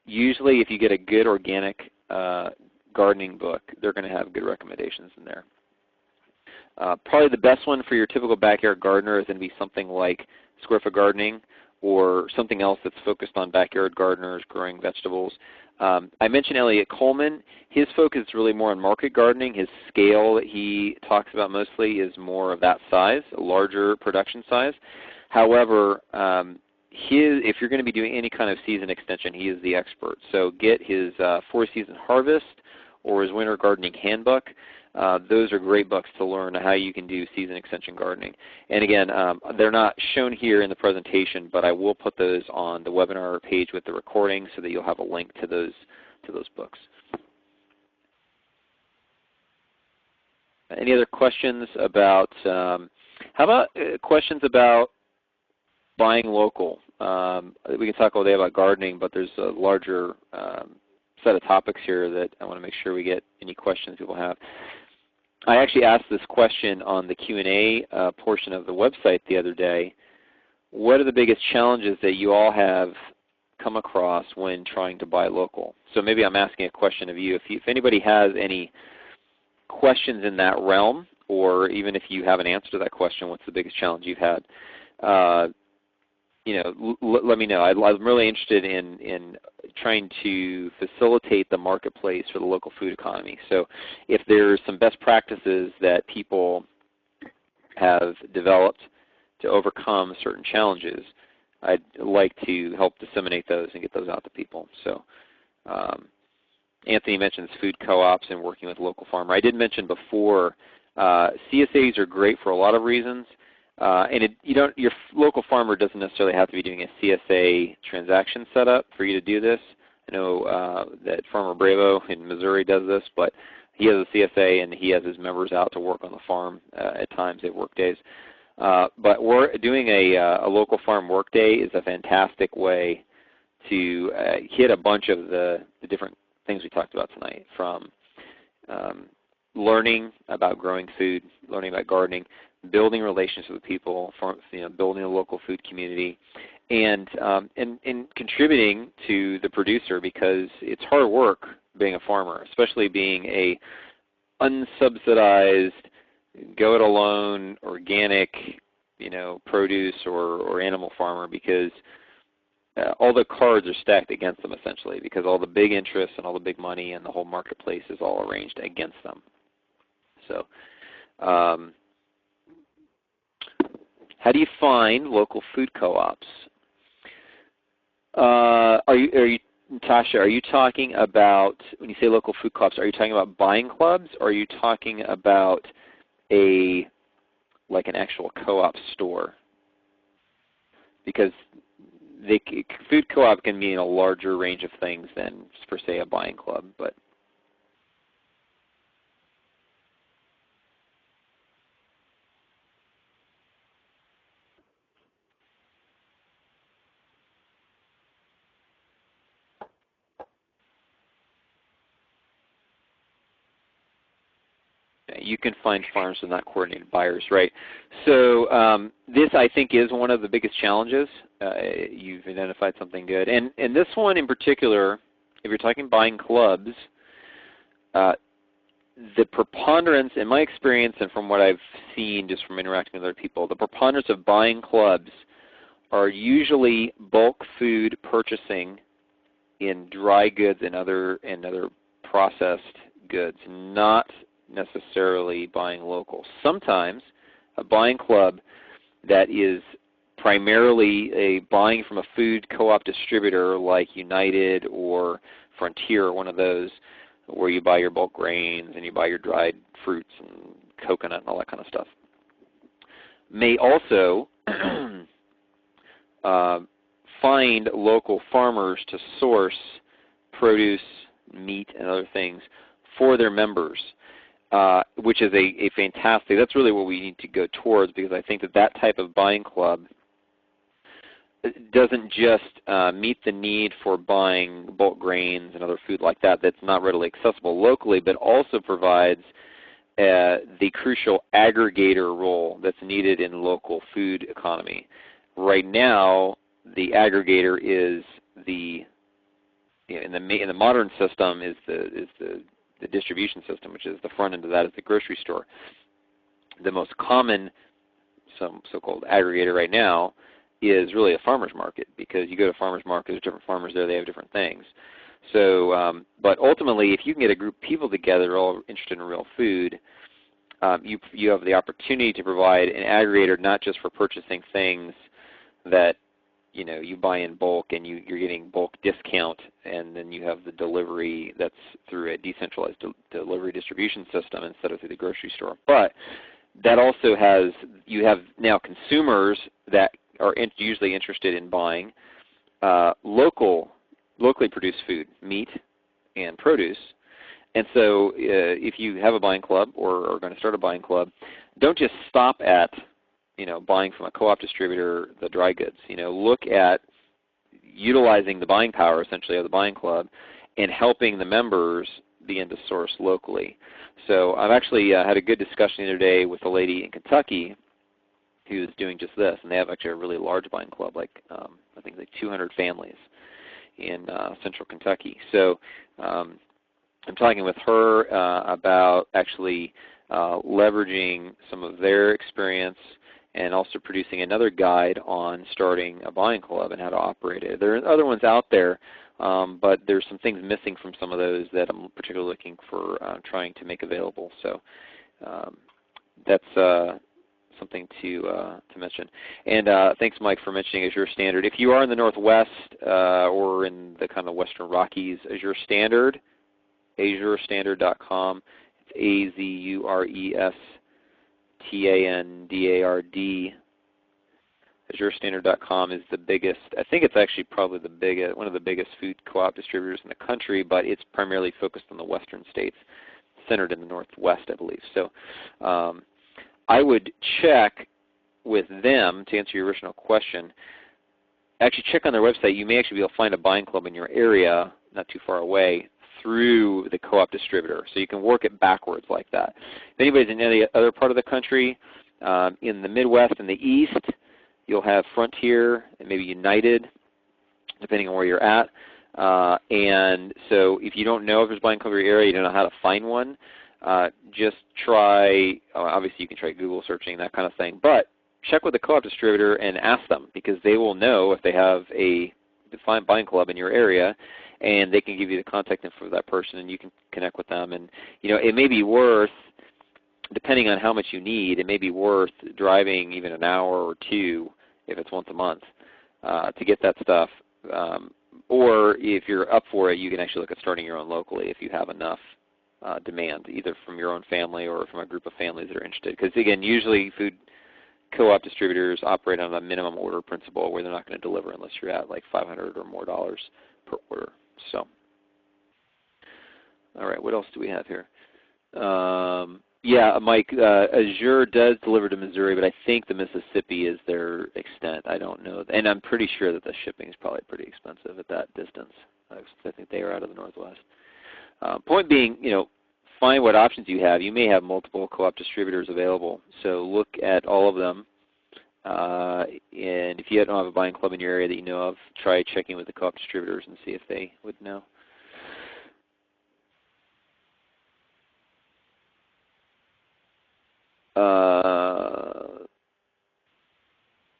Usually, if you get a good organic gardening book, they're going to have good recommendations in there. Probably the best one for your typical backyard gardener is going to be something like Square Foot Gardening, or something else that's focused on backyard gardeners growing vegetables. I mentioned Elliot Coleman. His focus is really more on market gardening. His scale that he talks about mostly is more of that size, a larger production size. However, if you're going to be doing any kind of season extension, he is the expert. So get his 4-Season Harvest or his Winter Gardening Handbook. Those are great books to learn how you can do season extension gardening. And again, they're not shown here in the presentation, but I will put those on the webinar page with the recording so that you'll have a link to those books. Any other questions about, how about questions about buying local? We can talk all day about gardening, but there's a larger set of topics here that I want to make sure we get any questions people have. I actually asked this question on the Q&A portion of the website the other day. What are the biggest challenges that you all have come across when trying to buy local? So maybe I'm asking a question of you. If anybody has any questions in that realm, or even if you have an answer to that question, what's the biggest challenge you've had? Let me know. I'm really interested in trying to facilitate the marketplace for the local food economy. So if there's some best practices that people have developed to overcome certain challenges, I'd like to help disseminate those and get those out to people. So Anthony mentions food co-ops and working with local farmer. I did mention before, CSAs are great for a lot of reasons. And your local farmer doesn't necessarily have to be doing a CSA transaction setup for you to do this. I know that Farmer Bravo in Missouri does this, but he has a CSA and he has his members out to work on the farm at times. They have work days. But we're doing a local farm work day is a fantastic way to hit a bunch of the different things we talked about tonight, from learning about growing food, learning about gardening, building relationships with people, building a local food community, and contributing to the producer, because it's hard work being a farmer, especially being a unsubsidized, go-it-alone, organic, produce or animal farmer, because all the cards are stacked against them essentially, because all the big interests and all the big money and the whole marketplace is all arranged against them. So how do you find local food co-ops? Tasha, are you talking about, when you say local food co-ops, are you talking about buying clubs, or are you talking about like an actual co-op store? Because food co-op can mean a larger range of things than, per se, a buying club. But You can find farms with not coordinated buyers, right? So this, I think, is one of the biggest challenges. You've identified something good. And this one in particular, if you're talking buying clubs, the preponderance, in my experience and from what I've seen just from interacting with other people, the preponderance of buying clubs are usually bulk food purchasing in dry goods and other processed goods, not necessarily buying local. Sometimes a buying club that is primarily a buying from a food co-op distributor like United or Frontier, one of those, where you buy your bulk grains and you buy your dried fruits and coconut and all that kind of stuff, may also find local farmers to source produce, meat, and other things for their members, which is a fantastic, that's really what we need to go towards, because I think that that type of buying club doesn't just meet the need for buying bulk grains and other food like that that's not readily accessible locally, but also provides the crucial aggregator role that's needed in local food economy. Right now, the aggregator is in the modern system is the distribution system, which is the front end of that is the grocery store. The most common so-called aggregator right now is really a farmer's market, because you go to farmer's market, there's different farmers there, they have different things. So, but ultimately, if you can get a group of people together all interested in real food, you have the opportunity to provide an aggregator not just for purchasing things that you buy in bulk and you're getting bulk discount, and then you have the delivery that's through a decentralized delivery distribution system instead of through the grocery store. But that also has, you have now consumers that are usually interested in buying locally produced food, meat and produce. And so if you have a buying club or are going to start a buying club, don't just stop at buying from a co-op distributor the dry goods. Look at utilizing the buying power essentially of the buying club and helping the members begin to source locally. So I've actually had a good discussion the other day with a lady in Kentucky who is doing just this, and they have actually a really large buying club, like I think like 200 families in central Kentucky. So I'm talking with her about actually leveraging some of their experience and also producing another guide on starting a buying club and how to operate it. There are other ones out there, but there's some things missing from some of those that I'm particularly looking for trying to make available. So that's something to mention. And thanks, Mike, for mentioning Azure Standard. If you are in the Northwest or in the kind of Western Rockies, Azure Standard, AzureStandard.com. It's AZURESTANDARD. AzureStandard.com is the biggest. I think it's actually probably the biggest, one of the biggest food co-op distributors in the country, but it's primarily focused on the western states, centered in the Northwest, I believe. So I would check with them to answer your original question. Actually, check on their website. You may actually be able to find a buying club in your area, not too far away, through the co-op distributor. So you can work it backwards like that. If anybody's in any other part of the country, in the Midwest and the East, you'll have Frontier and maybe United, depending on where you're at. And so if you don't know if there's a buying club in your area, you don't know how to find one, just try, obviously you can try Google searching, that kind of thing, but check with the co-op distributor and ask them, because they will know if they have a defined buying club in your area, and they can give you the contact info for that person, and you can connect with them. And it may be worth, depending on how much you need, it may be worth driving even an hour or two, if it's once a month, to get that stuff. Or if you're up for it, you can actually look at starting your own locally if you have enough demand, either from your own family or from a group of families that are interested. Because again, usually food co-op distributors operate on a minimum order principle where they're not going to deliver unless you're at like $500 or more per order. So, all right, what else do we have here? Yeah, Mike, Azure does deliver to Missouri, but I think the Mississippi is their extent. I don't know. And I'm pretty sure that the shipping is probably pretty expensive at that distance. I think they are out of the Northwest. Point being, find what options you have. You may have multiple co-op distributors available, so look at all of them. And if you don't have a buying club in your area that you know of, try checking with the co-op distributors and see if they would know.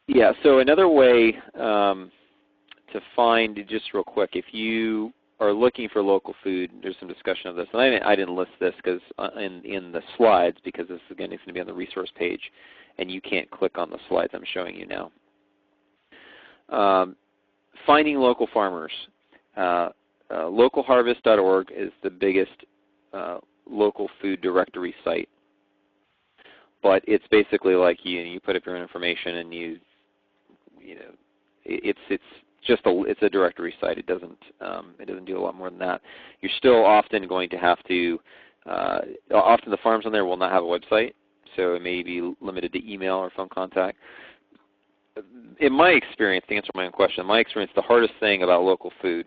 Yeah, so another way to find, just real quick, if you are looking for local food, there's some discussion of this. And I didn't list this because in the slides, because this again is going to be on the resource page, and you can't click on the slides I'm showing you now. Finding local farmers. Localharvest.org is the biggest local food directory site. But it's basically like you put up your own information and it's a directory site. It doesn't do a lot more than that. You're still often going to have to. Often the farms on there will not have a website, so it may be limited to email or phone contact. In my experience, to answer my own question, in my experience, the hardest thing about local food,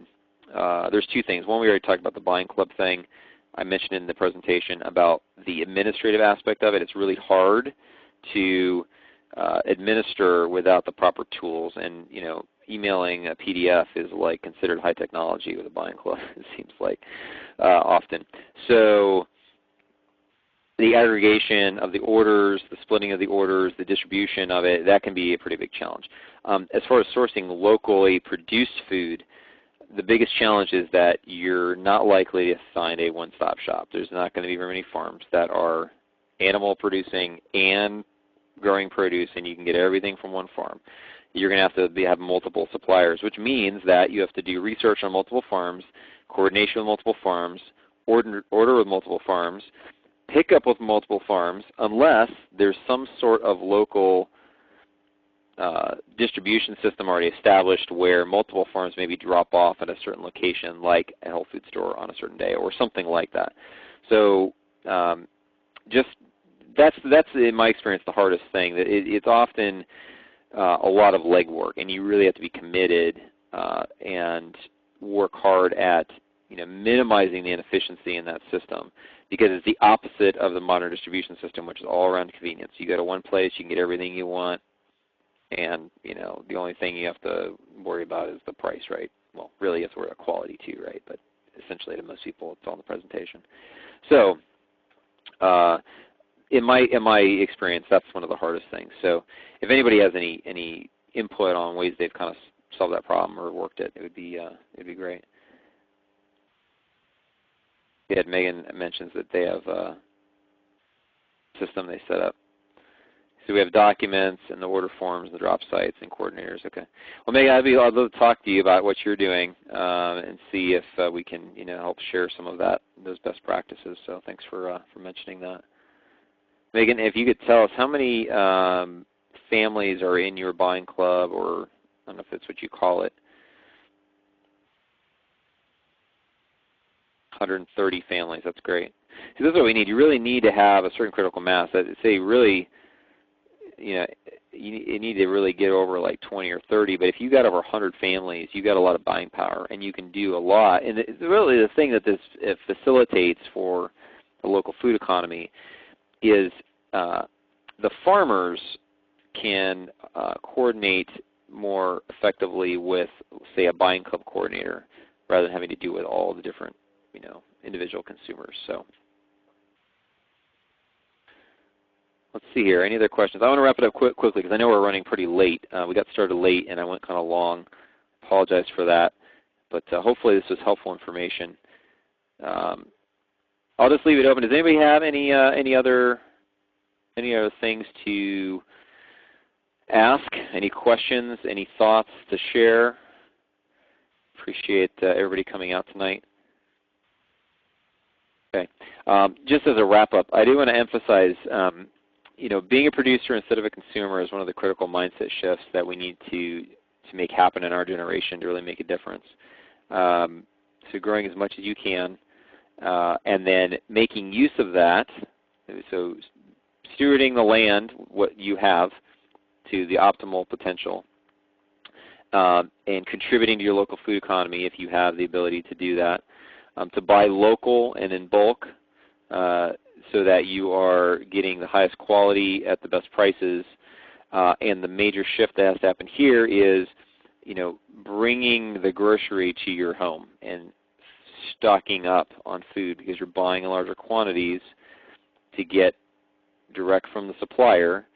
there's two things. One, we already talked about the buying club thing. I mentioned in the presentation about the administrative aspect of it. It's really hard to administer without the proper tools, and emailing a PDF is like considered high technology with a buying club. It seems like often. So the aggregation of the orders, the splitting of the orders, the distribution of it, that can be a pretty big challenge. As far as sourcing locally produced food, the biggest challenge is that you're not likely to find a one-stop shop. There's not going to be very many farms that are animal producing and growing produce, and you can get everything from one farm. You're going to have to have multiple suppliers, which means that you have to do research on multiple farms, coordination with multiple farms, order with multiple farms, pick up with multiple farms, unless there's some sort of local distribution system already established where multiple farms maybe drop off at a certain location, like a health food store on a certain day or something like that. So that's in my experience the hardest thing. It's often a lot of legwork, and you really have to be committed and work hard at minimizing the inefficiency in that system, because it's the opposite of the modern distribution system, which is all around convenience. You go to one place, you can get everything you want, and the only thing you have to worry about is the price, right? Well, really it's worth quality too, right? But essentially to most people it's on the presentation. So in my experience, that's one of the hardest things. So if anybody has any input on ways they've kind of solved that problem or worked it, it'd be great. Yeah, Megan mentions that they have a system they set up. So we have documents and the order forms, the drop sites, and coordinators. Okay. Well, Megan, I'd love to talk to you about what you're doing and see if we can, help share some of those best practices. So thanks for mentioning that. Megan, if you could tell us how many families are in your buying club, or I don't know if that's what you call it. 130 families. That's great. So this is what we need. You really need to have a certain critical mass. I'd say really, you need to really get over like 20 or 30. But if you got over 100 families, you got a lot of buying power, and you can do a lot. And really the thing that this facilitates for the local food economy is the farmers can coordinate more effectively with, say, a buying club coordinator, rather than having to deal with all the different, individual consumers. So let's see here. Any other questions? I want to wrap it up quickly because I know we're running pretty late. We got started late and I went kind of long. Apologize for that. But hopefully this was helpful information. I'll just leave it open. Does anybody have any other things to ask? Any questions? Any thoughts to share? Appreciate everybody coming out tonight. Okay. Just as a wrap-up, I do want to emphasize, being a producer instead of a consumer is one of the critical mindset shifts that we need to make happen in our generation to really make a difference. So growing as much as you can, and then making use of that, so stewarding the land, what you have, to the optimal potential, and contributing to your local food economy if you have the ability to do that. To buy local and in bulk, so that you are getting the highest quality at the best prices. And the major shift that has to happen here is, bringing the grocery to your home and stocking up on food, because you're buying in larger quantities to get direct from the supplier,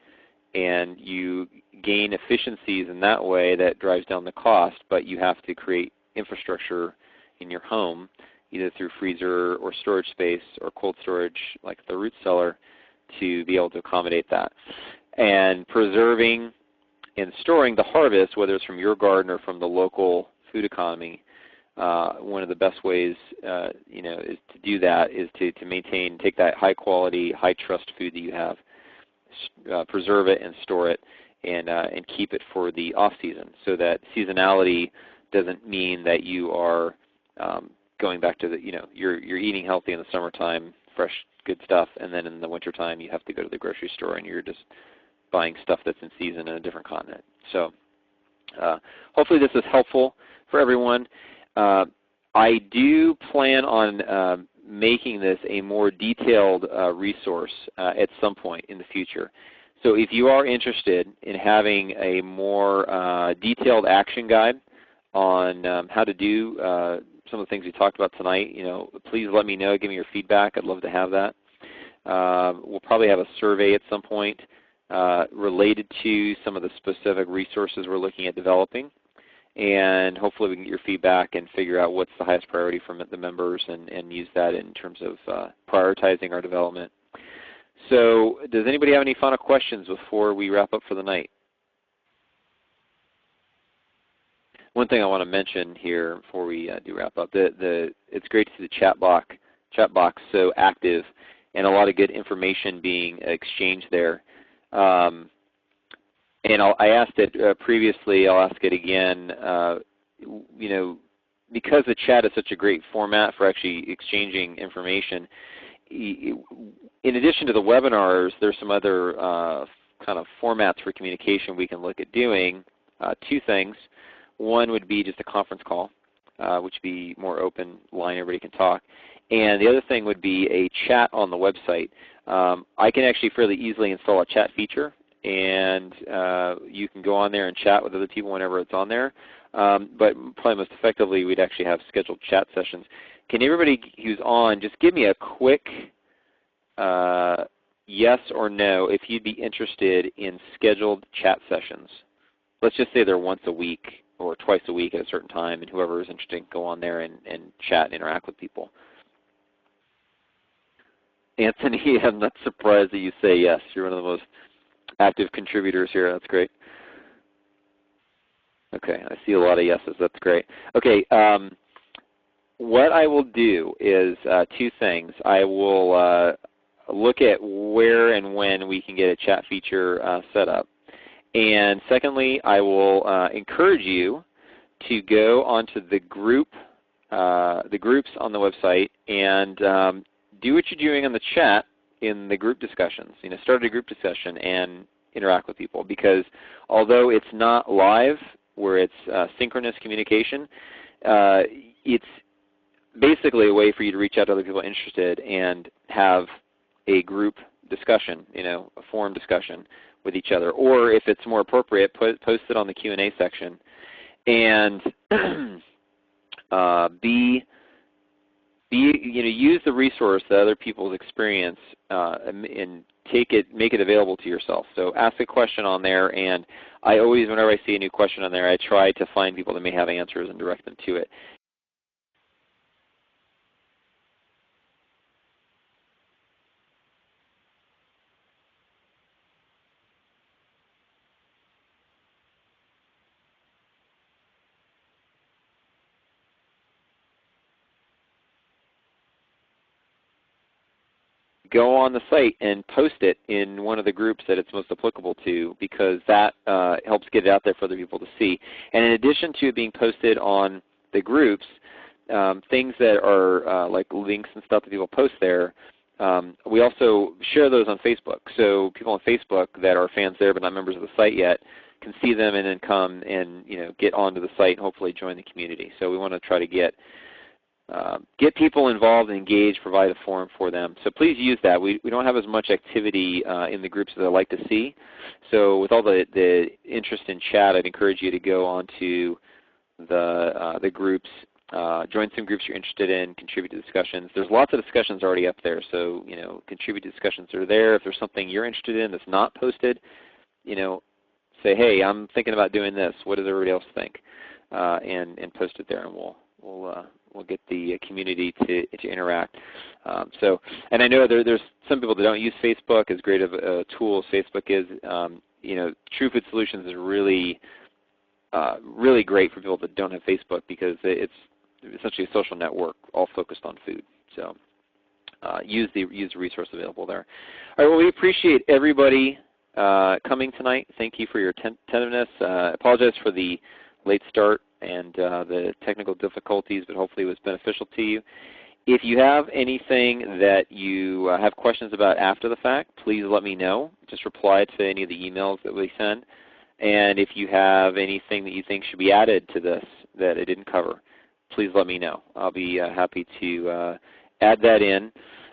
and you gain efficiencies in that way that drives down the cost, but you have to create infrastructure in your home, either through freezer or storage space or cold storage like the root cellar, to be able to accommodate that. And preserving and storing the harvest, whether it's from your garden or from the local food economy, one of the best ways is to do that is to maintain, take that high quality, high trust food that you have, preserve it and store it, and keep it for the off season, so that seasonality doesn't mean that you are going back to you're eating healthy in the summertime, fresh good stuff, and then in the wintertime you have to go to the grocery store and you're just buying stuff that's in season in a different continent. So hopefully this is helpful for everyone. I do plan on making this a more detailed resource at some point in the future. So if you are interested in having a more detailed action guide on how to do some of the things we talked about tonight, please let me know. Give me your feedback. I'd love to have that. We'll probably have a survey at some point related to some of the specific resources we're looking at developing. And hopefully we can get your feedback and figure out what's the highest priority for the members and use that in terms of prioritizing our development. So does anybody have any final questions before we wrap up for the night? One thing I want to mention here before we do wrap up, it's great to see the chat box so active and a lot of good information being exchanged there. And I asked it previously, I'll ask it again, because the chat is such a great format for actually exchanging information, in addition to the webinars, there's some other kind of formats for communication we can look at doing. Two things. One would be just a conference call, which would be more open line, everybody can talk. And the other thing would be a chat on the website. I can actually fairly easily install a chat feature, and you can go on there and chat with other people whenever it's on there. But probably most effectively, we'd actually have scheduled chat sessions. Can everybody who's on just give me a quick yes or no if you'd be interested in scheduled chat sessions? Let's just say they're once a week or twice a week at a certain time, and whoever is interested can go on there and chat and interact with people. Anthony, I'm not surprised that you say yes. You're one of the most active contributors here. That's great. Okay, I see a lot of yeses. That's great. Okay, what I will do is two things. I will look at where and when we can get a chat feature set up. And secondly, I will encourage you to go onto the groups on the website and do what you're doing in the chat in the group discussions. Start a group discussion and interact with people, because although it's not live where it's synchronous communication, it's basically a way for you to reach out to other people interested and have a group discussion, a forum discussion with each other. Or if it's more appropriate, post it on the Q&A section and use the resource that other people's experience and make it available to yourself. So ask a question on there, and I always, whenever I see a new question on there, I try to find people that may have answers and direct them to it. Go on the site and post it in one of the groups that it's most applicable to, because that helps get it out there for other people to see. And in addition to it being posted on the groups, things that are like links and stuff that people post there, we also share those on Facebook. So people on Facebook that are fans there but not members of the site yet can see them and then come and get onto the site and hopefully join the community. So we want to try to get get people involved, engaged, provide a forum for them. So please use that. We don't have as much activity in the groups as I'd like to see. So with all the interest in chat, I'd encourage you to go onto the groups, join some groups you're interested in, contribute to discussions. There's lots of discussions already up there, so contribute to discussions that are there. If there's something you're interested in that's not posted, say, hey, I'm thinking about doing this. What does everybody else think? And post it there, and we'll get the community to interact. And I know there's some people that don't use Facebook as great of a tool as Facebook is. True Food Solutions is really really great for people that don't have Facebook because it's essentially a social network all focused on food. So use the resource available there. All right, well, we appreciate everybody coming tonight. Thank you for your attentiveness. Apologize for the late start and the technical difficulties, but hopefully it was beneficial to you. If you have anything that you have questions about after the fact, please let me know. Just reply to any of the emails that we send. And if you have anything that you think should be added to this that I didn't cover, please let me know. I'll be happy to add that in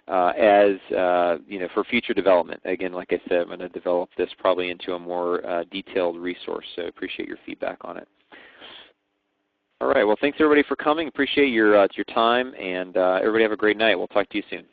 for future development. Again, like I said, I'm going to develop this probably into a more detailed resource, so I appreciate your feedback on it. All right, well, thanks everybody for coming. Appreciate your time, and everybody have a great night. We'll talk to you soon.